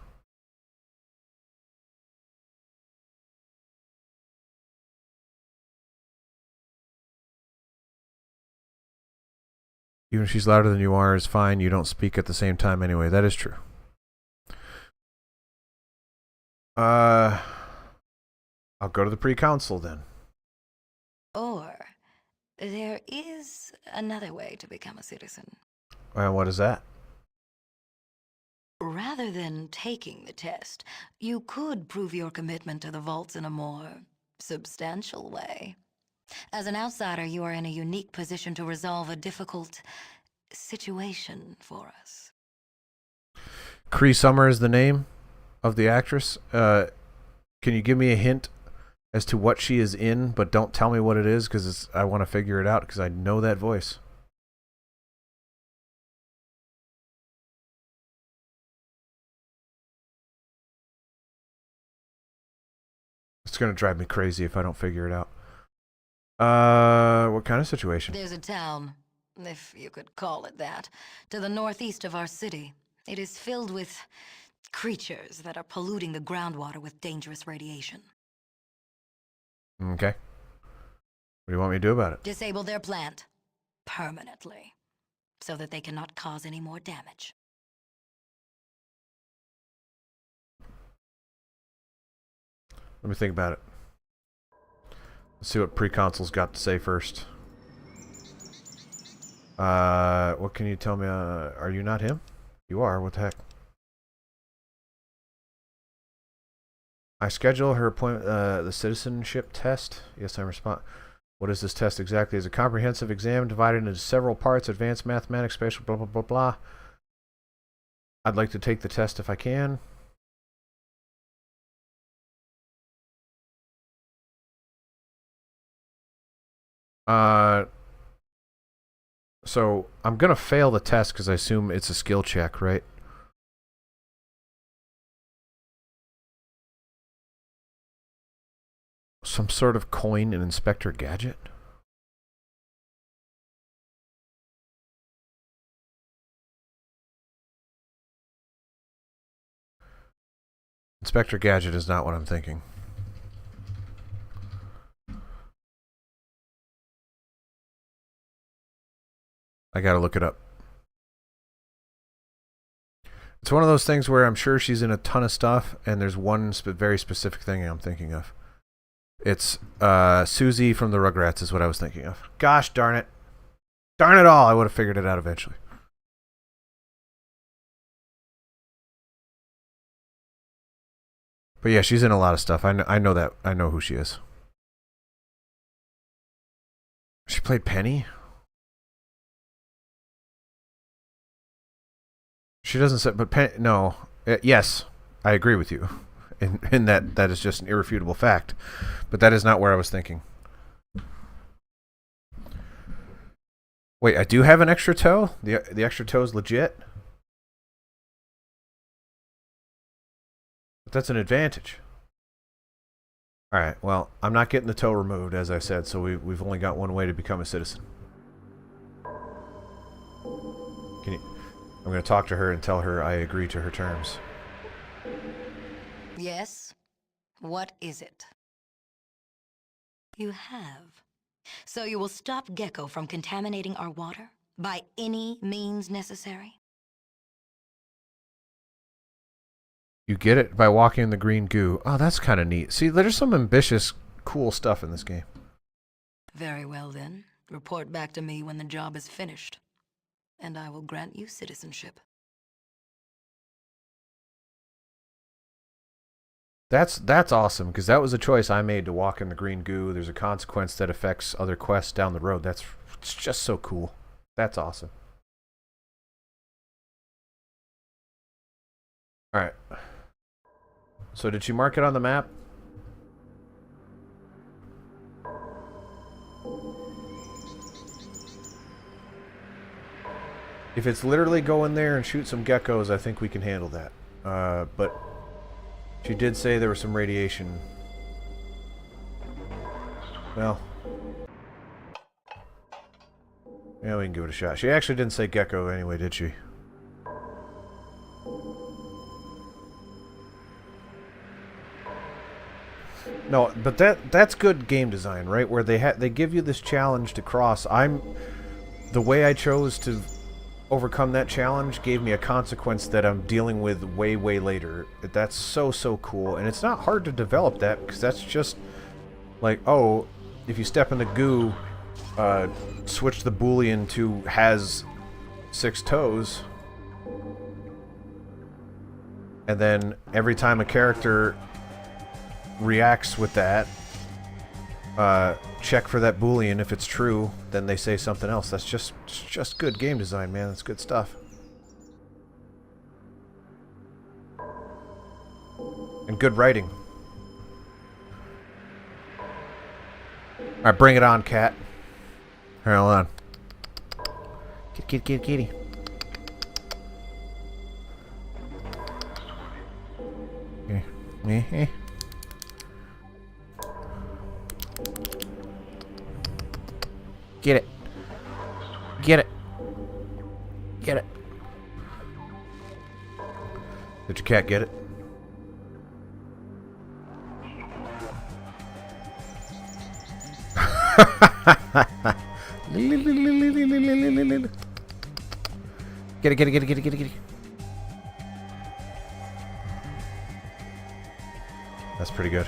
Even if she's louder than you are, is fine. You don't speak at the same time anyway. That is true. I'll go to the pre-council then. Or, there is another way to become a citizen. What is that? Rather than taking the test, you could prove your commitment to the vaults in a more substantial way. As an outsider, you are in a unique position to resolve a difficult situation for us. Cree Summer is the name of the actress. Can you give me a hint as to what she is in, but don't tell me what it is, because I want to figure it out, because I know that voice. It's going to drive me crazy if I don't figure it out. What kind of situation? There's a town, if you could call it that, to the northeast of our city. It is filled with creatures that are polluting the groundwater with dangerous radiation. Okay. What do you want me to do about it? Disable their plant permanently, so that they cannot cause any more damage. Let me think about it. Let's see what pre-consul's got to say first. What can you tell me? Are you not him? You are. What the heck? I schedule her appointment, the citizenship test. Yes, I respond. What is this test exactly? It's a comprehensive exam divided into several parts: advanced mathematics, spatial, blah, blah, blah, blah. I'd like to take the test if I can. So I'm gonna fail the test because I assume it's a skill check, right? So some sort of coin in Inspector Gadget? Inspector Gadget is not what I'm thinking. I gotta look it up. It's one of those things where I'm sure she's in a ton of stuff, and there's one very specific thing I'm thinking of. It's Susie from the Rugrats is what I was thinking of. Gosh darn it. Darn it all, I would have figured it out eventually. But yeah, she's in a lot of stuff. I know that. I know who she is. She played Penny? She doesn't say, but no. Yes, I agree with you. In that is just an irrefutable fact. But that is not where I was thinking. Wait, I do have an extra toe? The extra toe is legit? But that's an advantage. Alright, well, I'm not getting the toe removed, as I said, so we've only got one way to become a citizen. I'm going to talk to her and tell her I agree to her terms. Yes? What is it? You have. So you will stop Gecko from contaminating our water? By any means necessary? You get it by walking in the green goo. Oh, that's kind of neat. See, there's some ambitious, cool stuff in this game. Very well then. Report back to me when the job is finished, and I will grant you citizenship. That's awesome, because that was a choice I made to walk in the green goo. There's a consequence that affects other quests down the road. It's just so cool. That's awesome. Alright. So did she mark it on the map? If it's literally go in there and shoot some geckos, I think we can handle that. But she did say there was some radiation. Well, yeah, we can give it a shot. She actually didn't say gecko anyway, did she? No, but that's good game design, right? Where they give you this challenge to cross. The way I chose to overcome that challenge gave me a consequence that I'm dealing with way later. That's so cool, and it's not hard to develop that, because that's just like, oh, if you step in the goo, switch the boolean to has 6 toes, and then every time a character reacts with that, check for that boolean. If it's true, then they say something else. That's just good game design, man. That's good stuff. And good writing. Alright, bring it on, cat. Alright, hold on. Kitty. Okay. Get it. Get it. Did your cat get it? Get it. That's pretty good.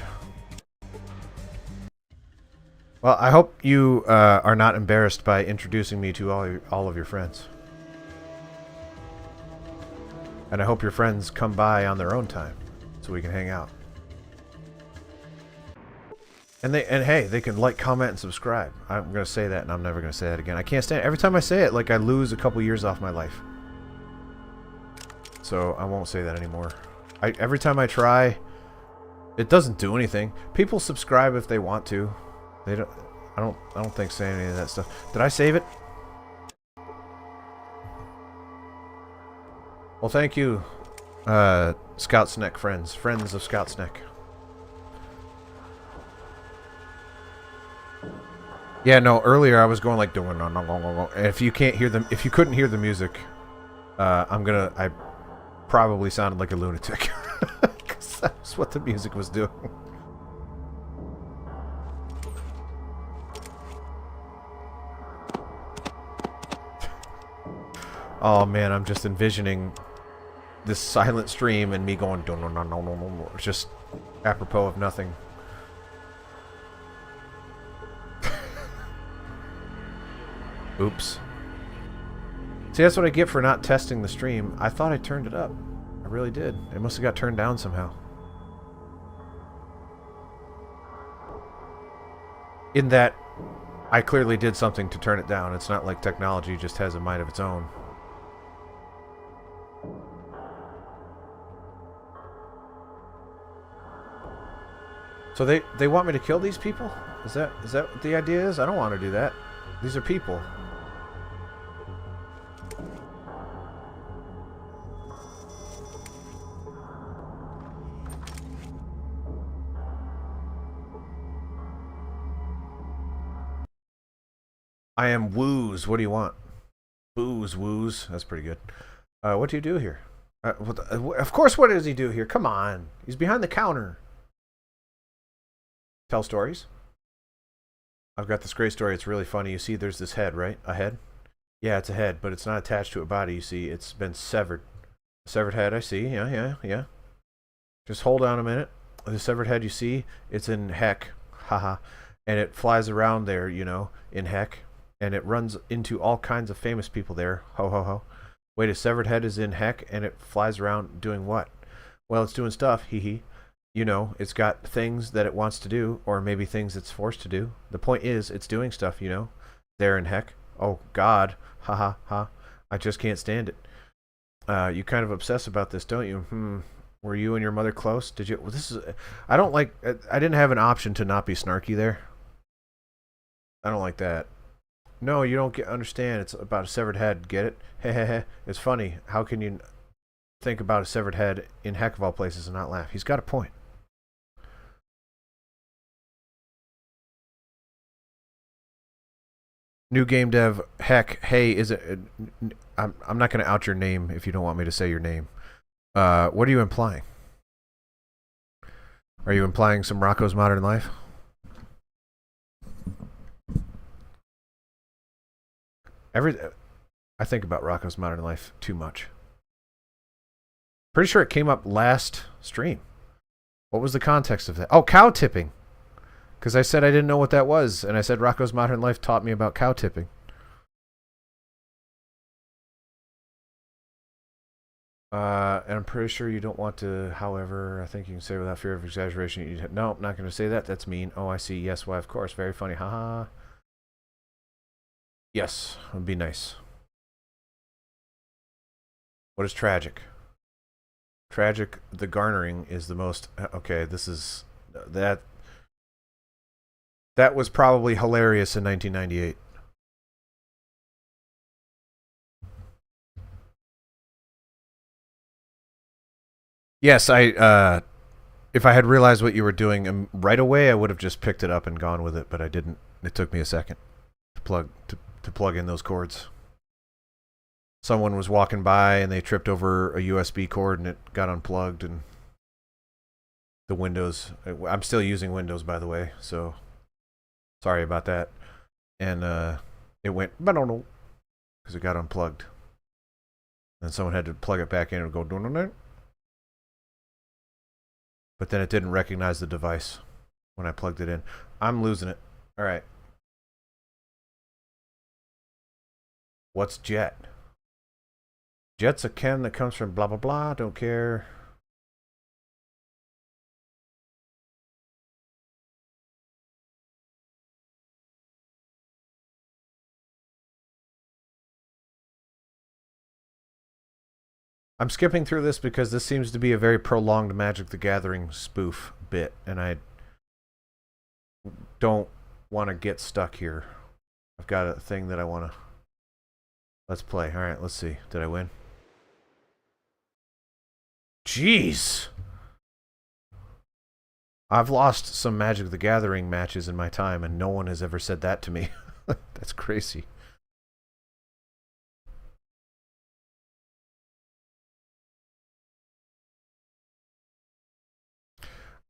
Well, I hope you are not embarrassed by introducing me to all of your friends. And I hope your friends come by on their own time, so we can hang out. And hey, they can like, comment, and subscribe. I'm gonna say that, and I'm never gonna say that again. I can't stand it. Every time I say it, like, I lose a couple years off my life. So I won't say that anymore. Every time I try, it doesn't do anything. People subscribe if they want to. They don't. I don't think saying any of that stuff. Did I save it? Well, thank you, Scout's Neck friends of Scout's Neck. Yeah, no. Earlier I was going like, and if you can't hear them, if you couldn't hear the music, I probably sounded like a lunatic because that's what the music was doing. Oh man, I'm just envisioning this silent stream and me going, just apropos of nothing. Oops. See, that's what I get for not testing the stream. I thought I turned it up. I really did. It must have got turned down somehow. In that, I clearly did something to turn it down. It's not like technology just has a mind of its own. So they want me to kill these people? Is that what the idea is? I don't want to do that. These are people. I am woos. What do you want? Booze, woos. That's pretty good. What do you do here? Of course, what does he do here? Come on. He's behind the counter. Tell stories. I've got this great story. It's really funny. You see, there's this head, right? A head? Yeah, it's a head, but it's not attached to a body. You see, it's been severed. Severed head, I see. Yeah. Just hold on a minute. The severed head, you see, it's in heck. Haha. And it flies around there, you know, in heck. And it runs into all kinds of famous people there. Ho, ho, ho. Wait, a severed head is in heck, and it flies around doing what? Well, it's doing stuff. Hee hee. You know, it's got things that it wants to do, or maybe things it's forced to do. The point is, it's doing stuff, you know, there in heck. Oh, God. Ha ha ha. I just can't stand it. You kind of obsess about this, don't you? Were you and your mother close? Did you? Well, this is. I don't like. I didn't have an option to not be snarky there. I don't like that. No, you don't understand. It's about a severed head. Get it? Hehehe. It's funny. How can you think about a severed head in heck of all places and not laugh? He's got a point. New game dev. Heck. Hey, is it? I'm not going to out your name if you don't want me to say your name. What are you implying? Are you implying some Rocco's Modern Life? I think about Rocco's Modern Life too much. Pretty sure it came up last stream. What was the context of that? Oh, cow tipping. Because I said I didn't know what that was, and I said Rocco's Modern Life taught me about cow tipping. And I'm pretty sure you don't want to, however, I think you can say without fear of exaggeration. No, I'm not going to say that. That's mean. Oh, I see. Yes, why, of course. Very funny. Haha. Yes, it would be nice. What is tragic? Tragic, the garnering is the most... Okay, this is... That was probably hilarious in 1998. Yes, if I had realized what you were doing right away, I would have just picked it up and gone with it, but I didn't. It took me a second to plug in those cords. Someone was walking by and they tripped over a USB cord and it got unplugged, and the Windows... I'm still using Windows, by the way, so sorry about that. And it went because it got unplugged. And someone had to plug it back in and go... But then it didn't recognize the device when I plugged it in. I'm losing it. All right. What's jet? Jet's a chem that comes from blah, blah, blah. Don't care. I'm skipping through this because this seems to be a very prolonged Magic the Gathering spoof bit, and I don't want to get stuck here. I've got a thing that I want to... Let's play. All right, let's see. Did I win? Jeez! I've lost some Magic the Gathering matches in my time, and no one has ever said that to me. That's crazy.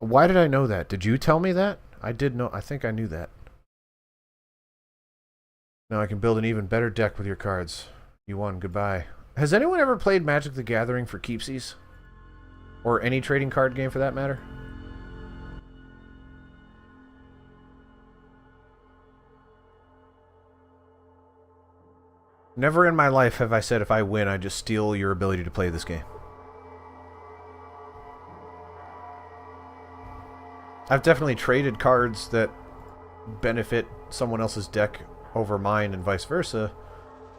Why did I know that? Did you tell me that? I did know. I think I knew that. Now I can build an even better deck with your cards. You won. Goodbye. Has anyone ever played Magic the Gathering for keepsies? Or any trading card game for that matter? Never in my life have I said if I win, I just steal your ability to play this game. I've definitely traded cards that benefit someone else's deck over mine and vice versa,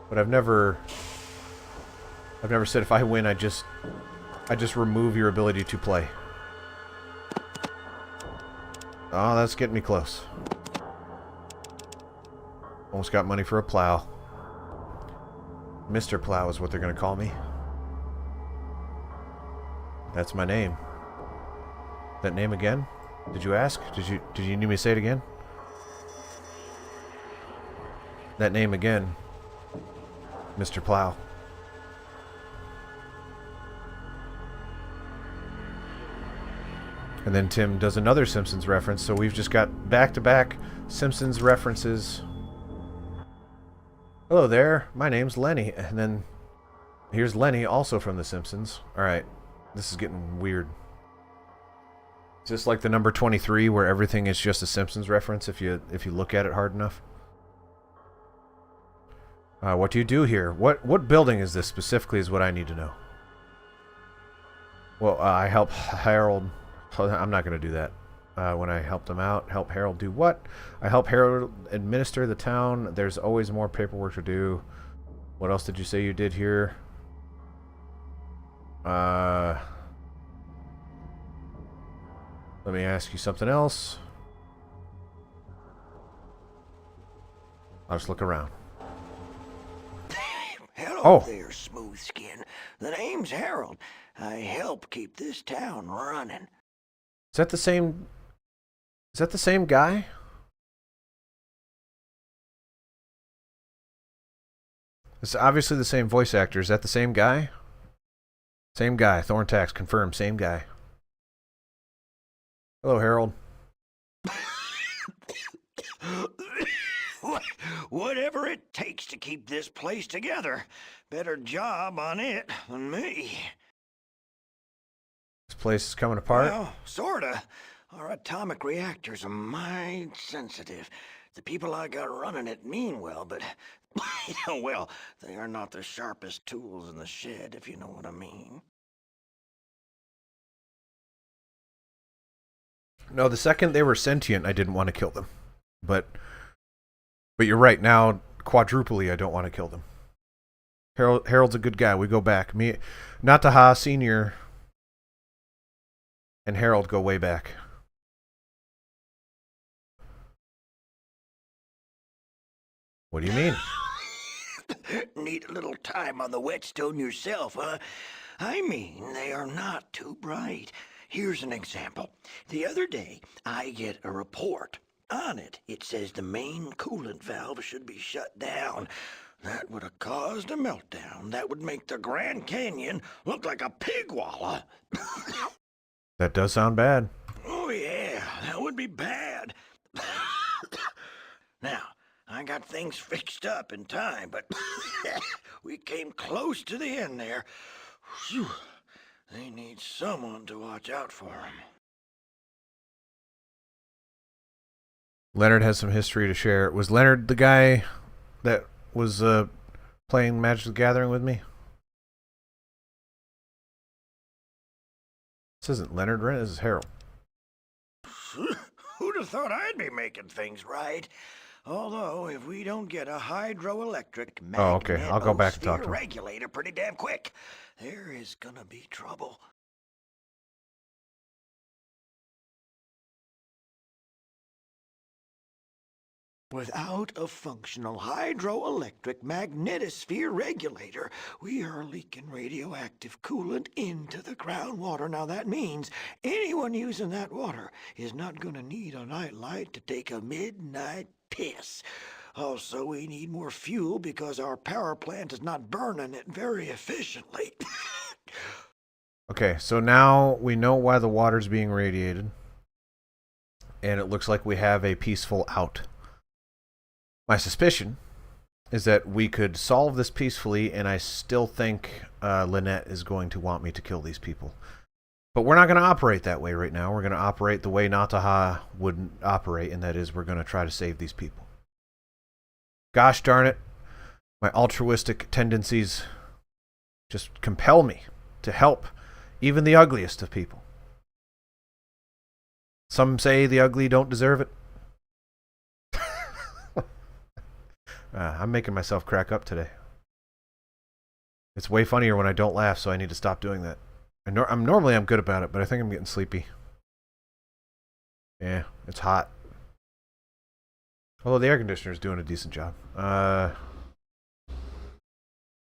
but I've never said if I win, I just remove your ability to play. Oh, that's getting me close. Almost got money for a plow. Mr. Plow is what they're going to call me. That's my name. That name again? Did you ask? Did you need me to say it again? That name again. Mr. Plow. And then Tim does another Simpsons reference, so we've just got back-to-back Simpsons references. Hello there, my name's Lenny. And then here's Lenny, also from The Simpsons. Alright, this is getting weird. Is this like the number 23 where everything is just a Simpsons reference if you look at it hard enough? What do you do here? What building is this specifically is what I need to know. Well, I help Harold. I'm not going to do that. When I helped him out. Help Harold do what? I help Harold administer the town. There's always more paperwork to do. What else did you say you did here? Let me ask you something else. I'll just look around. Hello there, smooth skin. The name's Harold. I help keep this town running. Is that the same? Is that the same guy? It's obviously the same voice actor. Is that the same guy? Same guy. Thorntax confirmed. Same guy. Hello, Harold. Whatever it takes to keep this place together. Better job on it than me. This place is coming apart? Well, sorta. Our atomic reactors are mighty sensitive. The people I got running it mean well, but, well, they are not the sharpest tools in the shed, if you know what I mean. No, the second they were sentient, I didn't want to kill them. But you're right. Now, quadruply, I don't want to kill them. Harold's a good guy. We go back. Me, Nataha Jr. and Harold go way back. What do you mean? Need a little time on the whetstone yourself, huh? I mean, they are not too bright. Here's an example. The other day, I get a report. On it, it says the main coolant valve should be shut down. That would have caused a meltdown. That would make the Grand Canyon look like a pig wallah. That does sound bad. Oh, yeah, that would be bad. Now, I got things fixed up in time, but we came close to the end there. Whew. They need someone to watch out for them. Leonard has some history to share. Was Leonard the guy that was playing Magic the Gathering with me? This isn't Leonard, right? This is Harold. Who'd have thought I'd be making things right? Although, if we don't get a hydroelectric okay. I'll go back and talk to him. Regulator pretty damn quick, there is gonna be trouble. Without a functional hydroelectric magnetosphere regulator, we are leaking radioactive coolant into the groundwater. Now that means anyone using that water is not going to need a nightlight to take a midnight piss. Also, we need more fuel because our power plant is not burning it very efficiently. Okay, so now we know why the water's being radiated. And it looks like we have a peaceful out. My suspicion is that we could solve this peacefully, and I still think Lynette is going to want me to kill these people. But we're not going to operate that way right now. We're going to operate the way Nataha would operate, and that is we're going to try to save these people. Gosh darn it, my altruistic tendencies just compel me to help even the ugliest of people. Some say the ugly don't deserve it. I'm making myself crack up today. It's way funnier when I don't laugh, so I need to stop doing that. Normally I'm good about it, but I think I'm getting sleepy. Yeah, it's hot. Although the air conditioner is doing a decent job.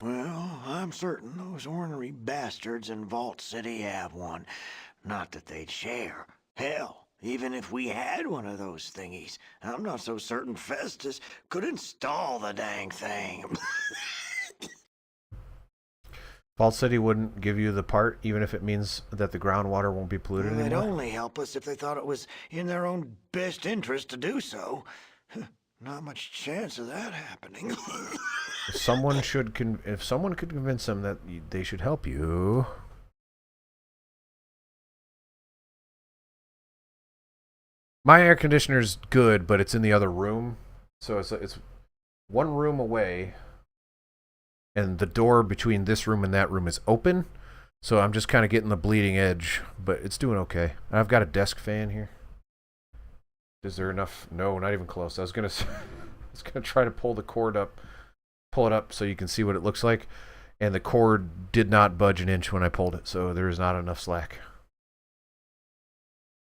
Well, I'm certain those ornery bastards in Vault City have one. Not that they'd share. Hell, even if we had one of those thingies, I'm not so certain Festus could install the dang thing. Vault City wouldn't give you the part, even if it means that the groundwater won't be polluted They'd anymore? only help us if they thought it was in their own best interest to do so. Not much chance of that happening. If someone could convince them that they should help you... My air conditioner's good, but it's in the other room. So it's one room away, and the door between this room and that room is open. So I'm just kind of getting the bleeding edge, but it's doing okay. I've got a desk fan here. Is there enough? No, not even close. I was gonna try to pull it up so you can see what it looks like, and the cord did not budge an inch when I pulled it, so there is not enough slack.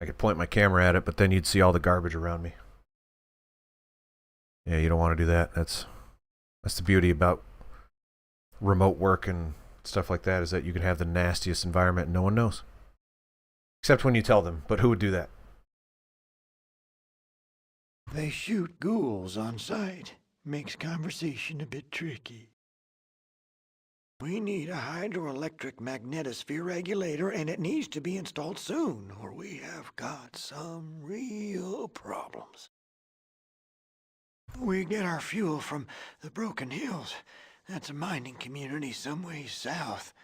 I could point my camera at it, but then you'd see all the garbage around me. Yeah, you don't want to do that. That's the beauty about remote work and stuff like that, is that you can have the nastiest environment and no one knows. Except when you tell them, but who would do that? They shoot ghouls on sight. Makes conversation a bit tricky. We need a hydroelectric magnetosphere regulator, and it needs to be installed soon, or we have got some real problems. We get our fuel from the Broken Hills. That's a mining community some ways south.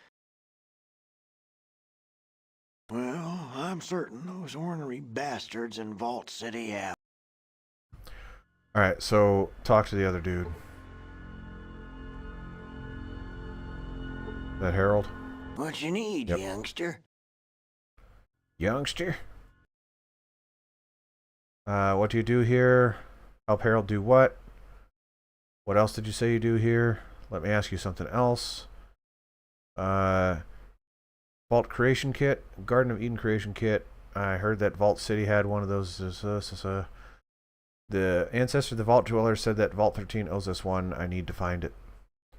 Well, I'm certain those ornery bastards in Vault City have. Alright, so talk to the other dude. That Harold? What you need, Yep. youngster? Youngster? What do you do here? Help Harold do what? What else did you say you do here? Let me ask you something else. Vault Creation Kit? Garden of Eden Creation Kit. I heard that Vault City had one of those. The ancestor of the Vault Dweller said that Vault 13 owes us one. I need to find it.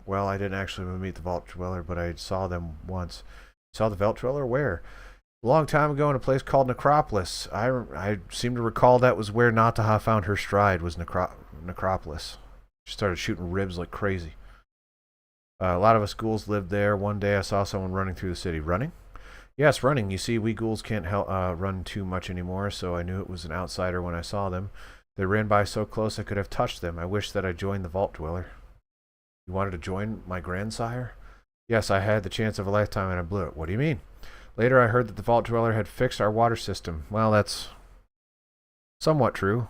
Well, I didn't actually meet the Vault Dweller, but I saw them once. Saw the Vault Dweller? Where? A long time ago in a place called Necropolis. I seem to recall that was where Nataha found her stride, was Necropolis. She started shooting ribs like crazy. A lot of us ghouls lived there. One day I saw someone running through the city. Running? Yes, running. You see, we ghouls can't run too much anymore, so I knew it was an outsider when I saw them. They ran by so close I could have touched them. I wish that I joined the Vault Dweller. You wanted to join my grandsire? Yes, I had the chance of a lifetime and I blew it. What do you mean? Later I heard that the Vault Dweller had fixed our water system. Well, that's somewhat true.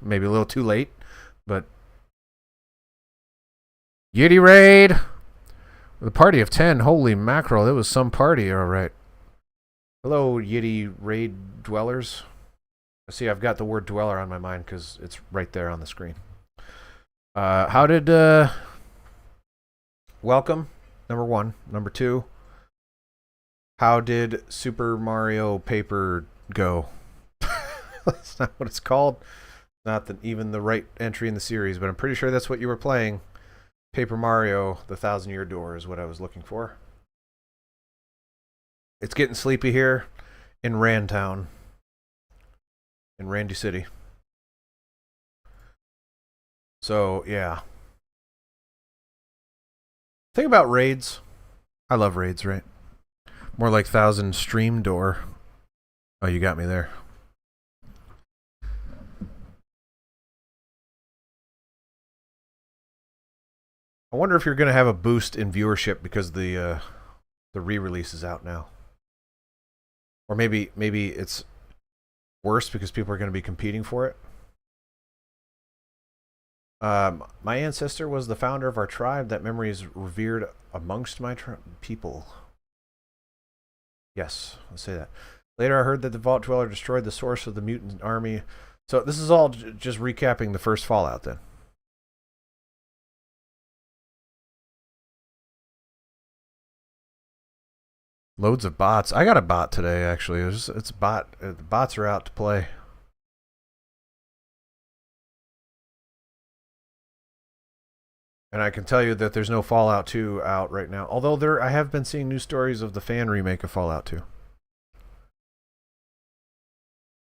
Maybe a little too late, but... Yiddy raid! With a party of 10. Holy mackerel, it was some party, alright. Hello, Yiddy raid dwellers. See, I've got the word dweller on my mind because it's right there on the screen. How did, welcome, number one. Number two, how did Super Mario Paper go? That's not what it's called. Not even the right entry in the series, but I'm pretty sure that's what you were playing. Paper Mario, the 1,000-Year Door is what I was looking for. It's getting sleepy here in Rantown. In Randy City. So, yeah. Think about raids. I love raids, right? More like 1,000 Stream Door. Oh, you got me there. I wonder if you're going to have a boost in viewership because the re-release is out now. Or maybe it's worse because people are going to be competing for it. My ancestor was the founder of our tribe. That memory is revered amongst my people. Yes, let's say that. Later, I heard that the Vault Dweller destroyed the source of the mutant army. So this is all just recapping the first Fallout, then. Loads of bots. I got a bot today, actually. It's a bot. The bots are out to play. And I can tell you that there's no Fallout 2 out right now. Although I have been seeing news stories of the fan remake of Fallout 2.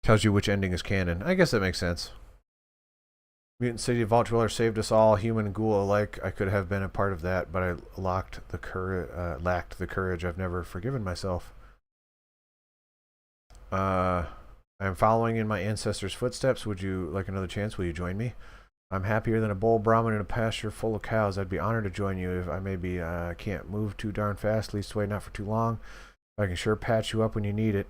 Tells you which ending is canon. I guess that makes sense. Mutant City Vault Dweller saved us all, human and ghoul alike. I could have been a part of that, but I lacked the courage. I've never forgiven myself. I'm following in my ancestors' footsteps. Would you like another chance? Will you join me? I'm happier than a bull Brahmin in a pasture full of cows. I'd be honored to join you if I maybe can't move too darn fast. Least way not for too long. I can sure patch you up when you need it.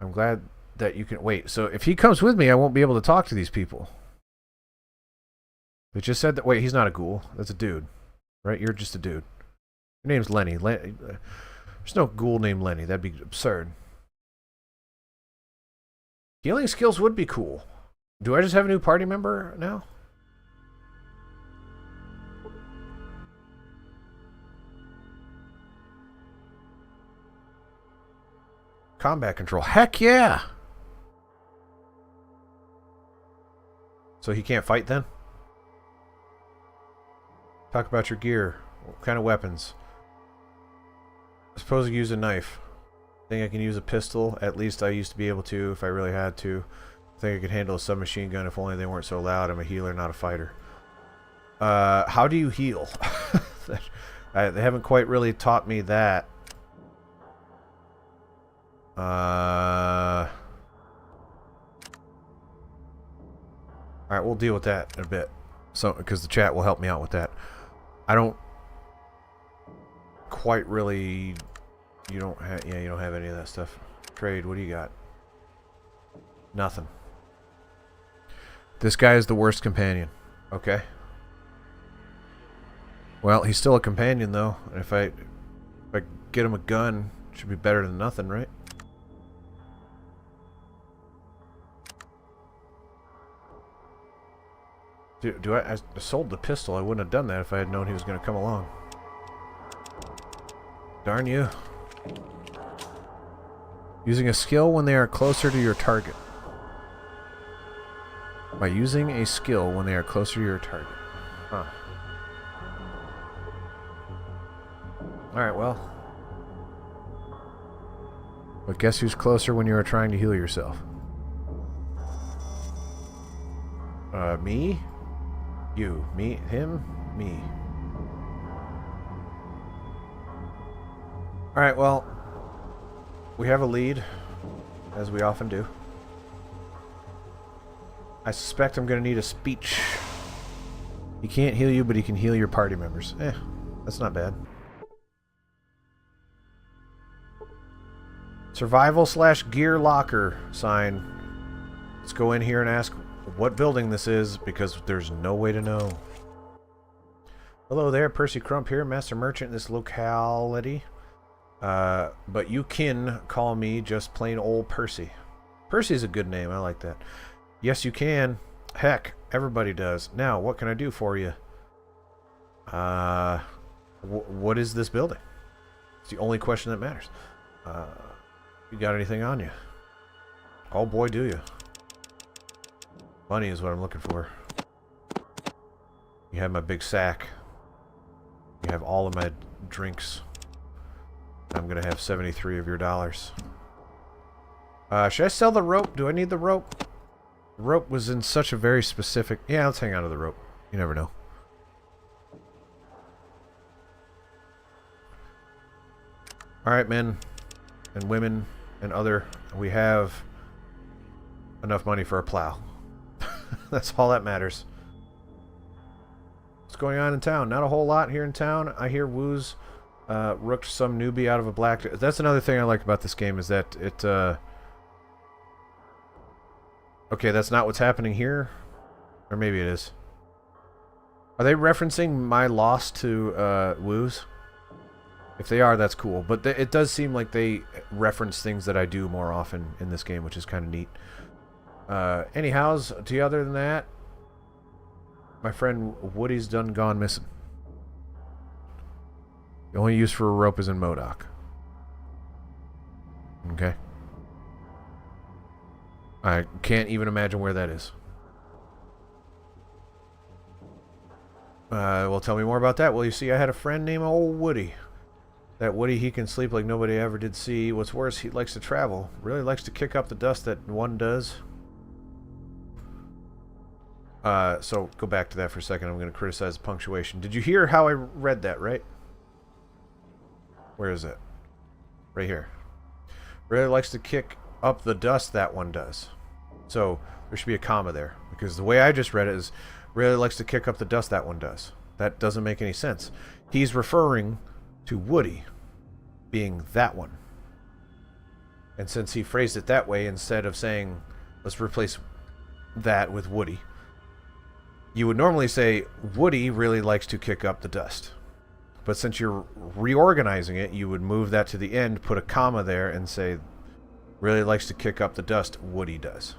I'm glad that you can wait. So if he comes with me, I won't be able to talk to these people. It just said that. Wait, he's not a ghoul. That's a dude, right? You're just a dude. Your name's Lenny. There's no ghoul named Lenny. That'd be absurd. Healing skills would be cool. Do I just have a new party member now? Combat control. Heck yeah! So he can't fight then? Talk about your gear. What kind of weapons? I suppose I use a knife. Think I can use a pistol? At least I used to be able to if I really had to. I think I could handle a submachine gun if only they weren't so loud. I'm a healer, not a fighter. How do you heal? They haven't quite really taught me that. Alright, we'll deal with that in a bit. So, because the chat will help me out with that. I don't quite really... You don't have any of that stuff. Trade, what do you got? Nothing. This guy is the worst companion. Okay. Well, he's still a companion, though. And if I get him a gun, it should be better than nothing, right? I sold the pistol. I wouldn't have done that if I had known he was going to come along. Darn you. Using a skill when they are closer to your target. By using a skill when they are closer to your target. Huh. Alright, well. But guess who's closer when you are trying to heal yourself? Me? You. Me? Him? Me. Alright, well. We have a lead. As we often do. I suspect I'm going to need a speech. He can't heal you, but he can heal your party members. That's not bad. Survival/gear locker sign. Let's go in here and ask what building this is, because there's no way to know. Hello there, Percy Crump here, master merchant in this locality. But you can call me just plain old Percy. Percy's a good name, I like that. Yes, you can. Heck, everybody does. Now, what can I do for you? What is this building? It's the only question that matters. You got anything on you? Oh boy, do you. Money is what I'm looking for. You have my big sack. You have all of my drinks. I'm gonna have 73 of your dollars. Should I sell the rope? Do I need the rope? The rope was in such a very specific... Yeah, let's hang on to the rope. You never know. Alright, men and women and other, we have enough money for a plow. That's all that matters. What's going on in town? Not a whole lot here in town. I hear Woo's rooked some newbie out of a black... That's another thing I like about this game, is that it... Okay, that's not what's happening here. Or maybe it is. Are they referencing my loss to Woo's? If they are, that's cool. But it does seem like they reference things that I do more often in this game, which is kind of neat. Anyhows, to other than that, my friend Woody's done gone missing. The only use for a rope is in MODOK. Okay. I can't even imagine where that is. Well, tell me more about that. Well, you see, I had a friend named old Woody. That Woody, he can sleep like nobody ever did see. What's worse, he likes to travel. Really likes to kick up the dust that one does. So, go back to that for a second. I'm going to criticize the punctuation. Did you hear how I read that, right? Where is it? Right here. Really likes to kick up the dust that one does. So, there should be a comma there. Because the way I just read it is, really likes to kick up the dust that one does. That doesn't make any sense. He's referring to Woody being that one. And since he phrased it that way, instead of saying, let's replace that with Woody, you would normally say, Woody really likes to kick up the dust. But since you're reorganizing it, you would move that to the end, put a comma there, and say, really likes to kick up the dust, Woody does.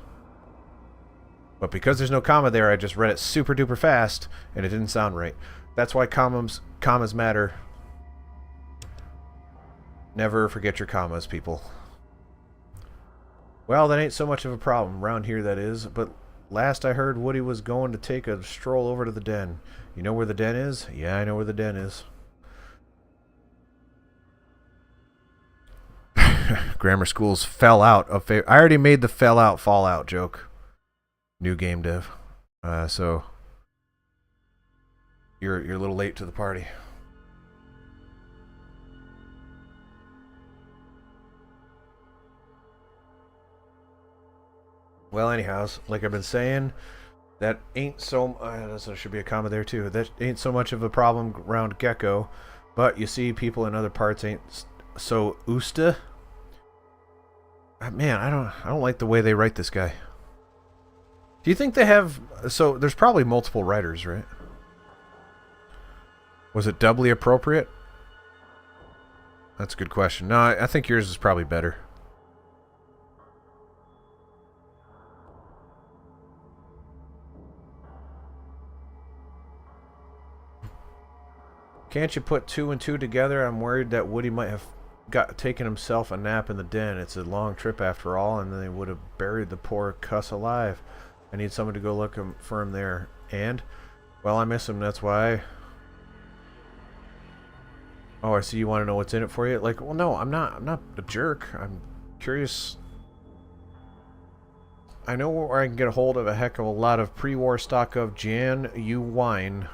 But because there's no comma there, I just read it super duper fast, and it didn't sound right. That's why commas matter. Never forget your commas, people. Well, that ain't so much of a problem around here, that is. But last I heard, Woody was going to take a stroll over to the den. You know where the den is? Yeah, I know where the den is. Grammar schools fell out of favor. I already made the fell out, fall out joke. New game dev. So you're a little late to the party. Well, anyhows, like I've been saying, that ain't so... there should be a comma there, too. That ain't so much of a problem around Gecko, but you see people in other parts ain't so usta. Man, I don't like the way they write this guy. Do you think they have... So, there's probably multiple writers, right? Was it doubly appropriate? That's a good question. No, I think yours is probably better. Can't you put 2 and 2 together? I'm worried that Woody might have taken himself a nap in the den. It's a long trip after all, and they would have buried the poor cuss alive. I need someone to go look for him there. And, well, I miss him, that's why. Oh, I see you want to know what's in it for you? Like, well, no, I'm not a jerk. I'm curious. I know where I can get a hold of a heck of a lot of pre-war stock of Jan U wine.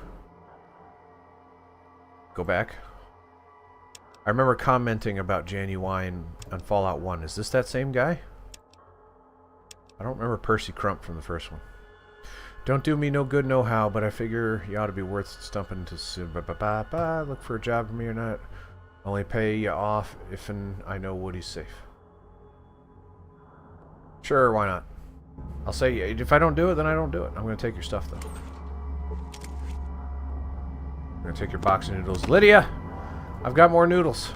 Go back. I remember commenting about Jan U wine on Fallout 1. Is this that same guy? I don't remember Percy Crump from the first one. Don't do me no good, no how, but I figure you ought to be worth stumping to look for a job for me or not. Only pay you off if and I know Woody's safe. Sure, why not? I'll say, if I don't do it, then I don't do it. I'm going to take your stuff, though. I'm going to take your box of noodles. Lydia! I've got more noodles.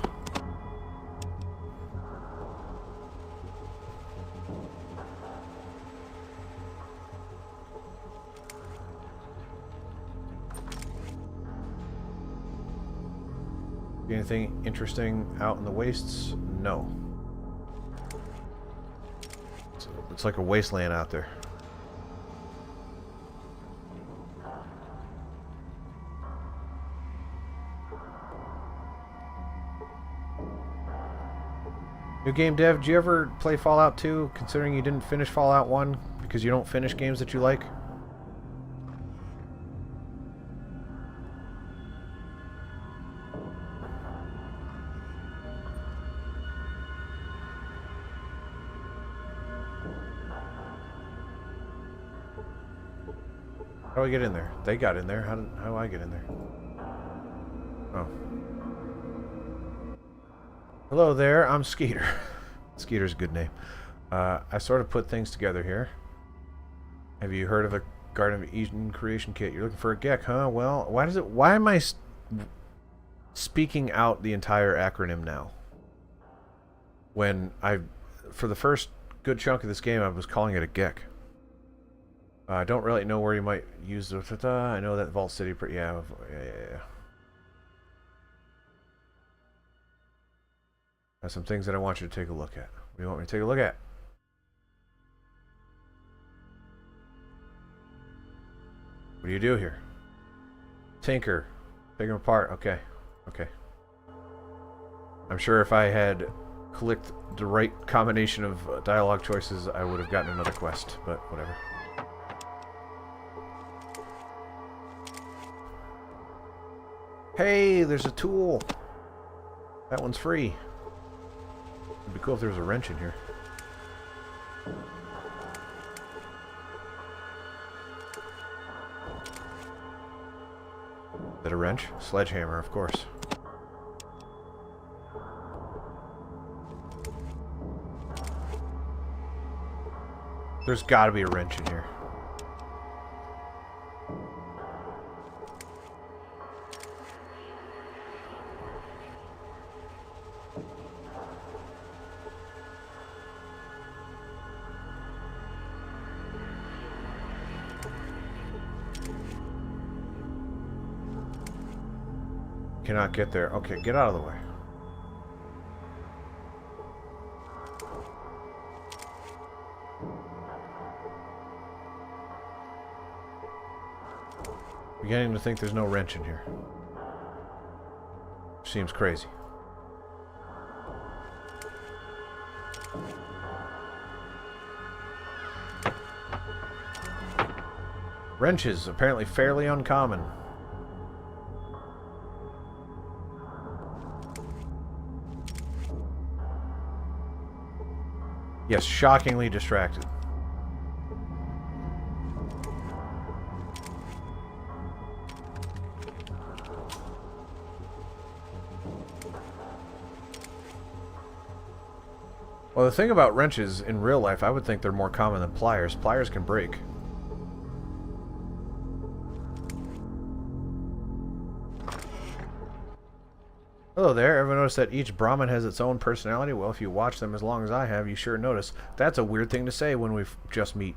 Anything interesting out in the wastes? No. It's like a wasteland out there. New game dev, did you ever play Fallout 2, considering you didn't finish Fallout 1 because you don't finish games that you like? How do I get in there? They got in there. How do I get in there? Oh. Hello there, I'm Skeeter. Skeeter's a good name. I sort of put things together here. Have you heard of a Garden of Eden creation kit? You're looking for a GECK, huh? Well, why am I speaking out the entire acronym now? When for the first good chunk of this game, I was calling it a GECK. I don't really know where you might use the... I know that Vault City... Yeah. There's some things that I want you to take a look at. What do you want me to take a look at? What do you do here? Tinker. Pick them apart. Okay. Okay. I'm sure if I had clicked the right combination of dialogue choices, I would have gotten another quest, but whatever. Hey, there's a tool. That one's free. It'd be cool if there was a wrench in here. Is that a wrench? Sledgehammer, of course. There's gotta be a wrench in here. Cannot get there. Okay, get out of the way. Beginning to think there's no wrench in here. Seems crazy. Wrenches, apparently fairly uncommon. Yes, shockingly distracted. Well, the thing about wrenches in real life, I would think they're more common than pliers. Pliers can break. Hello there. Ever notice that each Brahmin has its own personality? Well, if you watch them as long as I have, you sure notice. That's a weird thing to say when we just meet.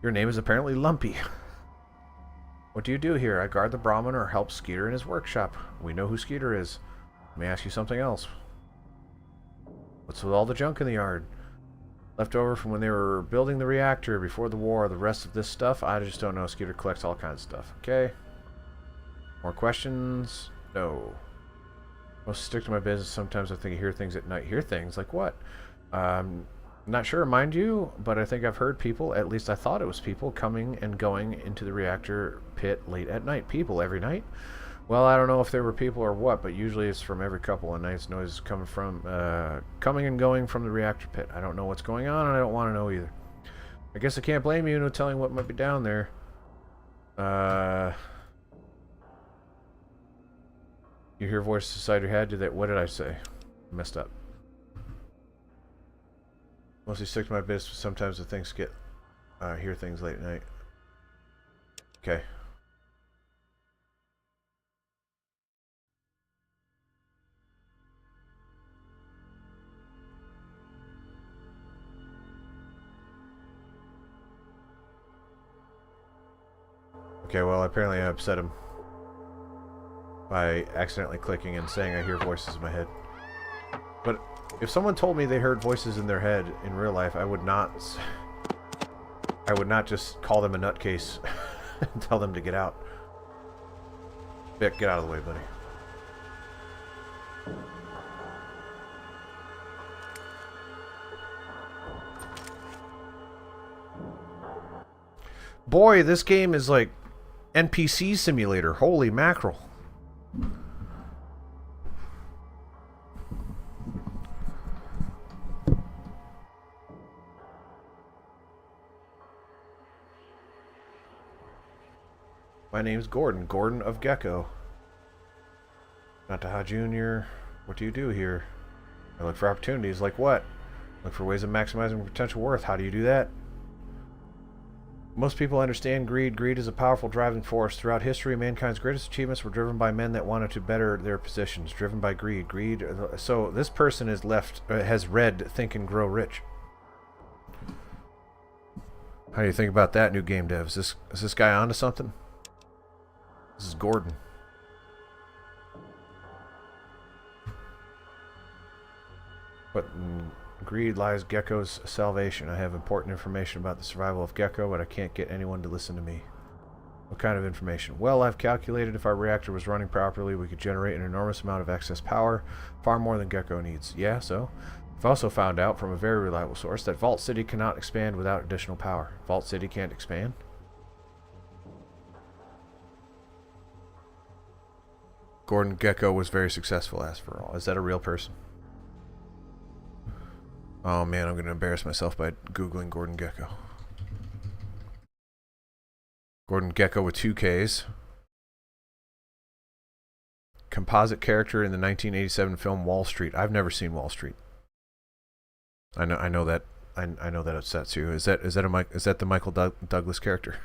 Your name is apparently Lumpy. What do you do here? I guard the Brahmin or help Skeeter in his workshop. We know who Skeeter is. Let me ask you something else. What's with all the junk in the yard? Left over from when they were building the reactor before the war. The rest of this stuff, I just don't know. Skeeter collects all kinds of stuff. Okay. More questions? No. Most stick to my business. Sometimes I think I hear things at night. Hear things? Like what? Not sure, mind you, but I think I've heard people, at least I thought it was people, coming and going into the reactor pit late at night. People every night? Well, I don't know if there were people or what, but usually it's from every couple of nights. Noise coming from, coming and going from the reactor pit. I don't know what's going on, and I don't want to know either. I guess I can't blame you, no telling what might be down there. You hear voices inside your head? What did I say? I messed up. Mostly stick to my business. Sometimes the things get... hear things late at night. Okay. Okay, well, apparently I upset him by accidentally clicking and saying I hear voices in my head. But if someone told me they heard voices in their head in real life, I would not just call them a nutcase and tell them to get out. Vic, get out of the way, buddy. Boy, this game is like NPC simulator. Holy mackerel. My name's Gordon. Gordon of Gecko. Nataha Jr. What do you do here? I look for opportunities. Like what? Look for ways of maximizing potential worth. How do you do that? Most people understand greed. Greed is a powerful driving force. Throughout history, mankind's greatest achievements were driven by men that wanted to better their positions. Driven by greed. Greed. So this person is has read Think and Grow Rich. How do you think about that, new game dev? Is this guy onto something? This is Gordon. But in greed lies Gecko's salvation. I have important information about the survival of Gecko, but I can't get anyone to listen to me. What kind of information? Well, I've calculated if our reactor was running properly, we could generate an enormous amount of excess power, far more than Gecko needs. Yeah, so? I've also found out from a very reliable source that Vault City cannot expand without additional power. Vault City can't expand? Gordon Gecko was very successful, as for all. Is that a real person? Oh man, I'm going to embarrass myself by Googling Gordon Gecko. Gordon Gecko with 2 Ks. Composite character in the 1987 film Wall Street. I've never seen Wall Street. I know that upsets you. Is that the Michael Douglas character?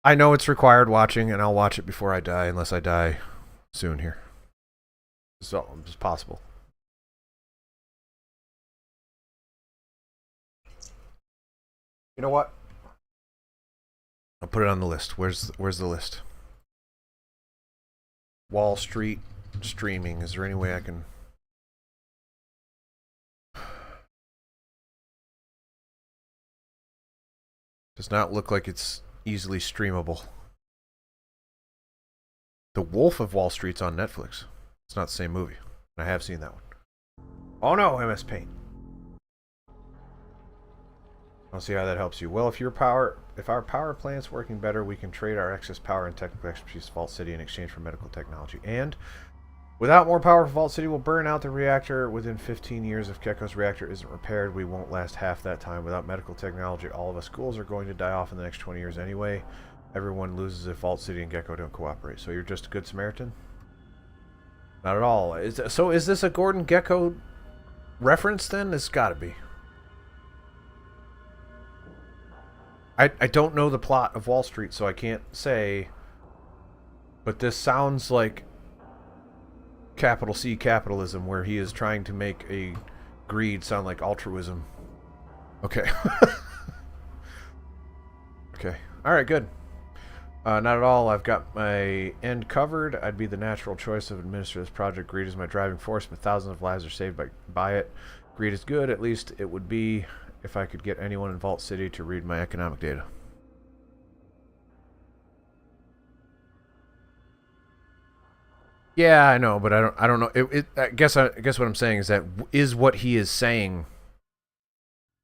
I know it's required watching, and I'll watch it before I die, unless I die soon here. So it's possible. You know what? I'll put it on the list. Where's the list? Wall Street streaming. Is there any way I can... Does not look like it's easily streamable. The Wolf of Wall Street's on Netflix. It's not the same movie. I have seen that one. Oh no, MS Paint. I'll see how that helps you. Well, if our power plant's working better, we can trade our excess power and technical expertise to Vault City in exchange for medical technology. And without more power, Vault City will burn out the reactor within 15 years. If Gecko's reactor isn't repaired, we won't last half that time. Without medical technology, all of us ghouls are going to die off in the next 20 years anyway. Everyone loses if Vault City and Gecko don't cooperate. So you're just a good Samaritan? Not at all. Is this a Gordon Gecko reference then? It's got to be. I don't know the plot of Wall Street, so I can't say. But this sounds like capital C capitalism, where he is trying to make a greed sound like altruism. Okay. Okay. All right, good. Not at all. I've got my end covered. I'd be the natural choice of administer this project. Greed is my driving force, but thousands of lives are saved by it. Greed is good. At least it would be if I could get anyone in Vault City to read my economic data. Yeah, I know, but I don't know. I guess what I'm saying is that is what he is saying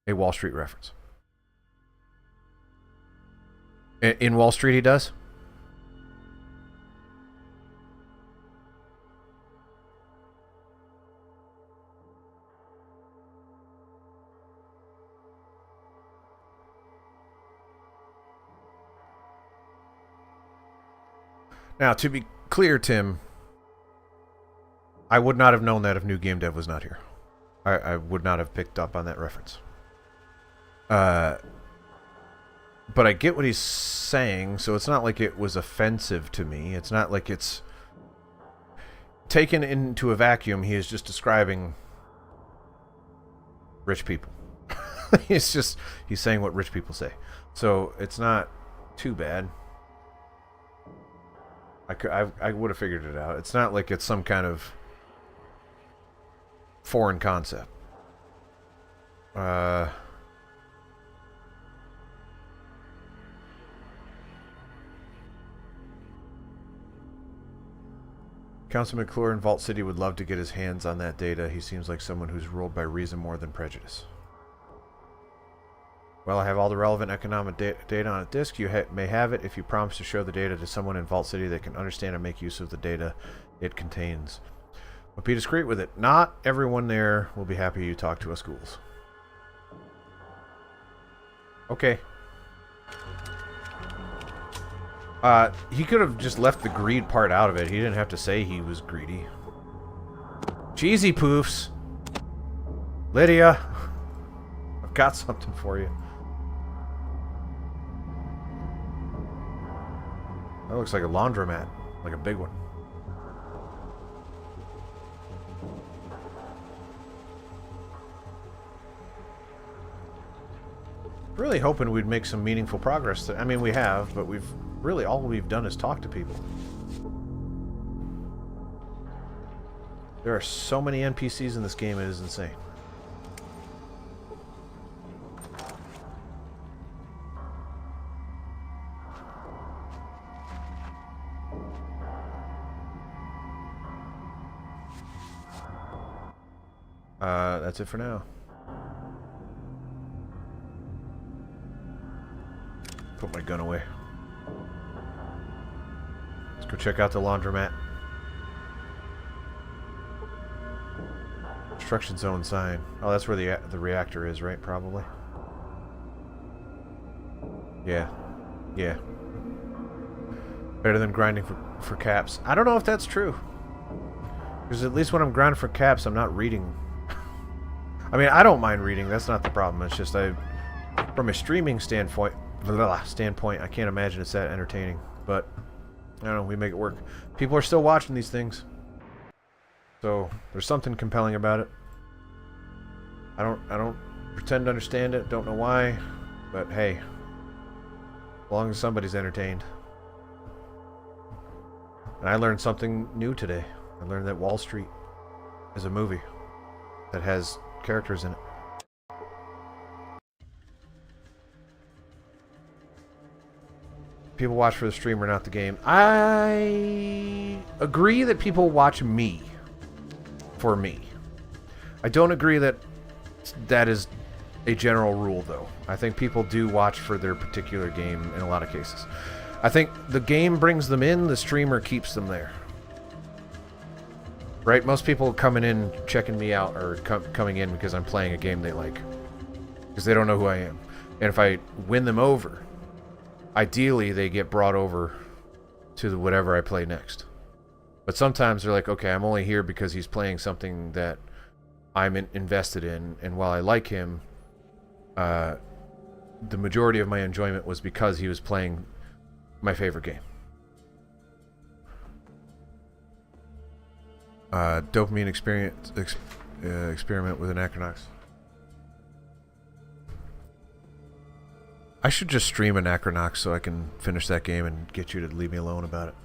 a Wall Street reference. In Wall Street, he does. Now, to be clear, Tim, I would not have known that if New Game Dev was not here. I would not have picked up on that reference. But I get what he's saying, so it's not like it was offensive to me. It's not like it's taken into a vacuum. He is just describing rich people. He's saying what rich people say. So it's not too bad. I would have figured it out. It's not like it's some kind of foreign concept. Councilman McClure in Vault City would love to get his hands on that data. He seems like someone who's ruled by reason more than prejudice. Well, I have all the relevant economic data on a disk. You may have it if you promise to show the data to someone in Vault City that can understand and make use of the data it contains. But be discreet with it. Not everyone there will be happy you talk to us ghouls. Okay. He could have just left the greed part out of it. He didn't have to say he was greedy. Cheesy poofs. Lydia. I've got something for you. That looks like a laundromat. Like a big one. Really hoping we'd make some meaningful progress. I mean, we have, but really all we've done is talk to people. There are so many NPCs in this game, it is insane. That's it for now. Put my gun away. Let's go check out the laundromat. Construction zone sign. Oh, that's where the reactor is, right? Probably. Yeah. Yeah. Better than grinding for caps. I don't know if that's true. Because at least when I'm grinding for caps, I'm not reading. I mean, I don't mind reading. That's not the problem. It's just from a streaming standpoint, I can't imagine it's that entertaining. But I don't know. We make it work. People are still watching these things, so there's something compelling about it. I don't pretend to understand it. Don't know why, but hey, as long as somebody's entertained. And I learned something new today. I learned that Wall Street is a movie that has characters in it. People watch for the streamer, not the game. I agree that people watch me for me. I don't agree that that is a general rule, though. I think people do watch for their particular game in a lot of cases. I think the game brings them in, the streamer keeps them there. Right? Most people coming in, checking me out, or coming in because I'm playing a game they like. Because they don't know who I am. And if I win them over, ideally they get brought over to whatever I play next. But sometimes they're like, okay, I'm only here because he's playing something that I'm invested in. And while I like him, the majority of my enjoyment was because he was playing my favorite game. Dopamine experiment with Anachronox. I should just stream Anachronox so I can finish that game and get you to leave me alone about it.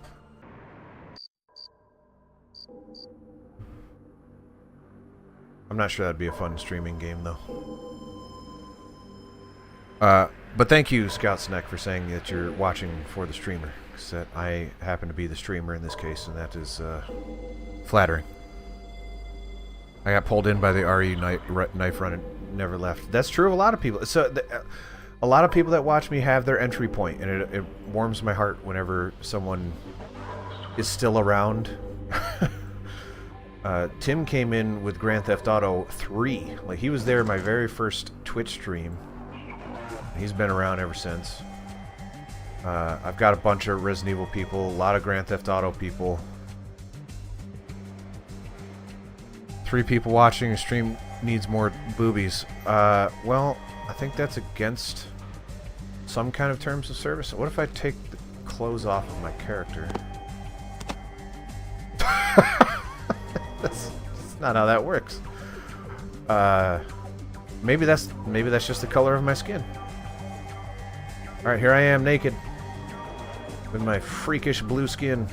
I'm not sure that'd be a fun streaming game, though. But thank you, Scout Snack, for saying that you're watching for the streamer. Because that I happen to be the streamer in this case, and that is flattering. I got pulled in by the RE knife run and never left. That's true of a lot of people. So a lot of people that watch me have their entry point, and it warms my heart whenever someone is still around. Tim came in with Grand Theft Auto 3. Like, he was there in my very first Twitch stream. He's been around ever since. I've got a bunch of Resident Evil people, a lot of Grand Theft Auto people. 3 people watching a stream needs more boobies. Well, I think that's against some kind of terms of service. What if I take the clothes off of my character? That's not how that works. Maybe that's just the color of my skin. All right, here I am naked with my freakish blue skin.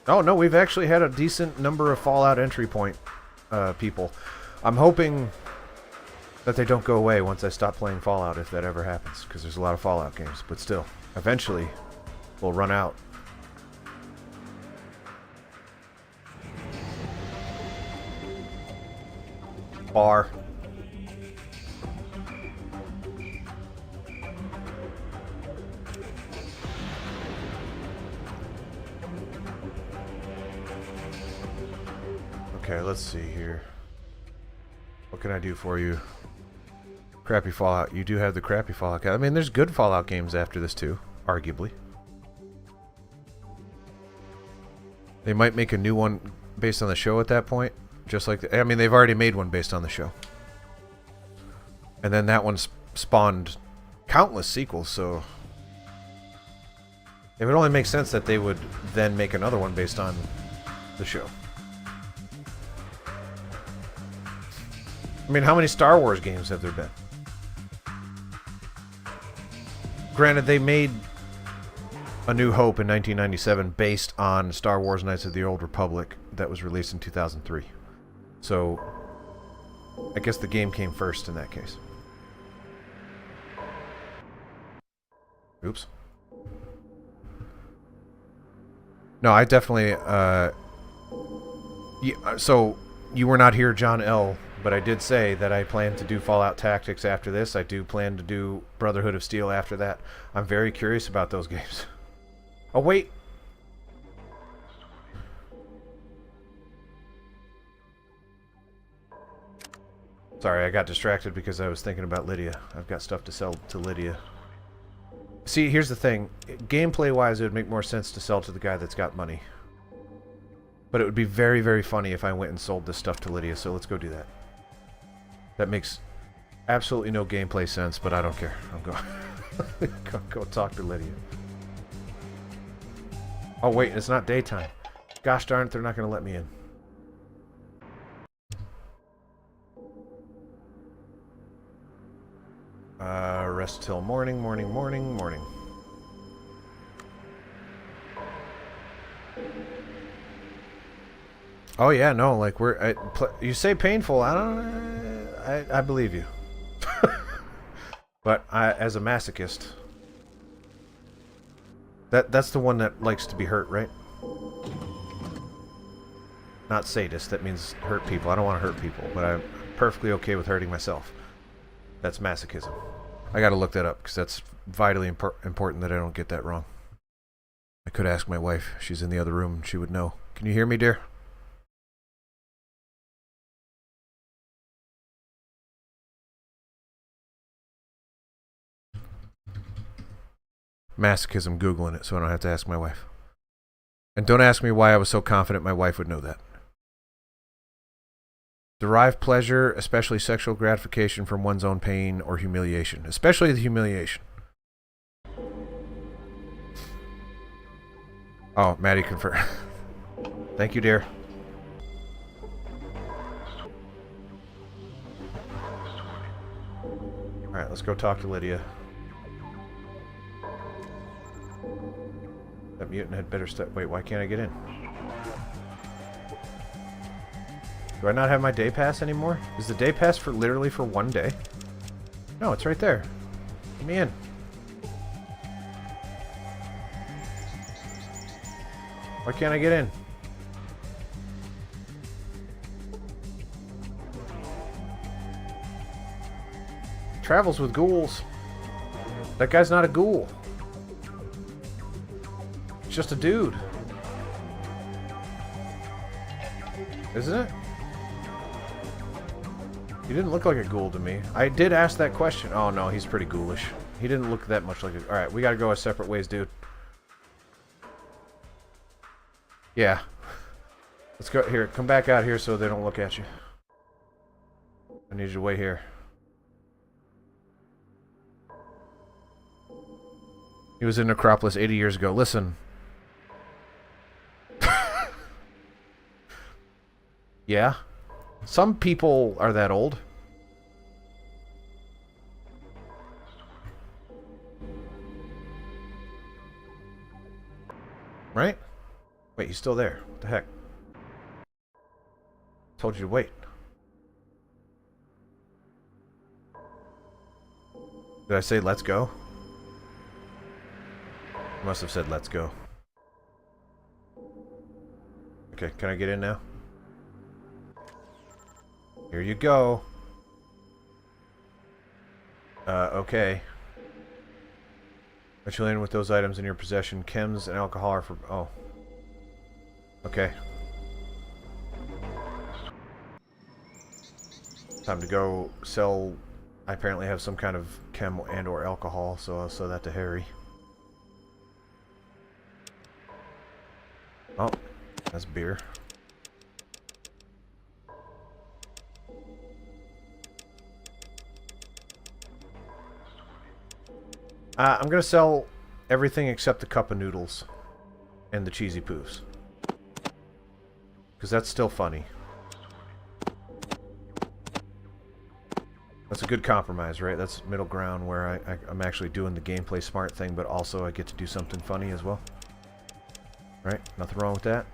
Oh no, we've actually had a decent number of Fallout entry point people. I'm hoping that they don't go away once I stop playing Fallout, if that ever happens, because there's a lot of Fallout games. But still, eventually, we'll run out. Bar. Okay, let's see here. What can I do for you? Crappy Fallout. You do have the crappy Fallout. I mean, there's good Fallout games after this too, arguably. They might make a new one based on the show at that point. Just like, I mean, they've already made one based on the show. And then that one spawned countless sequels, so... it would only make sense that they would then make another one based on the show. I mean, how many Star Wars games have there been? Granted, they made A New Hope in 1997 based on Star Wars Knights of the Old Republic that was released in 2003. So, I guess the game came first in that case. Oops. No, I definitely, so, you were not here, John L., but I did say that I plan to do Fallout Tactics after this. I do plan to do Brotherhood of Steel after that. I'm very curious about those games. Oh, wait! Sorry, I got distracted because I was thinking about Lydia. I've got stuff to sell to Lydia. See, here's the thing. Gameplay-wise, it would make more sense to sell to the guy that's got money. But it would be very, very funny if I went and sold this stuff to Lydia, so let's go do that. That makes absolutely no gameplay sense, but I don't care. I'm going go talk to Lydia. Oh, wait, it's not daytime. Gosh darn it, they're not going to let me in. Rest till morning. Oh yeah, no, like you say painful. I believe you. But as a masochist, that's the one that likes to be hurt, right? Not sadist. That means hurt people. I don't want to hurt people, but I'm perfectly okay with hurting myself. That's masochism. I gotta look that up because that's vitally important that I don't get that wrong. I could ask my wife. She's in the other room and she would know. Can you hear me, dear? Masochism, Googling it so I don't have to ask my wife. And don't ask me why I was so confident my wife would know that. Derive pleasure, especially sexual gratification, from one's own pain or humiliation. Especially the humiliation. Oh, Maddie confirmed. Thank you, dear. Alright, let's go talk to Lydia. That mutant had better step. Wait, why can't I get in? Do I not have my day pass anymore? Is the day pass for literally for one day? No, it's right there. Let me in. Why can't I get in? Travels with ghouls. That guy's not a ghoul. It's just a dude. Isn't it? He didn't look like a ghoul to me. I did ask that question. Oh no, he's pretty ghoulish. He didn't look that much like a... Alright, we gotta go our separate ways, dude. Yeah. Let's go here. Come back out here so they don't look at you. I need you to wait here. He was in Necropolis 80 years ago. Listen. Yeah. Some people are that old. Right? Wait, he's still there. What the heck? Told you to wait. Did I say let's go? I must have said let's go. Okay, can I get in now? Here you go. Okay. Let you land with those items in your possession. Chems and alcohol are for... Oh. Okay. Time to go sell... I apparently have some kind of chem and or alcohol, so I'll sell that to Harry. Oh, that's beer. I'm gonna sell everything except the cup of noodles and the cheesy poofs. Because that's still funny. That's a good compromise, right? That's middle ground where I'm actually doing the gameplay smart thing, but also I get to do something funny as well. Right? Nothing wrong with that.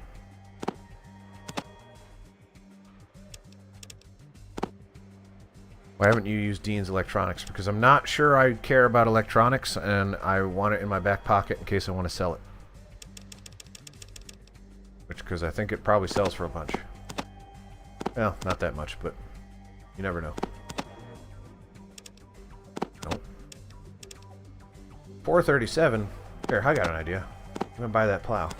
Why haven't you used Dean's electronics? Because I'm not sure I care about electronics, and I want it in my back pocket in case I want to sell it. Because I think it probably sells for a bunch. Well, not that much, but you never know. Nope. 437. Here, I got an idea. I'm gonna buy that plow.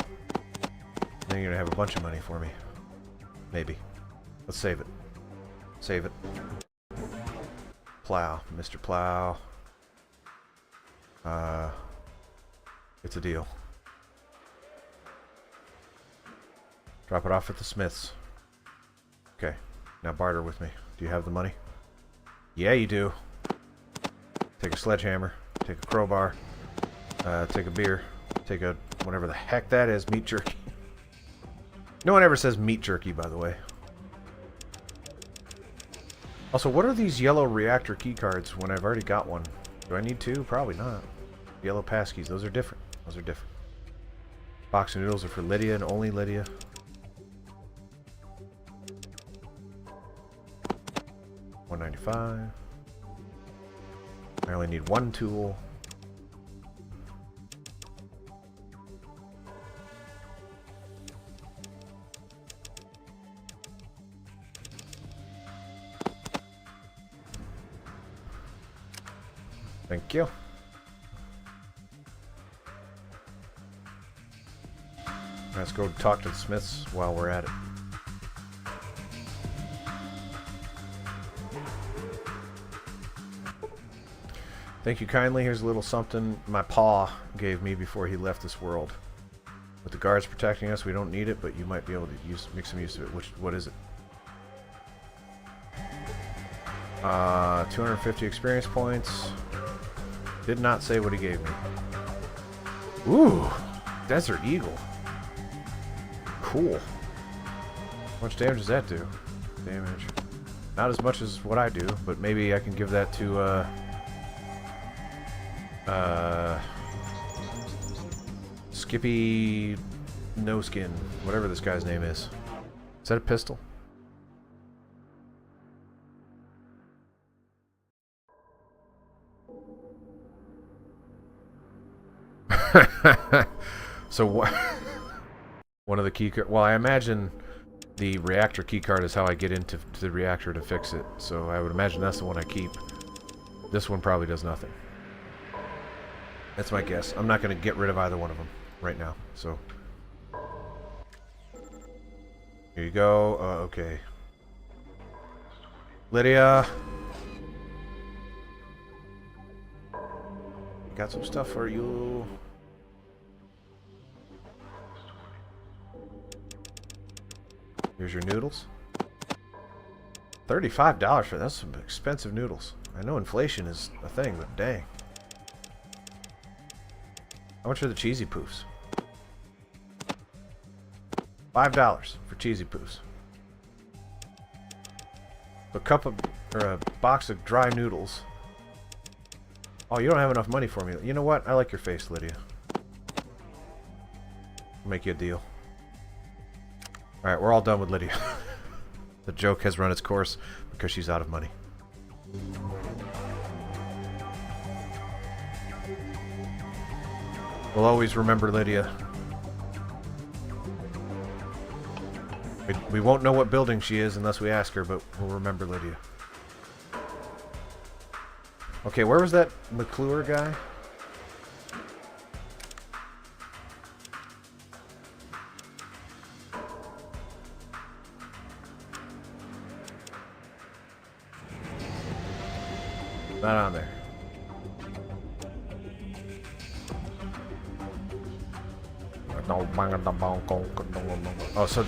Then you're gonna have a bunch of money for me. Maybe. Let's save it. Save it. Plow. Mr. Plow. It's a deal. Drop it off at the Smiths. Okay. Now barter with me. Do you have the money? Yeah, you do. Take a sledgehammer. Take a crowbar. Take a beer. Take a... whatever the heck that is. Meat jerky. No one ever says meat jerky, by the way. Also, what are these yellow reactor keycards when I've already got one? Do I need two? Probably not. Yellow passkeys. Those are different. Those are different. Box of noodles are for Lydia and only Lydia. $195. I only need one tool. Thank you. Let's go talk to the Smiths while we're at it. Thank you kindly. Here's a little something my paw gave me before he left this world. With the guards protecting us, we don't need it, but you might be able to make some use of it. What is it? 250 experience points. Did not say what he gave me. Ooh, Desert Eagle. Cool. How much damage does that do? Damage. Not as much as what I do, but maybe I can give that to, Skippy No Skin, whatever this guy's name is. Is that a pistol? So what? One of the key cards. Well, I imagine the reactor key card is how I get into the reactor to fix it. So I would imagine that's the one I keep. This one probably does nothing. That's my guess. I'm not going to get rid of either one of them right now. So here you go. Okay. Lydia. Got some stuff for you. Here's your noodles. $35 for that's some expensive noodles. I know inflation is a thing, but dang. How much are the cheesy poofs? $5 for cheesy poofs. A cup of, or a box of dry noodles. Oh, you don't have enough money for me. You know what? I like your face, Lydia. I'll make you a deal. Alright, we're all done with Lydia. The joke has run its course because she's out of money. We'll always remember Lydia. We won't know what building she is unless we ask her, but we'll remember Lydia. Okay, where was that McClure guy? Not on there. Oh, so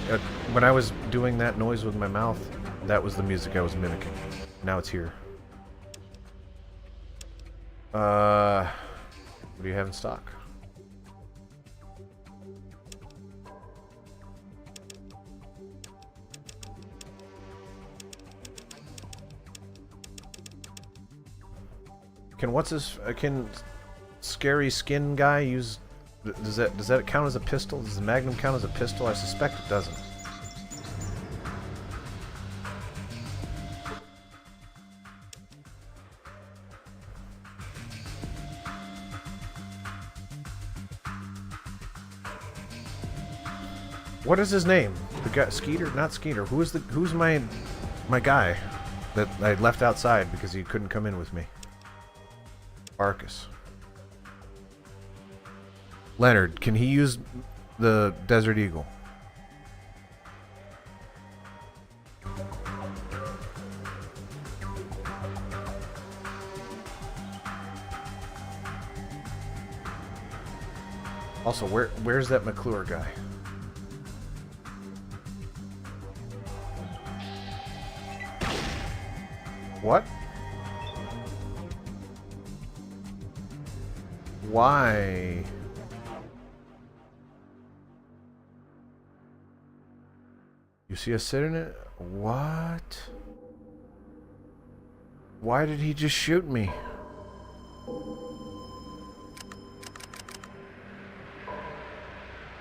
when I was doing that noise with my mouth, that was the music I was mimicking. Now it's here. What do you have in stock? Can scary skin guy use? Does that count as a pistol? Does the Magnum count as a pistol? I suspect it doesn't. What is his name? The guy, Skeeter? Not Skeeter. Who's my guy that I left outside because he couldn't come in with me? Marcus. Leonard, can he use the Desert Eagle? Also, where's that McClure guy? What? Why? You see us sitting in it? What? Why did he just shoot me?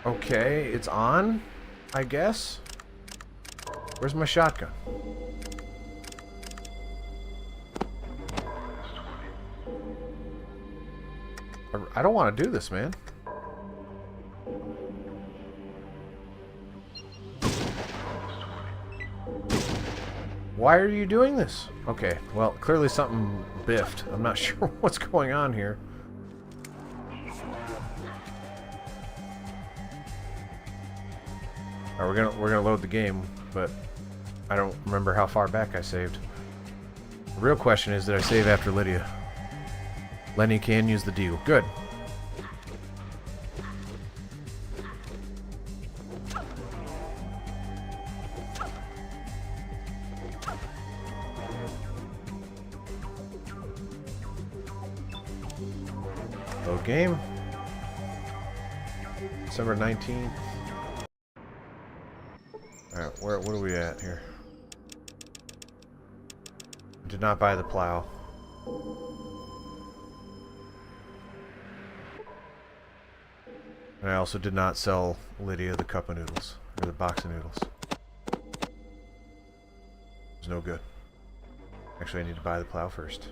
Okay, it's on, I guess. Where's my shotgun? I don't want to do this, man. Why are you doing this? Okay, well, clearly something biffed. I'm not sure what's going on here. Alright, we're gonna load the game, but I don't remember how far back I saved. The real question is, did I save after Lydia? Lenny can use the deal. Good. Load game. December 19th. Alright, what are we at here? Did not buy the plow. And I also did not sell Lydia the cup of noodles, or the box of noodles. It's no good. Actually, I need to buy the plow first.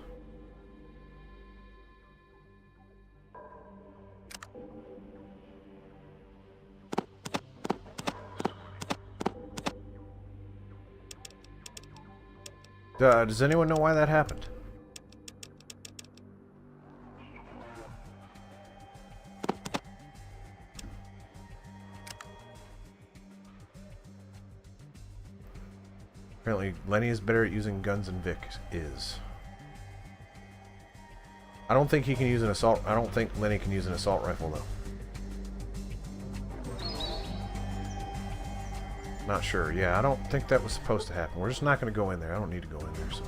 Does anyone know why that happened? Apparently, Lenny is better at using guns than Vic is. I don't think he can use an assault. I don't think Lenny can use an assault rifle, though. Not sure. Yeah, I don't think that was supposed to happen. We're just not going to go in there. I don't need to go in there, so.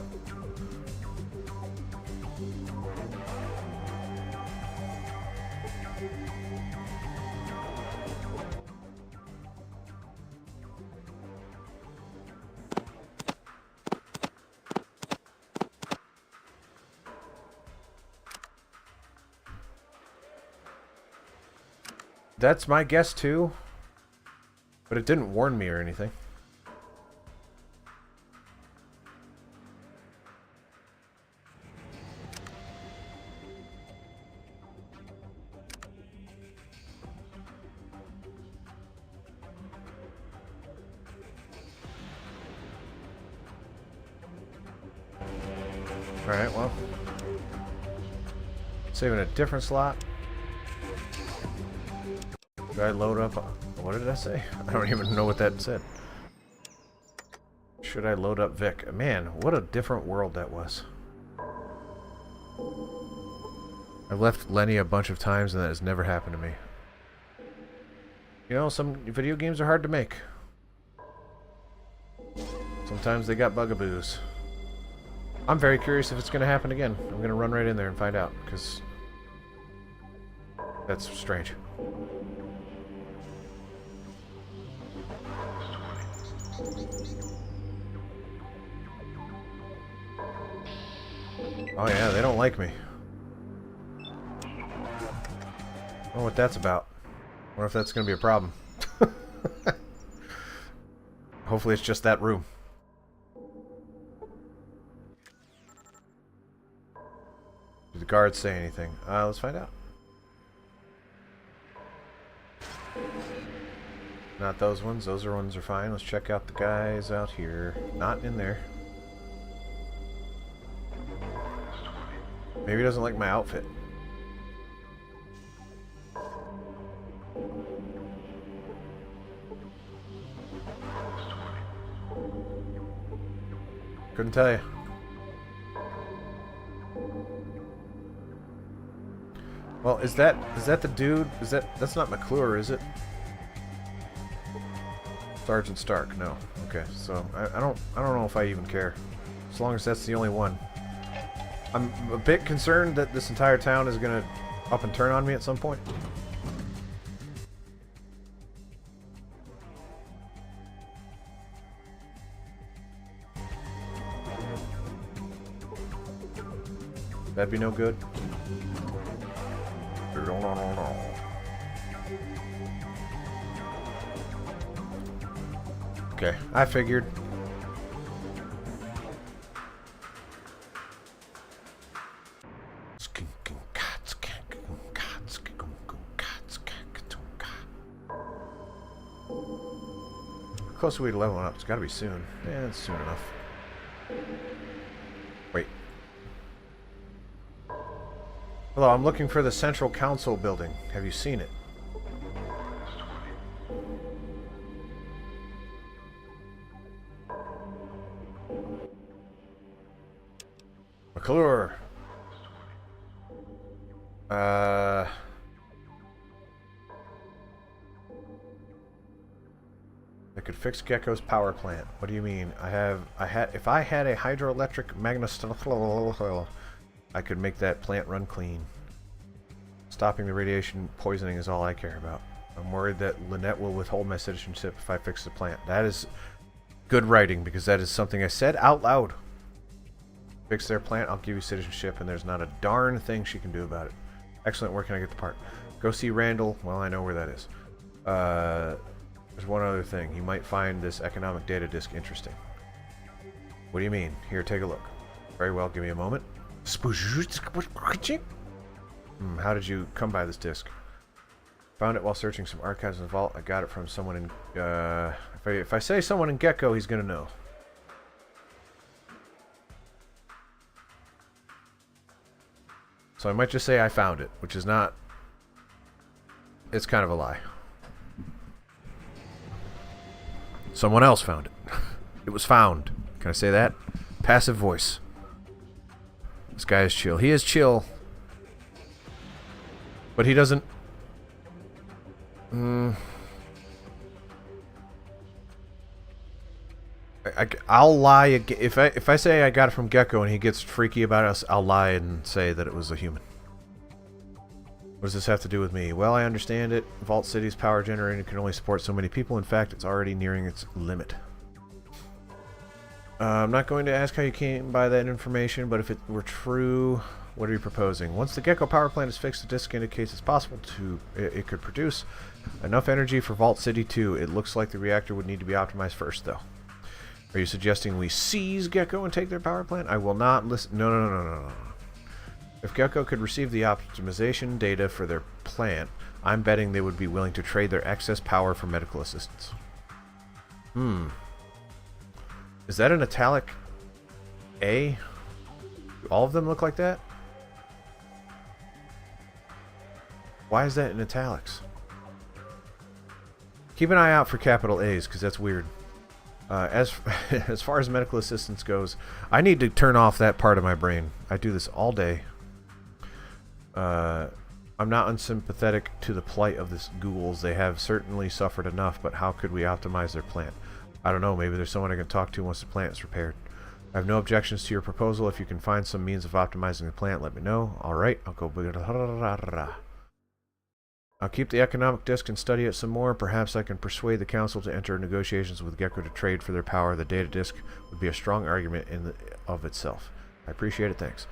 That's my guess, too. But it didn't warn me or anything. Alright, well. Saving a different slot. Should I load up? What did I say? I don't even know what that said. Should I load up Vic? Man, what a different world that was. I've left Lenny a bunch of times and that has never happened to me. You know, some video games are hard to make. Sometimes they got bugaboos. I'm very curious if it's going to happen again. I'm going to run right in there and find out, because that's strange. Oh yeah, they don't like me. I don't know what that's about. I wonder if that's going to be a problem. Hopefully it's just that room. Do the guards say anything? Let's find out. Not those ones. Those ones are fine. Let's check out the guys out here. Not in there. Maybe he doesn't like my outfit. Couldn't tell you. Well, is that the dude? That's not McClure, is it? Sergeant Stark, no. Okay, so I don't know if I even care. As long as that's the only one. I'm a bit concerned that this entire town is gonna up and turn on me at some point. That'd be no good. Okay, I figured. How close are we to leveling up? It's gotta be soon. Yeah, it's soon enough. Wait. Hello, I'm looking for the Central Council building. Have you seen it? McClure. I could fix Gecko's power plant. What do you mean? If I had a hydroelectric magnet, I could make that plant run clean. Stopping the radiation poisoning is all I care about. I'm worried that Lynette will withhold my citizenship if I fix the plant. That is good writing, because that is something I said out loud. Fix their plant, I'll give you citizenship, and there's not a darn thing she can do about it. Excellent, where can I get the part? Go see Randall. Well, I know where that is. There's one other thing. You might find this economic data disk interesting. What do you mean? Here, take a look. Very well, give me a moment. How did you come by this disk? Found it while searching some archives in the vault. I got it from someone in... if I say someone in Gecko, he's gonna know. So I might just say I found it, which is not... It's kind of a lie. Someone else found it. It was found. Can I say that? Passive voice. This guy is chill. He is chill. But he doesn't... I'll lie again. If I say I got it from Gecko and he gets freaky about us, I'll lie and say that it was a human. What does this have to do with me? Well, I understand it. Vault City's power generator can only support so many people. In fact, it's already nearing its limit. I'm not going to ask how you came by that information, but if it were true, what are you proposing? Once the Gecko power plant is fixed, the disk indicates it's possible to... It could produce enough energy for Vault City 2. It looks like the reactor would need to be optimized first, though. Are you suggesting we seize Gecko and take their power plant? I will not listen... No. If Gecko could receive the optimization data for their plant, I'm betting they would be willing to trade their excess power for medical assistance. Is that an italic A? all of them look like that? Why is that in italics? Keep an eye out for capital A's, because that's weird. As far as medical assistance goes, I need to turn off that part of my brain. I do this all day. I'm not unsympathetic to the plight of the ghouls. They have certainly suffered enough, but how could we optimize their plant? I don't know, maybe there's someone I can talk to once the plant is repaired. I have no objections to your proposal. If you can find some means of optimizing the plant, let me know. Alright, I'll go... I'll keep the economic disc and study it some more. Perhaps I can persuade the council to enter negotiations with Gecko to trade for their power. The data disc would be a strong argument of itself. I appreciate it, thanks.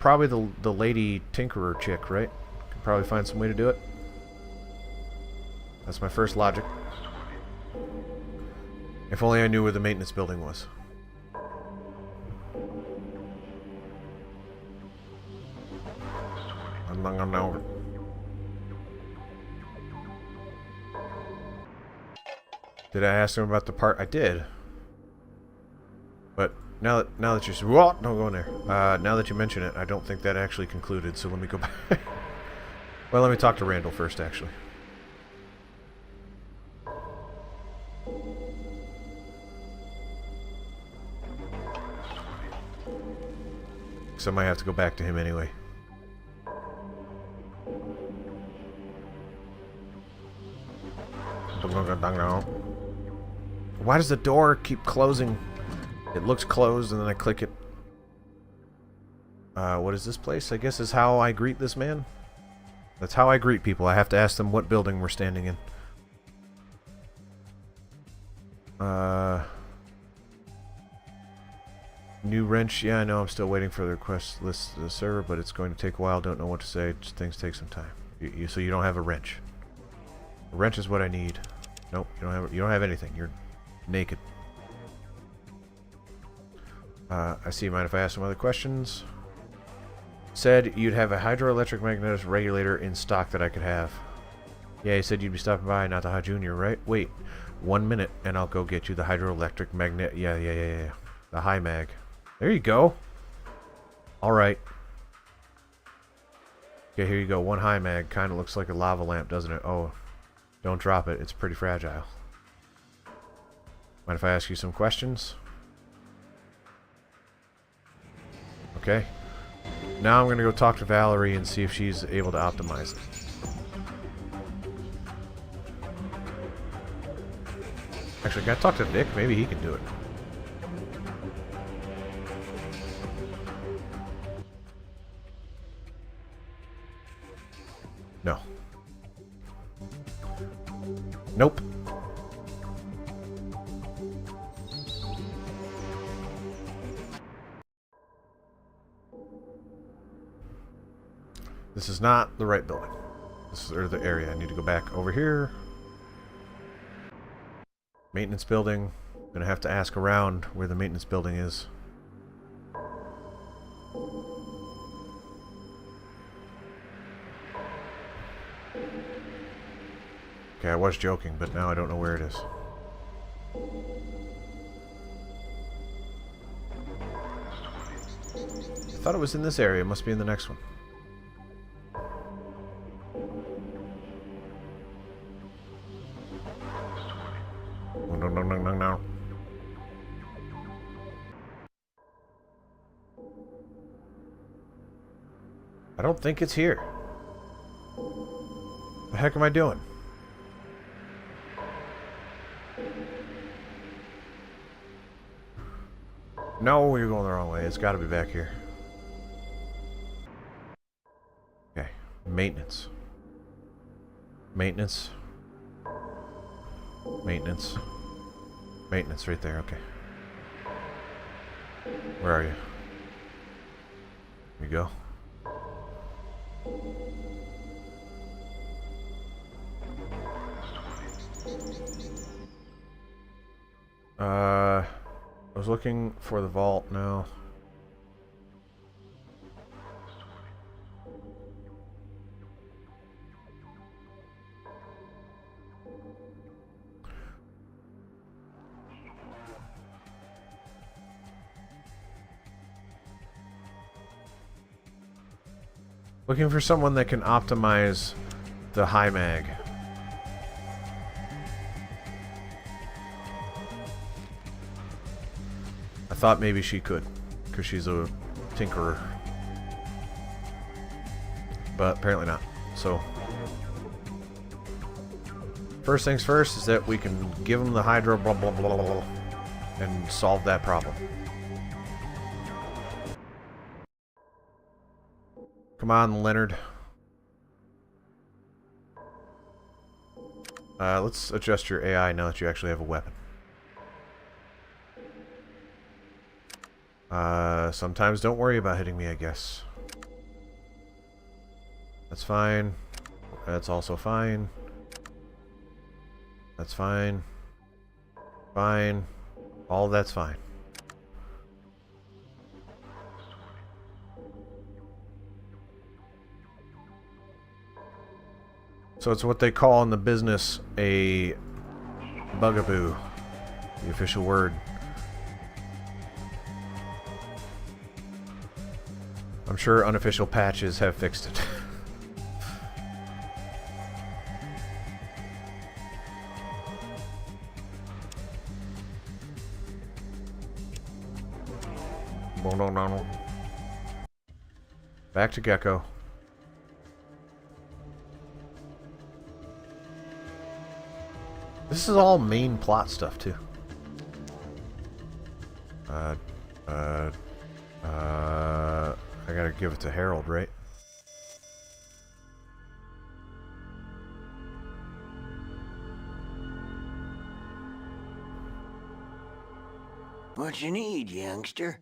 Probably the lady tinkerer chick, right? Can probably find some way to do it. That's my first logic. If only I knew where the maintenance building was. Did I ask him about the part? I did. But now that you're... What? Don't go in there. Now that you mention it, I don't think that actually concluded, so let me go back. Well, let me talk to Randall first, actually. So I might have to go back to him anyway. Why does the door keep closing? It looks closed and then I click it. What is this place? I guess is how I greet this man. That's how I greet people. I have to ask them what building we're standing in. New wrench. Yeah, I know. I'm still waiting for the request list to the server, but it's going to take a while. Don't know what to say. Just things take some time. So you don't have a wrench. A wrench is what I need. Nope, you don't have anything. You're naked. I see. Mind if I ask some other questions? Said you'd have a hydroelectric magnetic regulator in stock that I could have. Yeah, he said you'd be stopping by Nataha Jr, right? Wait, 1 minute and I'll go get you the hydroelectric magnet. Yeah. The high mag. There you go. Alright. Okay, here you go. One high mag. Kind of looks like a lava lamp, doesn't it? Oh, don't drop it. It's pretty fragile. Mind if I ask you some questions? Okay. Now I'm going to go talk to Valerie and see if she's able to optimize it. Actually, can I talk to Vic? Maybe he can do it. No. Nope. This is not the right building. This is the area. I need to go back over here. Maintenance building. Gonna have to ask around where the maintenance building is. Okay, I was joking, but now I don't know where it is. I thought it was in this area. It must be in the next one. No. I don't think it's here. What the heck am I doing? No, you're going the wrong way. It's got to be back here. Okay. Maintenance. Maintenance. Maintenance. Maintenance right there. Okay. Where are you? Here we go. I was looking for the vault now. Looking for someone that can optimize the high mag. I thought maybe she could, because she's a tinkerer. But apparently not. So, first things first is that we can give them the hydro blah blah blah blah, blah and solve that problem. Come on, Leonard. Let's adjust your AI now that you actually have a weapon. Sometimes don't worry about hitting me, I guess. That's fine. That's also fine. That's fine. Fine. All that's fine. So it's what they call in the business a bugaboo. The official word. I'm sure unofficial patches have fixed it. Back to Gecko. This is all main plot stuff, too. I gotta give it to Harold, right? What you need, youngster?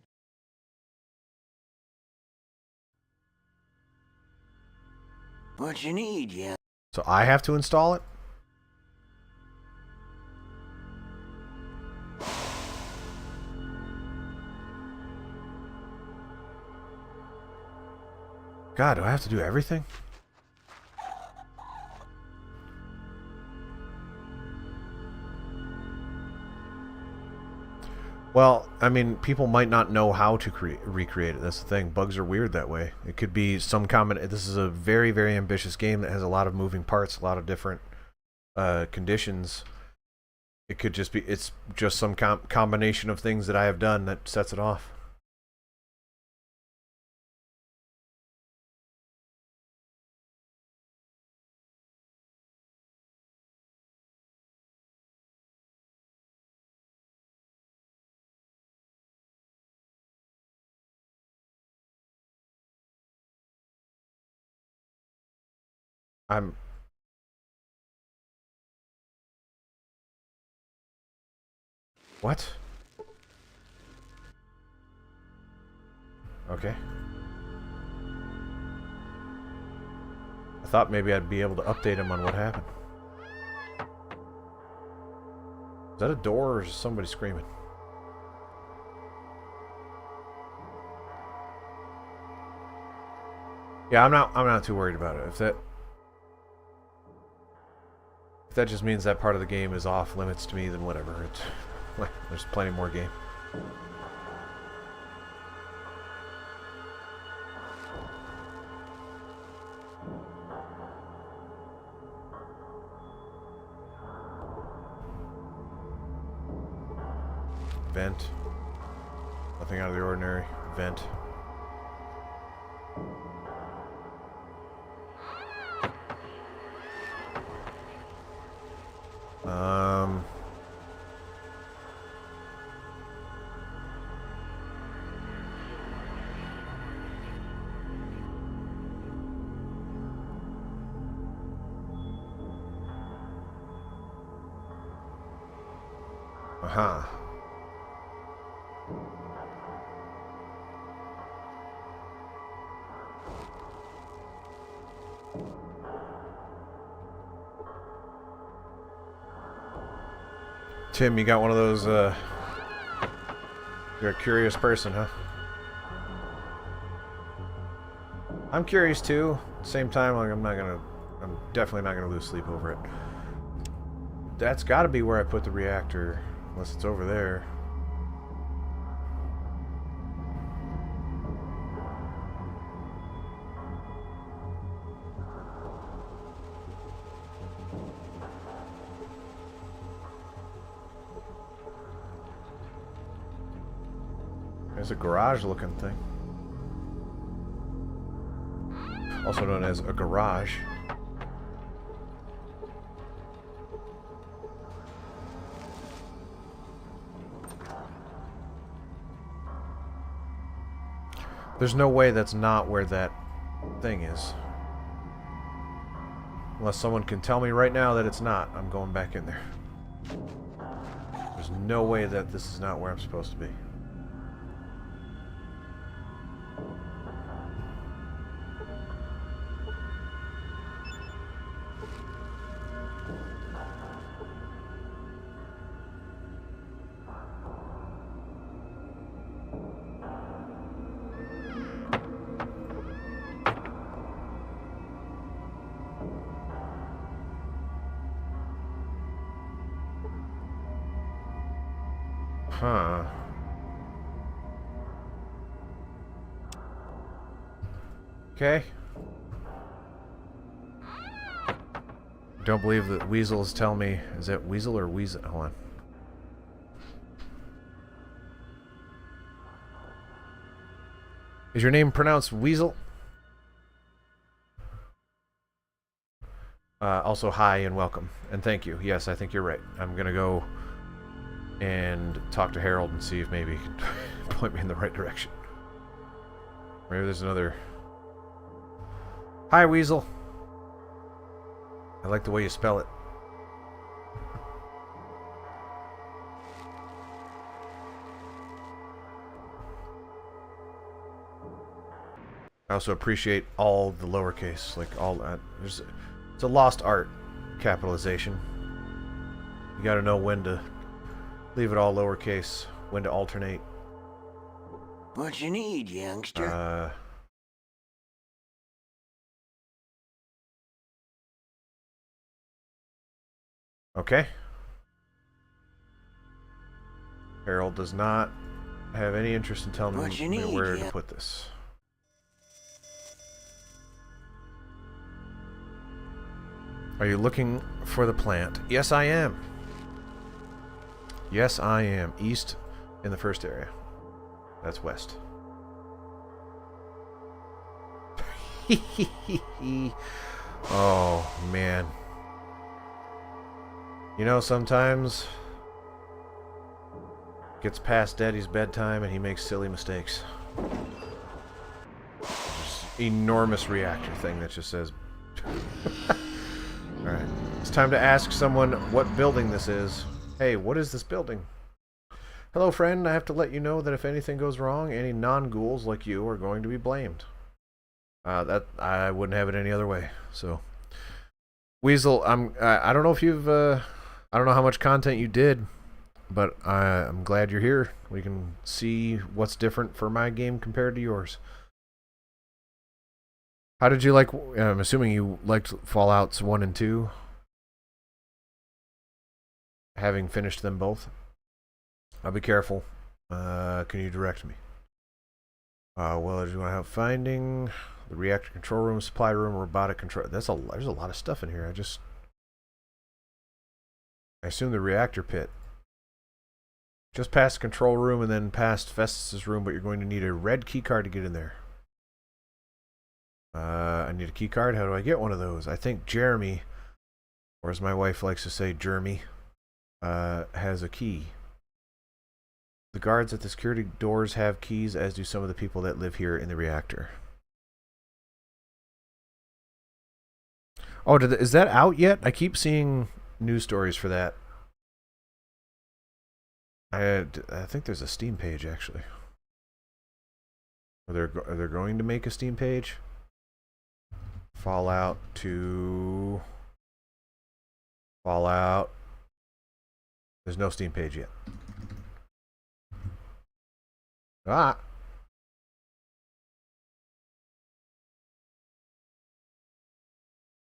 What you need, young? So I have to install it? God, do I have to do everything? Well, I mean, people might not know how to recreate it. That's the thing. Bugs are weird that way. It could be some common. This is a very, very ambitious game that has a lot of moving parts, a lot of different conditions. It could just be. It's just some combination of things that I have done that sets it off. I'm. What? Okay. I thought maybe I'd be able to update him on what happened. Is that a door or is somebody screaming? Yeah, I'm not too worried about it. If that just means that part of the game is off limits to me, then whatever. There's plenty more game. Vent. Nothing out of the ordinary. Vent. Aha. Tim, you got one of those, you're a curious person, huh? I'm curious too. At the same time, like, I'm definitely not gonna lose sleep over it. That's gotta be where I put the reactor, unless it's over there. It's a garage-looking thing. Also known as a garage. There's no way that's not where that thing is. Unless someone can tell me right now that it's not, I'm going back in there. There's no way that this is not where I'm supposed to be. Huh. Okay. Don't believe that Weasels tell me. Is that Weasel or Weasel? Hold on. Is your name pronounced Weasel? Also, hi and welcome. And thank you. Yes, I think you're right. I'm going to go and talk to Harold and see if maybe he can point me in the right direction. Maybe there's another... Hi, Weasel. I like the way you spell it. I also appreciate all the lowercase, like all that. It's a lost art, capitalization. You gotta know when to leave it all lowercase, when to alternate. What you need, youngster? Okay. Harold does not have any interest in telling me where to put this. Are you looking for the plant? Yes, I am. Yes, I am. East in the first area. That's west. Oh, man. You know, sometimes gets past Daddy's bedtime and he makes silly mistakes. This enormous reactor thing that just says... Alright. It's time to ask someone what building this is. Hey, what is this building? Hello, friend. I have to let you know that if anything goes wrong, any non-ghouls like you are going to be blamed. That I wouldn't have it any other way. So, Weasel, I don't know if you've I don't know how much content you did, but I'm glad you're here. We can see what's different for my game compared to yours. How did you like... I'm assuming you liked Fallouts 1 and 2? Having finished them both? I'll be careful. Can you direct me? Well, do you want to have finding... The reactor control room, supply room, robotic control... There's a lot of stuff in here. I assume the reactor pit. Just past the control room and then past Festus's room, but you're going to need a red key card to get in there. I need a key card. How do I get one of those? I think Jeremy, or as my wife likes to say, Jeremy, has a key. The guards at the security doors have keys, as do some of the people that live here in the reactor. Oh, is that out yet? I keep seeing news stories for that. I think there's a Steam page, actually. Are they going to make a Steam page? Fallout 2... Fallout... There's no Steam page yet. Ah!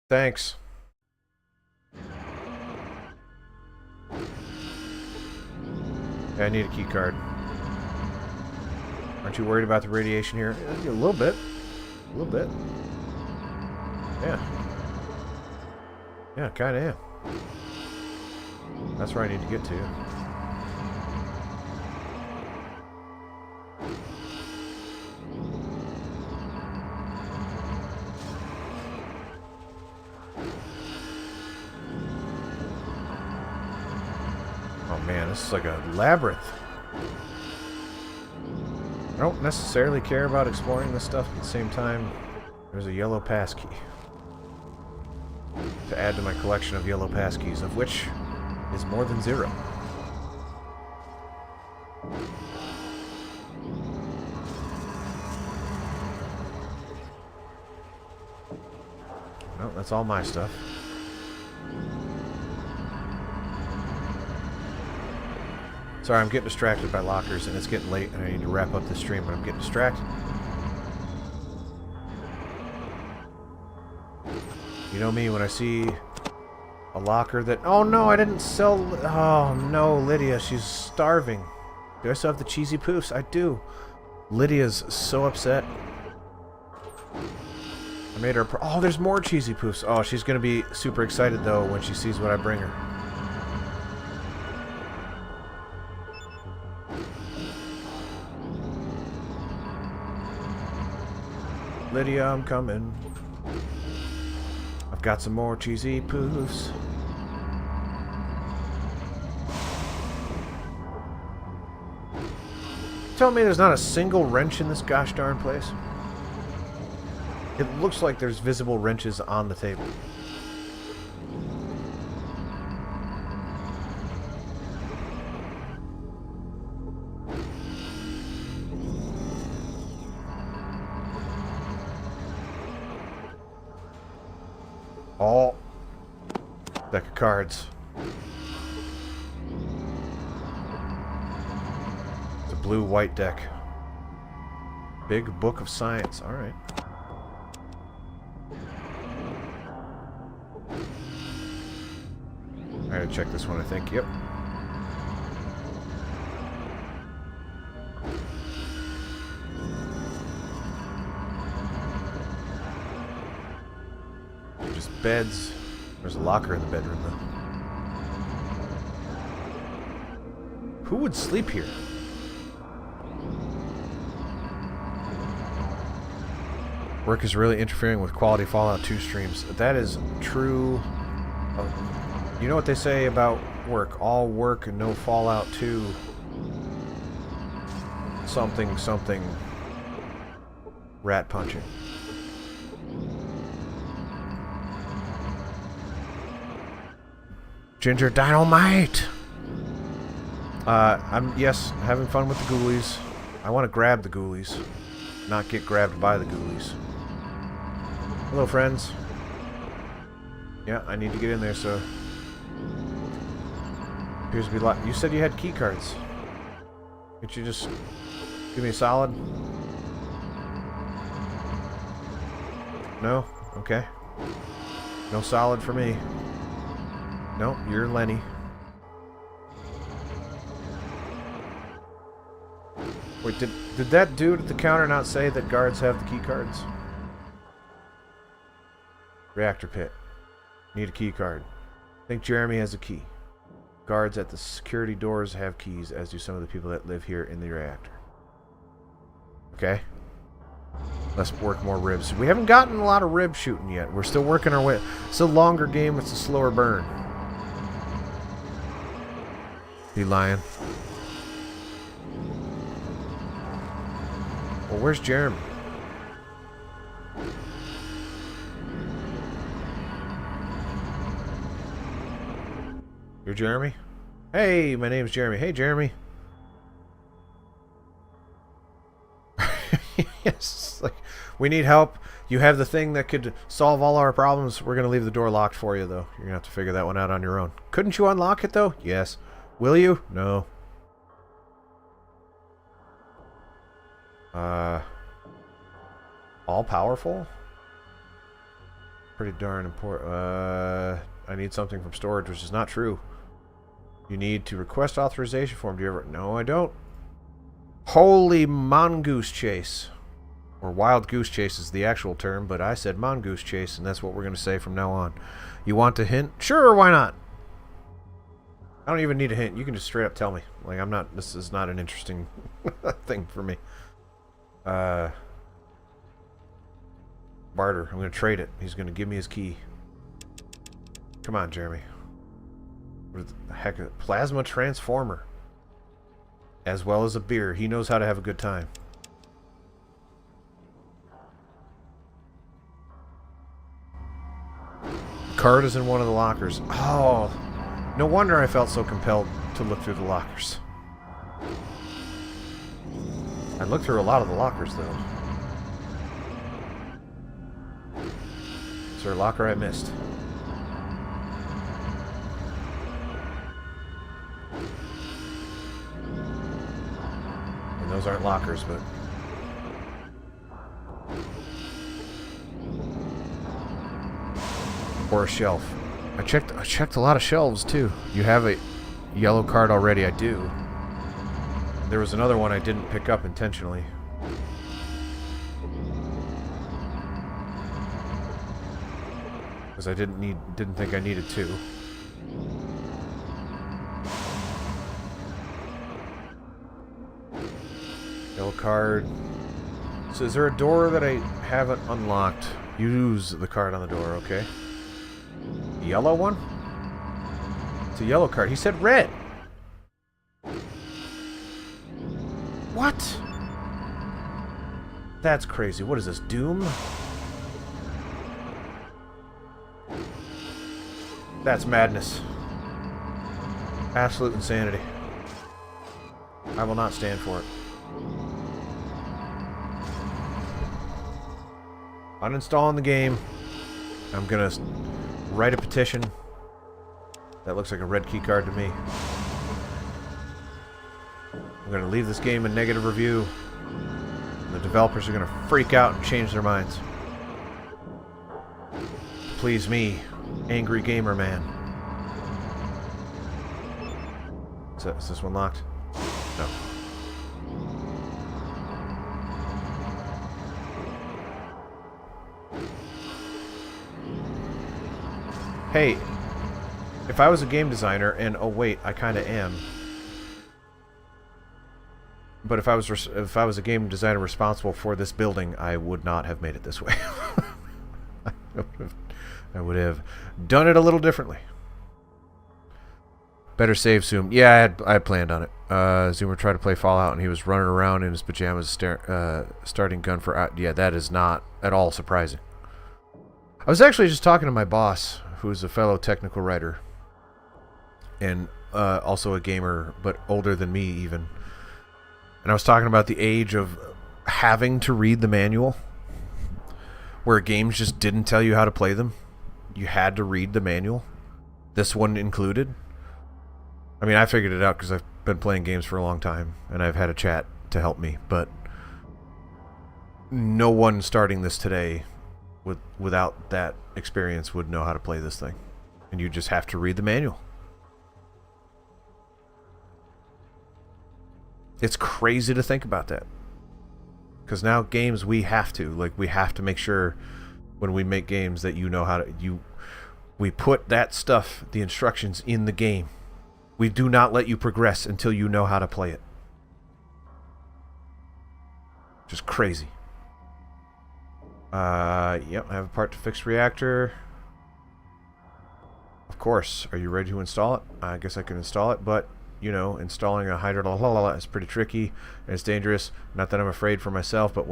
Thanks. Yeah, I need a key card. Aren't you worried about the radiation here? A little bit. A little bit. Yeah. Yeah, kinda am. That's where I need to get to. Man, this is like a labyrinth. I don't necessarily care about exploring this stuff, at the same time, there's a yellow pass key. To add to my collection of yellow pass keys, of which is more than 0. No, that's all my stuff. Sorry, I'm getting distracted by lockers, and it's getting late, and I need to wrap up this stream, but I'm getting distracted. You know me, when I see a locker that... Oh no, I didn't sell... Oh no, Lydia, she's starving. Do I still have the cheesy poofs? I do. Lydia's so upset. I made her... Oh, there's more cheesy poofs. Oh, she's going to be super excited, though, when she sees what I bring her. Lydia, I'm coming. I've got some more cheesy poofs. Tell me there's not a single wrench in this gosh darn place? It looks like there's visible wrenches on the table. Oh. Deck of cards. It's a blue-white deck. Big Book of Science. Alright. I gotta check this one, I think. Yep. They're just beds. There's a locker in the bedroom, though. Who would sleep here? Work is really interfering with quality Fallout 2 streams. That is true. You know what they say about work? All work and no Fallout 2. Something, something. Rat punching. Ginger Dynamite! I'm, yes, having fun with the ghoulies. I want to grab the ghoulies, not get grabbed by the ghoulies. Hello, friends. Yeah, I need to get in there, so... Appears to be locked. You said you had key cards. Could you just give me a solid? No? Okay. No solid for me. No, you're Lenny. Wait, did that dude at the counter not say that guards have the key cards? Reactor pit. Need a key card. I think Jeremy has a key. Guards at the security doors have keys, as do some of the people that live here in the reactor. Okay. Let's work more ribs. We haven't gotten a lot of rib shooting yet. We're still working our way. It's a longer game. It's a slower burn. He lying. Well, where's Jeremy? You're Jeremy? Hey, my name's Jeremy. Hey, Jeremy. Yes, like, we need help. You have the thing that could solve all our problems. We're going to leave the door locked for you, though. You're going to have to figure that one out on your own. Couldn't you unlock it, though? Yes. Will you? No. All powerful? Pretty darn important. I need something from storage, which is not true. You need to request authorization form. Do you ever? No, I don't. Holy mongoose chase. Or wild goose chase is the actual term, but I said mongoose chase, and that's what we're going to say from now on. You want a hint? Sure, why not? I don't even need a hint. You can just straight up tell me. Like, I'm not, this is not an interesting thing for me. Barter. I'm going to trade it. He's going to give me his key. Come on, Jeremy. What the heck? Plasma transformer. As well as a beer. He knows how to have a good time. Card is in one of the lockers. Oh, no wonder I felt so compelled to look through the lockers. I looked through a lot of the lockers, though. Is there a locker I missed? And those aren't lockers, but... Or a shelf. I checked a lot of shelves, too. You have a yellow card already. I do. There was another one I didn't pick up intentionally. Because I didn't think I needed to. Yellow card. So is there a door that I haven't unlocked? Use the card on the door, okay. Yellow one? It's a yellow card. He said red. What? That's crazy. What is this, Doom? That's madness. Absolute insanity. I will not stand for it. Uninstalling the game. I'm gonna write a petition. That looks like a red key card to me. I'm gonna leave this game a negative review. The developers are gonna freak out and change their minds. Please me, angry gamer man. Is this one locked? No. Hey, if I was a game designer, and oh wait, I kind of am. But if I was a game designer responsible for this building, I would not have made it this way. I would have done it a little differently. Better save Zoom. Yeah, I had planned on it. Zoomer tried to play Fallout, and he was running around in his pajamas, starting gun for... yeah, that is not at all surprising. I was actually just talking to my boss, who's a fellow technical writer, and also a gamer, but older than me even. And I was talking about the age of having to read the manual, where games just didn't tell you how to play them. You had to read the manual. This one included. I mean, I figured it out because I've been playing games for a long time, and I've had a chat to help me, but no one starting this today without that experience would know how to play this thing. And you just have to read the manual. It's crazy to think about that. Because now games, we have to make sure when we make games that you know how to... We put that stuff, the instructions, in the game. We do not let you progress until you know how to play it. Just crazy. Yep, I have a part to fix reactor. Of course. Are you ready to install it? I guess I can install it, but, you know, installing a hydro is pretty tricky, and it's dangerous. Not that I'm afraid for myself, but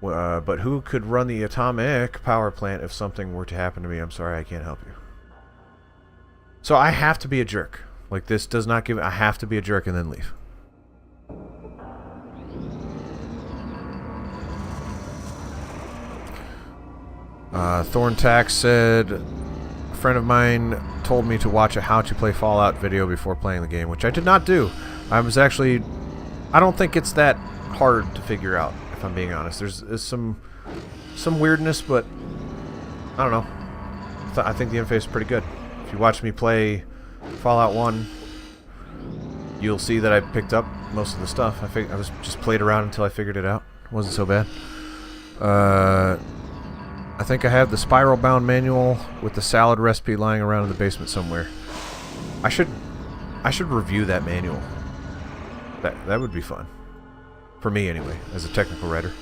but who could run the atomic power plant if something were to happen to me? I'm sorry, I can't help you. So I have to be a jerk. Like, this does not give... I have to be a jerk and then leave. Thorntax said, a friend of mine told me to watch a how to play Fallout video before playing the game, which I did not do. I don't think it's that hard to figure out, if I'm being honest. There's some weirdness, but I don't know. I think the interface is pretty good. If you watch me play Fallout 1, you'll see that I picked up most of the stuff. I was just played around until I figured it out. It wasn't so bad. I think I have the spiral bound manual with the salad recipe lying around in the basement somewhere. I should review that manual. That would be fun. For me anyway, as a technical writer.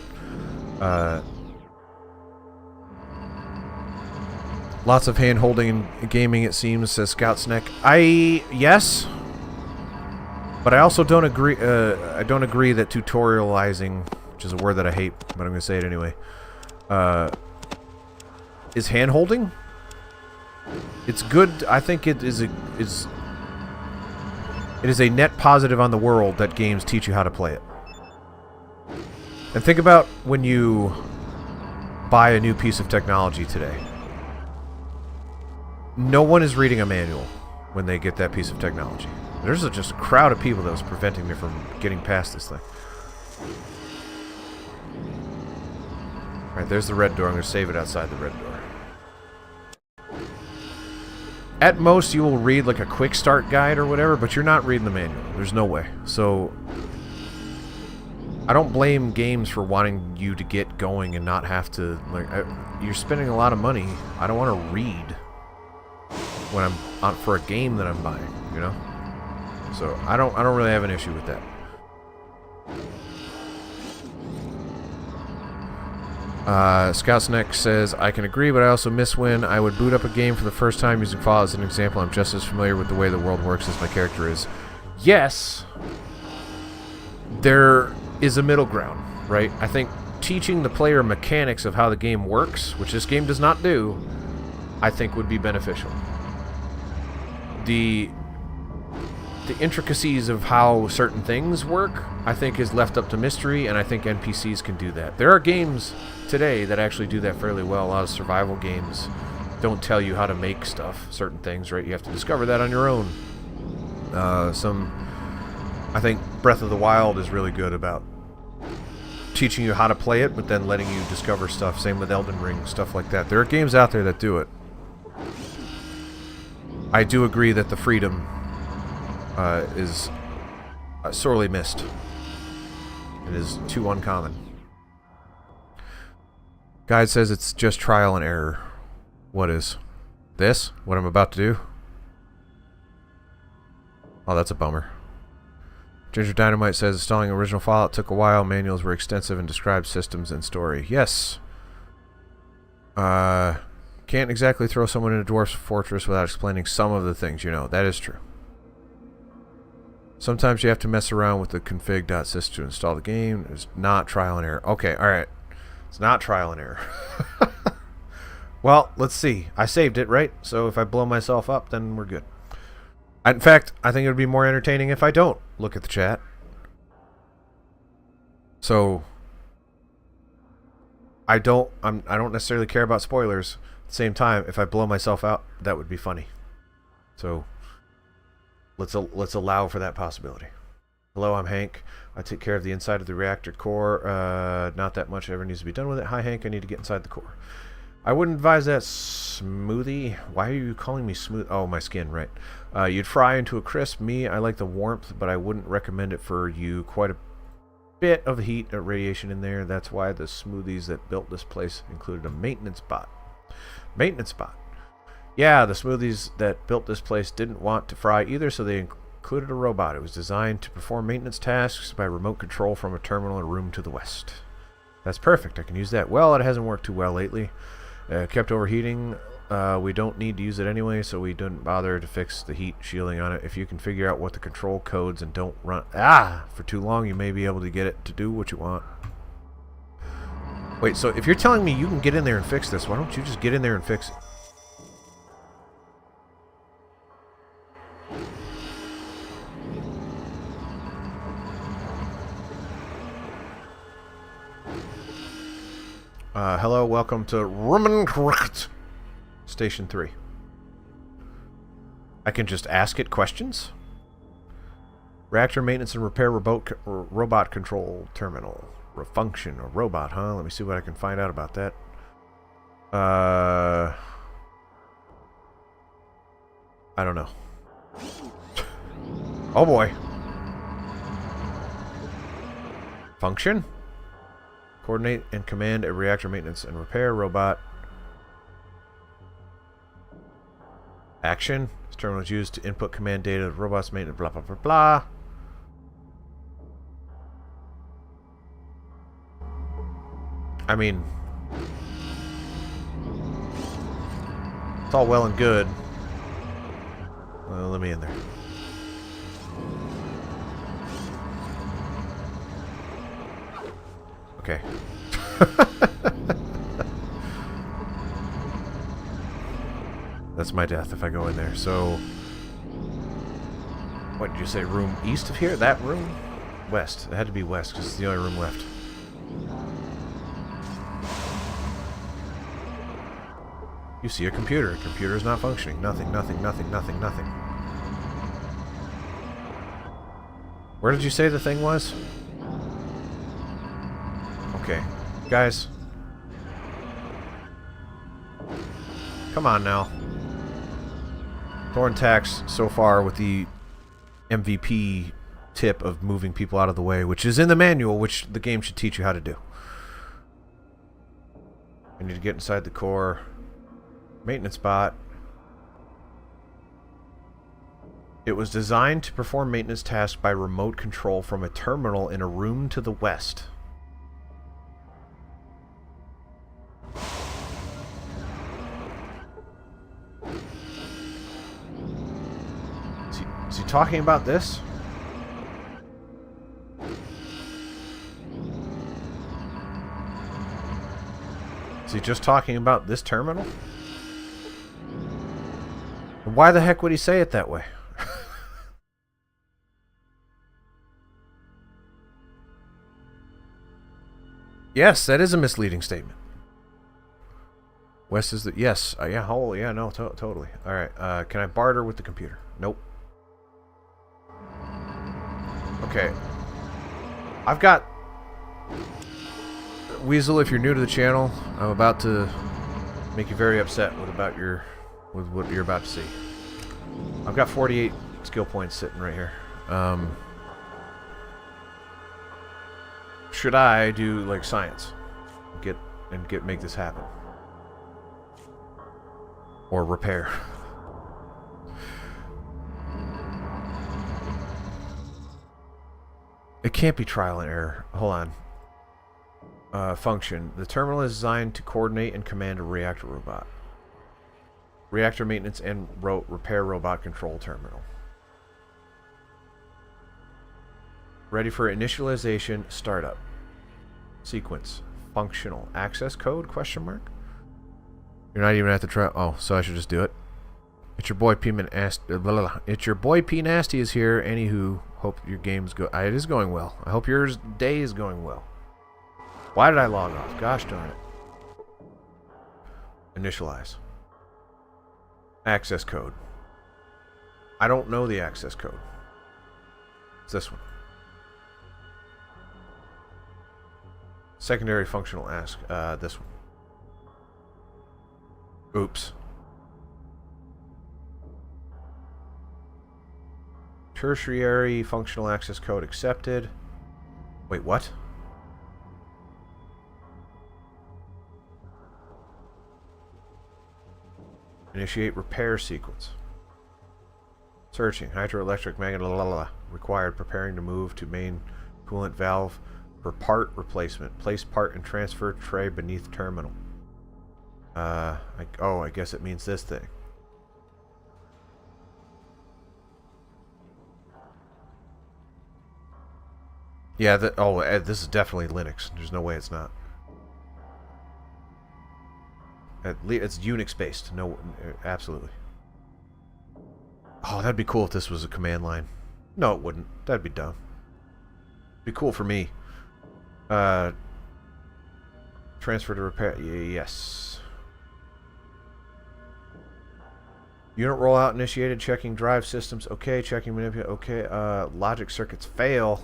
Lots of hand-holding and gaming, it seems, says Scout's Neck. Yes. But I also don't agree, I don't agree that tutorializing, which is a word that I hate, but I'm going to say it anyway, is hand-holding. It's good. I think it is a net positive on the world that games teach you how to play it. And think about when you buy a new piece of technology today. No one is reading a manual when they get that piece of technology. There's just a crowd of people that was preventing me from getting past this thing. Alright, there's the red door. I'm going to save it outside the red door. At most, you will read like a quick start guide or whatever, but you're not reading the manual. There's no way. So, I don't blame games for wanting you to get going and not have to, like, you're spending a lot of money. I don't want to read when I'm on for a game that I'm buying, you know? So, I don't really have an issue with that. Scout's Neck says, I can agree, but I also miss when I would boot up a game for the first time using Fallout as an example. I'm just as familiar with the way the world works as my character is. Yes, there is a middle ground, right? I think teaching the player mechanics of how the game works, which this game does not do, I think would be beneficial. The intricacies of how certain things work, I think, is left up to mystery, and I think NPCs can do that. There are games today that actually do that fairly well. A lot of survival games don't tell you how to make stuff, certain things, right? You have to discover that on your own. I think Breath of the Wild is really good about teaching you how to play it, but then letting you discover stuff. Same with Elden Ring, stuff like that. There are games out there that do it. I do agree that the freedom is sorely missed. It is too uncommon. Guide says it's just trial and error. What is? This? What I'm about to do? Oh, that's a bummer. Ginger Dynamite says installing original Fallout took a while. Manuals were extensive and described systems and story. Yes. Can't exactly throw someone in a dwarf's fortress without explaining some of the things, you know. That is true. Sometimes you have to mess around with the config.sys to install the game. It's not trial and error. Okay, alright. It's not trial and error. Well, let's see. I saved it, right? So if I blow myself up, then we're good. In fact, I think it would be more entertaining if I don't look at the chat. So I don't necessarily care about spoilers. At the same time, if I blow myself out, that would be funny. So let's allow for that possibility. Hello, I'm Hank. I take care of the inside of the reactor core. Not that much ever needs to be done with it. Hi, Hank. I need to get inside the core. I wouldn't advise that, Smoothie. Why are you calling me smooth? Oh, my skin, right. You'd fry into a crisp. Me, I like the warmth, but I wouldn't recommend it for you. Quite a bit of heat and radiation in there. That's why the smoothies that built this place included a maintenance bot. Maintenance bot. Yeah, the smoothies that built this place didn't want to fry either, so they included a robot. It was designed to perform maintenance tasks by remote control from a terminal in a room to the west. That's perfect. I can use that. Well, it hasn't worked too well lately. Kept overheating. We don't need to use it anyway, so we didn't bother to fix the heat shielding on it. If you can figure out what the control codes and don't run for too long, you may be able to get it to do what you want. Wait, so if you're telling me you can get in there and fix this, why don't you just get in there and fix it? Hello, welcome to Rummenkracht Station 3. I can just ask it questions? Reactor maintenance and repair robot control terminal. Function or robot, huh? Let me see what I can find out about that. I don't know. Oh boy. Function? Coordinate and command a reactor maintenance and repair robot. Action. This terminal is used to input command data of robots maintenance, blah, blah, blah, blah. I mean... It's all well and good. Well, let me in there. Okay. That's my death if I go in there. So, what did you say? Room east of here? That room? West. It had to be west because it's the only room left. You see a computer. Computer is not functioning. Nothing, nothing, nothing, nothing, nothing. Where did you say the thing was? Okay. Guys. Come on now. Thorntax so far with the MVP tip of moving people out of the way, which is in the manual, which the game should teach you how to do. I need to get inside the core. Maintenance bot. It was designed to perform maintenance tasks by remote control from a terminal in a room to the west. Is he talking about this? Is he just talking about this terminal? Why the heck would he say it that way? Yes, that is a misleading statement. West is the... Yes. Yeah, holy... Yeah, no, totally. Alright, can I barter with the computer? Nope. Okay. I've got... Weasel, if you're new to the channel, I'm about to make you very upset with what you're about to see. I've got 48 skill points sitting right here. Should I do like science? Make this happen? Or repair? It can't be trial and error. Hold on. Function. The terminal is designed to coordinate and command a reactor robot. Reactor maintenance and repair robot control terminal. Ready for initialization, startup. Sequence. Functional. Access code, question mark? You're not even at the trial. Oh, so I should just do it. It's your boy P Nasty. It's your boy P Nasty is here. Anywho, hope your game's it is going well. I hope your day is going well. Why did I log off? Gosh darn it. Initialize. Access code. I don't know the access code. It's this one. Secondary functional ask. This one. Oops. Tertiary functional access code accepted. Wait, what? Initiate repair sequence. Searching. Hydroelectric magnet required. Preparing to move to main coolant valve for part replacement. Place part and transfer tray beneath terminal. I guess it means this thing. Yeah, this is definitely Linux. There's no way it's not. It's Unix based. No, absolutely. Oh, that'd be cool if this was a command line. No, it wouldn't. That'd be dumb. Be cool for me. Transfer to repair. Yes. Unit rollout initiated. Checking drive systems. Okay. Checking manipulate. Okay. Logic circuits fail.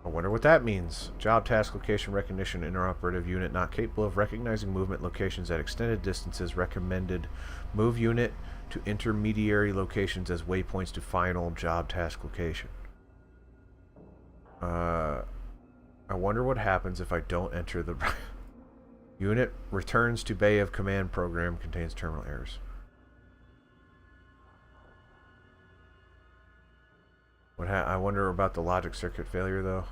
I wonder what that means. Job task location recognition interoperative unit not capable of recognizing movement locations at extended distances. Recommended move unit to intermediary locations as waypoints to final job task location. I wonder what happens if I don't enter the unit. Returns to bay of command program contains terminal errors. I wonder about the logic circuit failure though.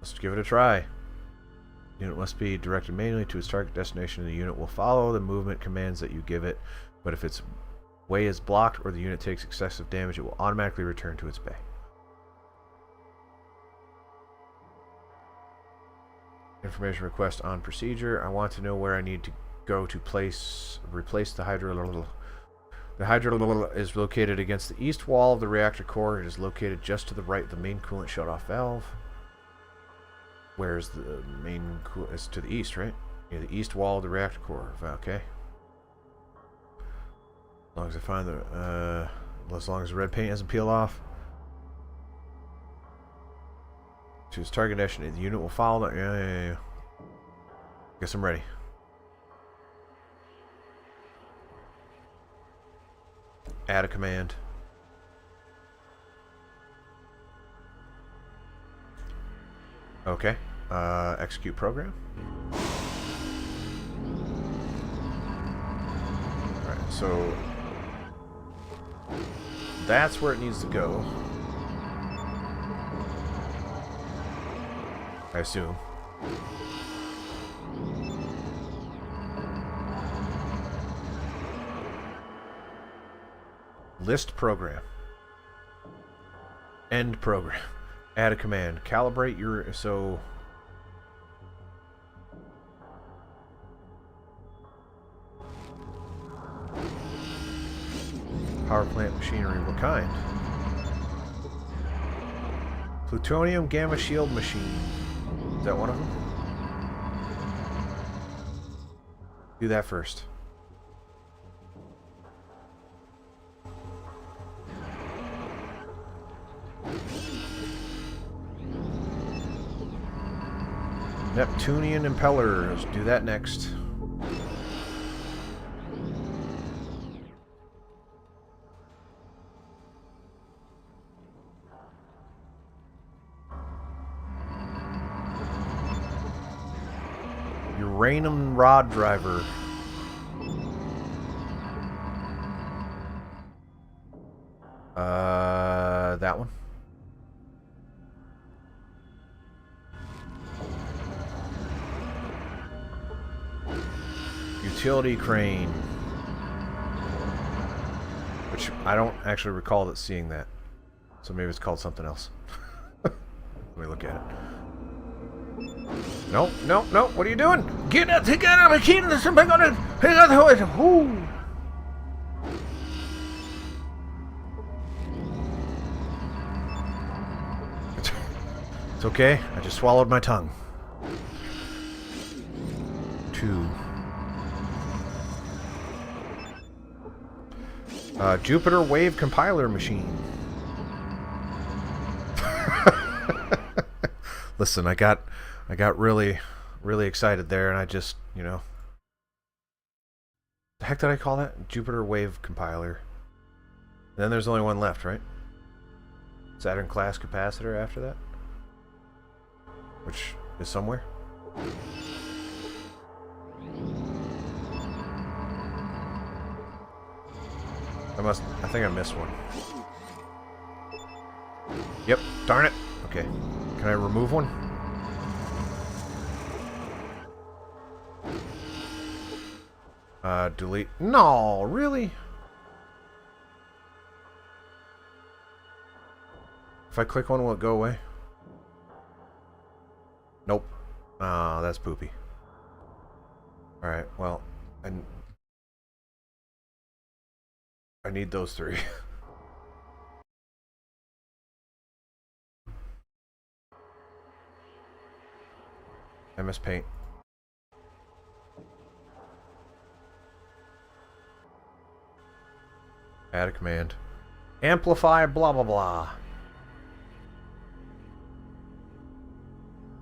Let's give it a try. Unit must be directed manually to its target destination. The unit will follow the movement commands that you give it, but if its way is blocked or the unit takes excessive damage, it will automatically return to its bay. Information request on procedure. I want to know where I need to go to replace the hydro. The hydro is located against the east wall of the reactor core. It is located just to the right of the main coolant shut-off valve. Where's the main coolant? It's to the east, right? Near the east wall of the reactor core. Okay. As long as I find the, as long as the red paint hasn't peeled off. To its target destination, the unit will follow that. Yeah. Guess I'm ready. Add a command. Okay. Execute program. Alright, so that's where it needs to go. I assume. List program. End program. Add a command. Calibrate your... So... Power plant machinery. What kind? Plutonium gamma shield machine. Is that one of them? Do that first. Neptunian impellers. Do that next. Uranium rod driver. That one. Utility crane. Which I don't actually recall seeing that. So maybe it's called something else. Let me look at it. No. What are you doing? Get out! Take out my key! There's something on it! Ooh. It's okay. I just swallowed my tongue. 2. Jupiter wave compiler machine. Listen, I got really excited there, and I just, the heck did I call that? Jupiter wave compiler. And then there's only one left, right? Saturn class capacitor after that, which is somewhere. I think I missed one. Yep, darn it. Okay. Can I remove one? Delete. No, really? If I click one, will it go away? Nope. Ah, that's poopy. Alright, well, I need those 3. MS Paint. Add a command. Amplify blah blah blah.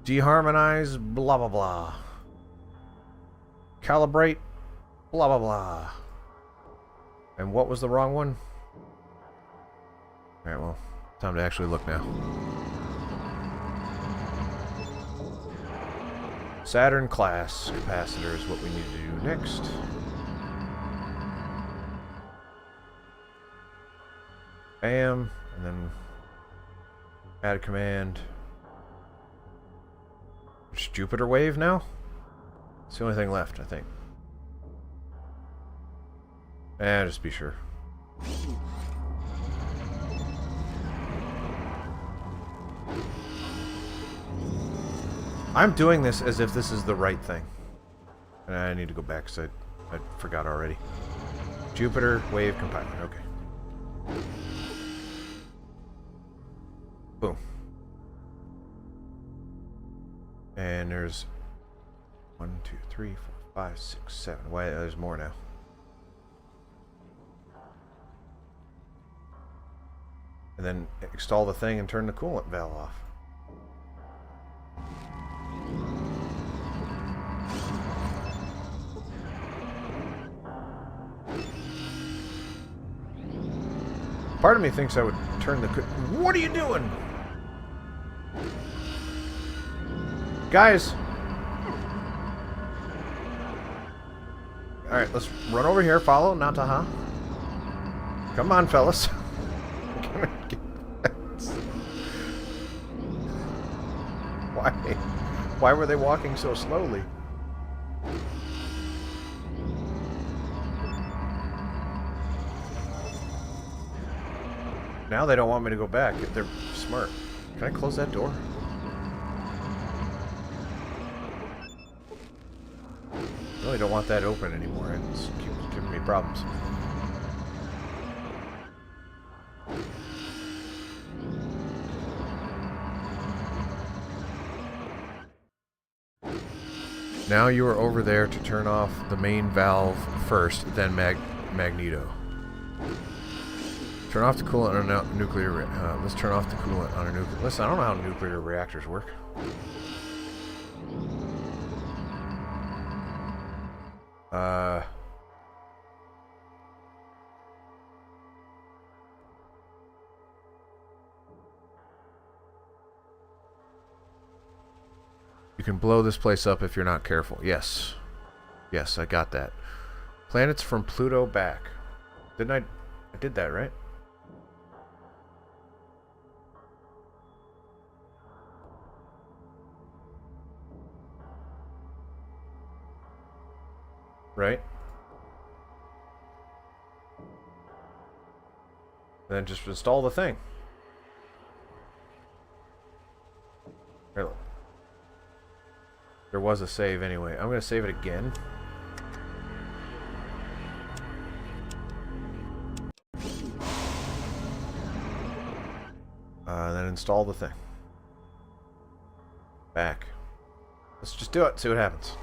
Deharmonize blah blah blah. Calibrate blah blah blah. And what was the wrong one? Alright, well, time to actually look now. Saturn class capacitor is what we need to do next. Bam, and then add a command. It's Jupiter wave now? It's the only thing left, I think. Just be sure. I'm doing this as if this is the right thing. And I need to go back because I forgot already. Jupiter wave compiler. Okay. Boom. And there's 1, 2, 3, 4, 5, 6, 7. Why? There's more now. And then install the thing and turn the coolant valve off. Part of me thinks I would turn the... What are you doing? Guys! Alright, let's run over here. Follow Nataha. Come on, fellas. Why? Why were they walking so slowly? Now they don't want me to go back. They're smart. Can I close that door? Really don't want that open anymore. It keeps giving me problems. Now you are over there to turn off the main valve first, then magneto. Turn off the coolant on a nuclear... let's turn off the coolant on a nuclear... Listen, I don't know how nuclear reactors work. You can blow this place up if you're not careful. Yes. Yes, I got that. Planets from Pluto back. Didn't I did that, right? Right? Then just install the thing. Really? There was a save anyway. I'm going to save it again. Then install the thing. Back. Let's just do it. See what happens.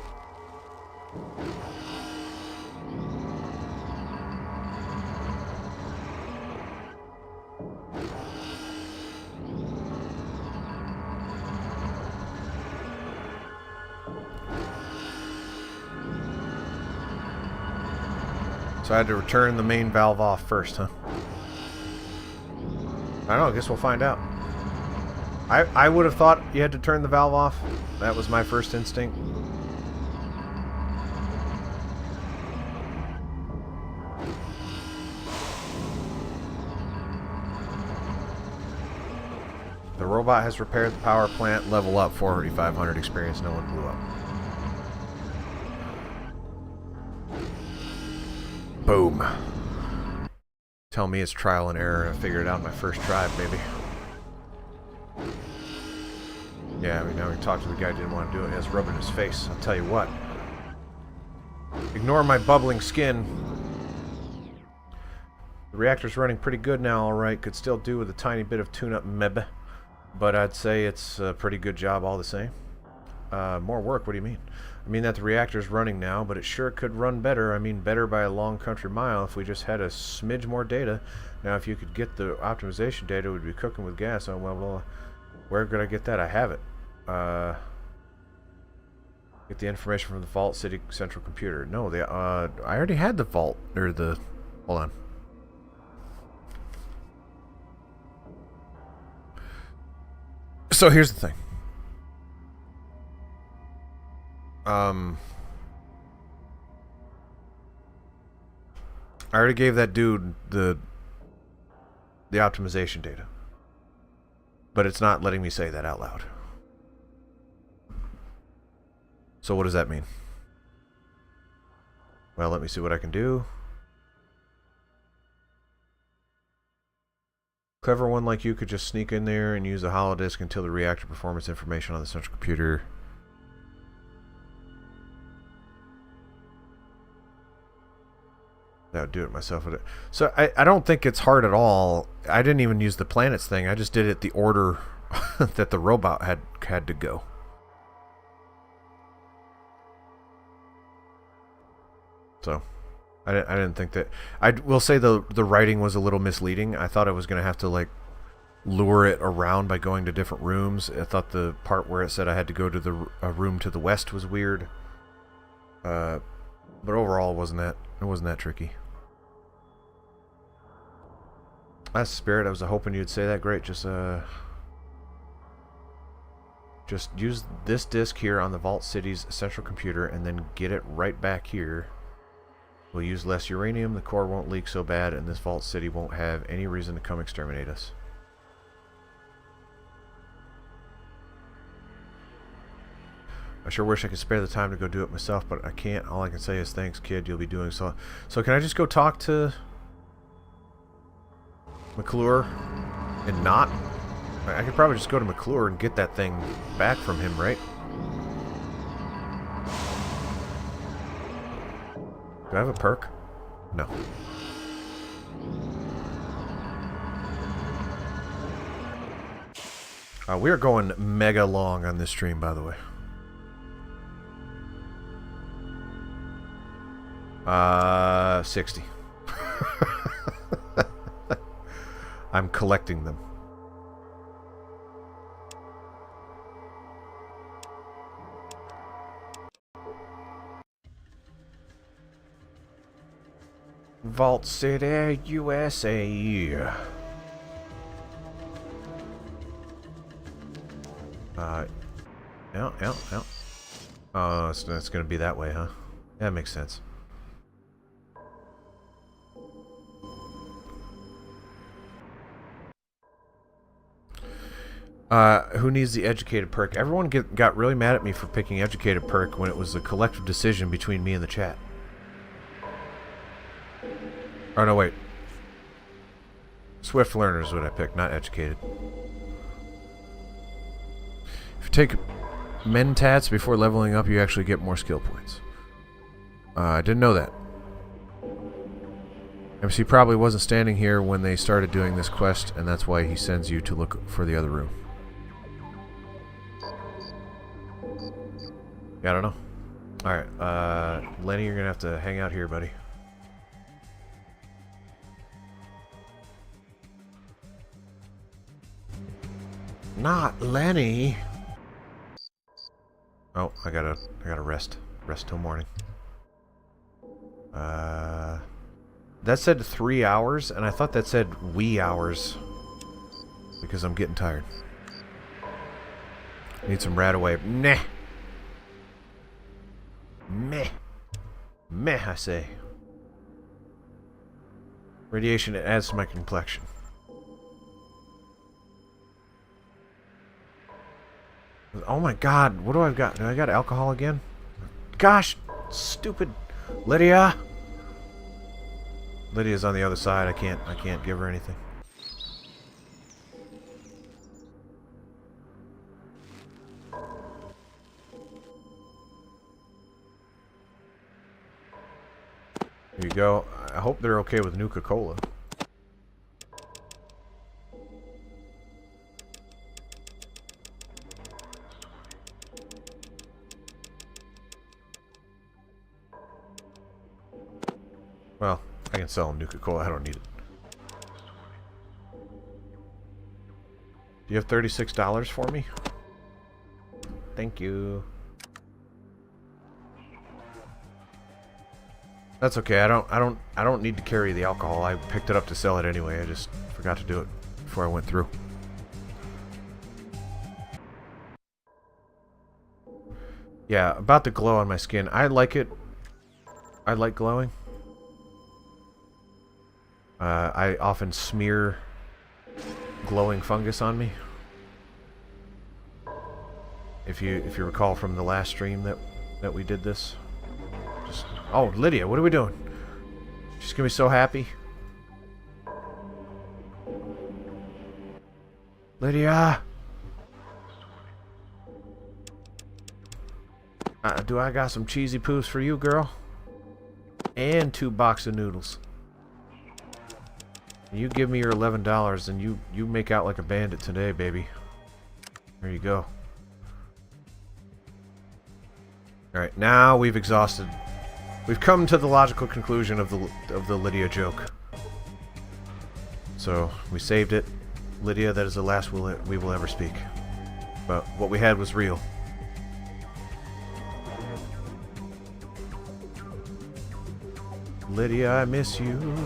So I had to return the main valve off first, huh? I don't know, I guess we'll find out. I would have thought you had to turn the valve off. That was my first instinct. The robot has repaired the power plant. Level up, 4,500 experience. No one blew up. Boom. Tell me it's trial and error. I figured it out my first try, baby. Yeah, I mean, now we talked to the guy who didn't want to do it. He has rubbing his face. I'll tell you what. Ignore my bubbling skin. The reactor's running pretty good now, alright. Could still do with a tiny bit of tune-up meb. But I'd say it's a pretty good job all the same. More work? What do you mean? I mean that the reactor's running now, but it sure could run better. I mean better by a long country mile if we just had a smidge more data. Now if you could get the optimization data, we'd be cooking with gas. Oh, well, where could I get that? I have it. Get the information from the Vault City central computer. No, I already had the Vault, or the... Hold on. So here's the thing. I already gave that dude the optimization data. But it's not letting me say that out loud. So what does that mean? Well, let me see what I can do. Clever one like you could just sneak in there and use the holodisk until the reactor performance information on the central computer. That would do it myself with it. So I don't think it's hard at all. I didn't even use the planets thing. I just did it the order that the robot had to go. So I didn't think that. I will say the writing was a little misleading. I thought I was going to have to like lure it around by going to different rooms. I thought the part where it said I had to go to the room to the west was weird. But overall, it wasn't that tricky. That's Spirit. I was hoping you'd say that. Great. Just use this disk here on the Vault City's central computer and then get it right back here. We'll use less uranium, the core won't leak so bad, and this Vault City won't have any reason to come exterminate us. I sure wish I could spare the time to go do it myself, but I can't. All I can say is thanks, kid. You'll be doing so. So can I just go talk to McClure and not? I could probably just go to McClure and get that thing back from him, right? Do I have a perk? No. We are going mega long on this stream, by the way. 60. I'm collecting them. Vault City, USA. Yeah. Oh, that's gonna be that way, huh? That makes sense. Who needs the educated perk? Everyone got really mad at me for picking educated perk when it was a collective decision between me and the chat. Oh, no, wait. Swift learner is what I picked, not educated. If you take mentats before leveling up, you actually get more skill points. I didn't know that. MC probably wasn't standing here when they started doing this quest, and that's why he sends you to look for the other room. Yeah, I don't know. Alright, Lenny, you're gonna have to hang out here, buddy. Not Lenny! Oh, I gotta rest. Rest till morning. That said 3 hours, and I thought that said wee hours. Because I'm getting tired. Need some rat away. Nah! Meh. Meh, I say. Radiation, it adds to my complexion. Oh my god, what do I got? Do I got alcohol again? Gosh, stupid Lydia! Lydia's on the other side. I can't give her anything. Here you go. I hope they're okay with Nuka-Cola. Well, I can sell them Nuka-Cola. I don't need it. Do you have $36 for me? Thank you. That's okay. I don't need to carry the alcohol. I picked it up to sell it anyway. I just forgot to do it before I went through. Yeah, about the glow on my skin. I like it. I like glowing. I often smear glowing fungus on me. If you recall from the last stream that that we did this. Just, oh, Lydia, what are we doing? She's gonna be so happy. Lydia! Do I got some cheesy poofs for you, girl? And 2 boxes of noodles. You give me your $11 and you make out like a bandit today, baby. There you go. Alright, now we've exhausted. We've come to the logical conclusion of the Lydia joke. So, we saved it. Lydia, that is the last we will ever speak. But what we had was real. Lydia, I miss you.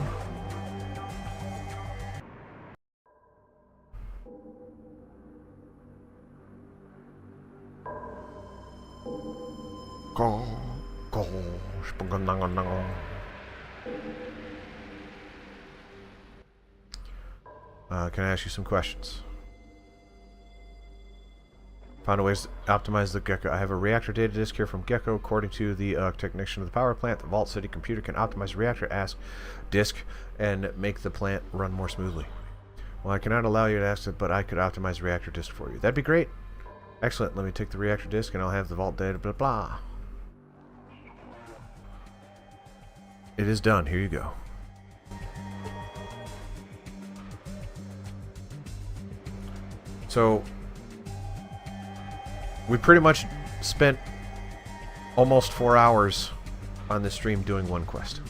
Can I ask you some questions? Found a way to optimize the Gecko. I have a reactor data disk here from Gecko. According to the technician of the power plant, the Vault City computer can optimize the reactor disk and make the plant run more smoothly. Well, I cannot allow you to ask it, but I could optimize the reactor disk for you. That'd be great. Excellent. Let me take the reactor disk and I'll have the Vault data, blah, blah. It is done. Here you go. So, we pretty much spent almost 4 hours on this stream doing one quest.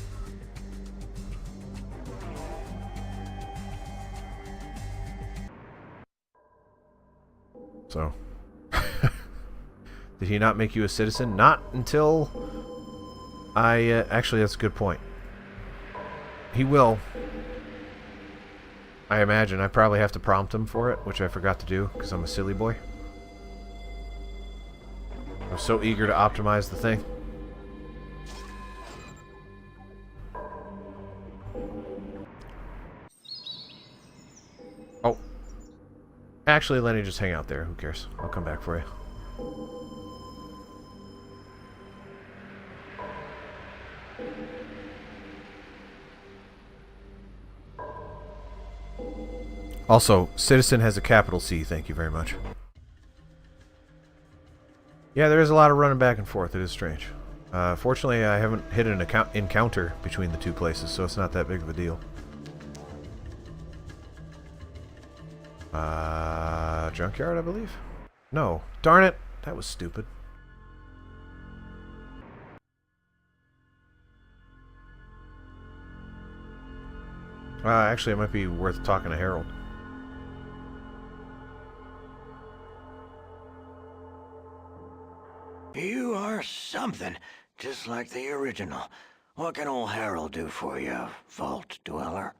So, did he not make you a citizen? Not until actually, that's a good point. He will. I imagine. I probably have to prompt him for it, which I forgot to do because I'm a silly boy. I'm so eager to optimize the thing. Oh. Actually, Lenny, just hang out there. Who cares? I'll come back for you. Also, citizen has a capital C. Thank you very much. Yeah, there is a lot of running back and forth. It is strange. Fortunately, I haven't hit an encounter between the two places, so it's not that big of a deal. Junkyard, I believe? No. Darn it! That was stupid. Actually, it might be worth talking to Harold. You are something, just like the original. What can old Harold do for you, Vault Dweller?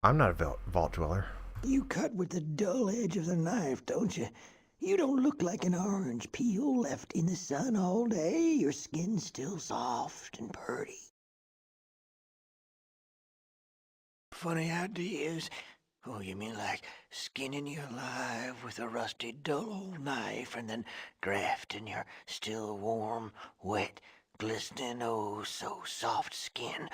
I'm not a Vault Dweller. You cut with the dull edge of the knife, don't you? You don't look like an orange peel left in the sun all day. Your skin's still soft and purty. Funny ideas. Oh, you mean like skinning you alive with a rusty, dull old knife and then grafting your still warm, wet, glistening, oh so soft skin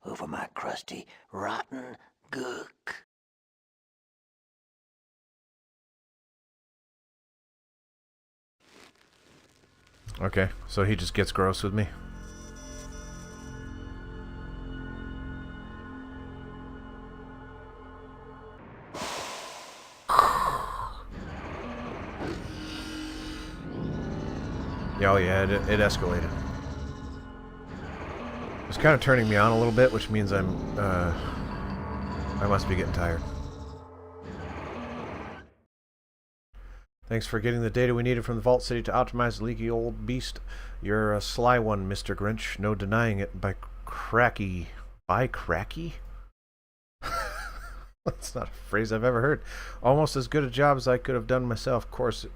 over my crusty, rotten gook. Okay, so he just gets gross with me. Oh yeah, it escalated. It's kind of turning me on a little bit, which means I must be getting tired. Thanks for getting the data we needed from the Vault City to optimize the leaky old beast. You're a sly one, Mr. Grinch. No denying it. By cracky. That's not a phrase I've ever heard. Almost as good a job as I could have done myself. Of course,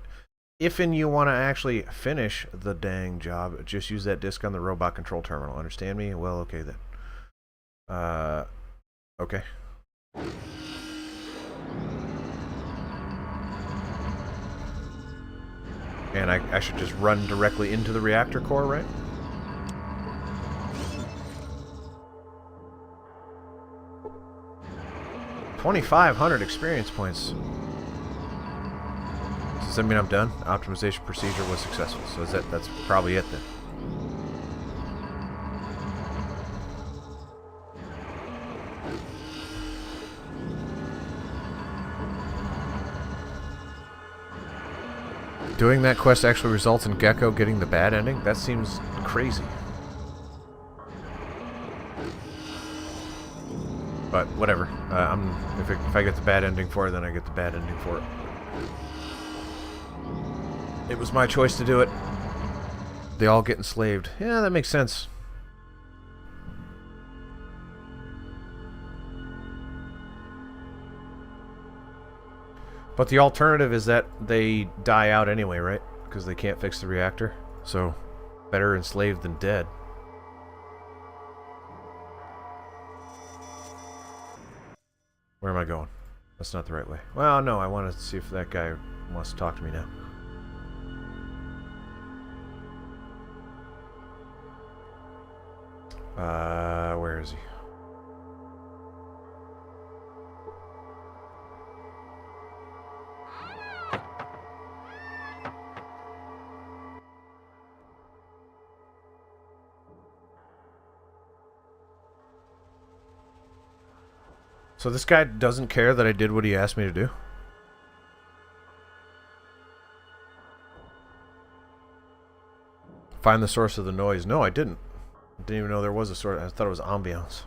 if and you want to actually finish the dang job, just use that disc on the robot control terminal. Understand me? Well, okay then. Okay. And I should just run directly into the reactor core, right? $2,500 experience points. Does that mean I'm done? Optimization procedure was successful. So that's probably it then. Doing that quest actually results in Gecko getting the bad ending? That seems crazy. But whatever. If I get the bad ending for it, then I get the bad ending for it. It was my choice to do it. They all get enslaved. Yeah, that makes sense. But the alternative is that they die out anyway, right? Because they can't fix the reactor. So, better enslaved than dead. Where am I going? That's not the right way. Well, no, I want to see if that guy wants to talk to me now. Where is he? So this guy doesn't care that I did what he asked me to do? Find the source of the noise. No, I didn't. I didn't even know there was a source. I thought it was ambiance.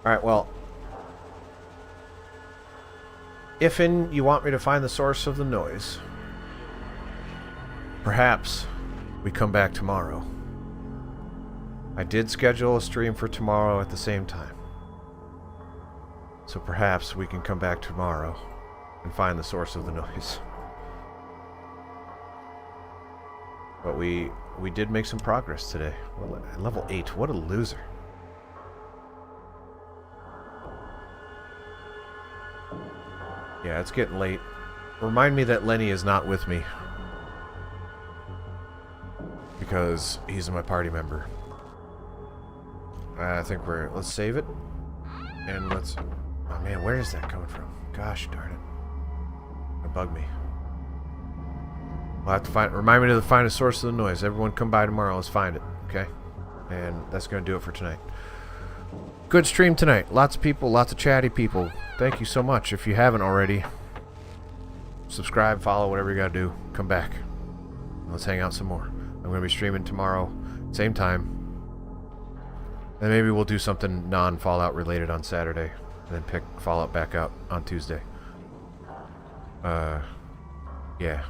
Alright, well... if you want me to find the source of the noise, perhaps we come back tomorrow. I did schedule a stream for tomorrow at the same time. So perhaps we can come back tomorrow and find the source of the noise. But we did make some progress today. Well, level 8, what a loser. Yeah, it's getting late. Remind me that Lenny is not with me. Because he's my party member. I think let's save it. And let's... oh man, where is that coming from? Gosh darn it. It'll bug me. We'll have to remind me to find a source of the noise. Everyone come by tomorrow, let's find it. Okay? And that's going to do it for tonight. Good stream tonight. Lots of people, lots of chatty people. Thank you so much. If you haven't already, subscribe, follow, whatever you gotta do. Come back. Let's hang out some more. I'm going to be streaming tomorrow, same time. And maybe we'll do something non-Fallout related on Saturday. And then pick Fallout back up on Tuesday. Yeah.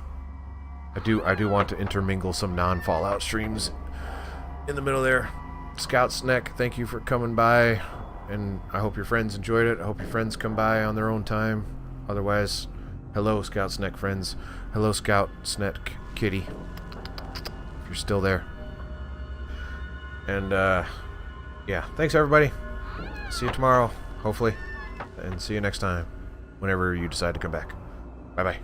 I do want to intermingle some non-Fallout streams in the middle there. Scout Snack, thank you for coming by. And I hope your friends enjoyed it. I hope your friends come by on their own time. Otherwise, hello Scout Snack friends. Hello Scout Snack Kitty. If you're still there. And, yeah, thanks everybody. See you tomorrow, hopefully. And see you next time, whenever you decide to come back. Bye-bye.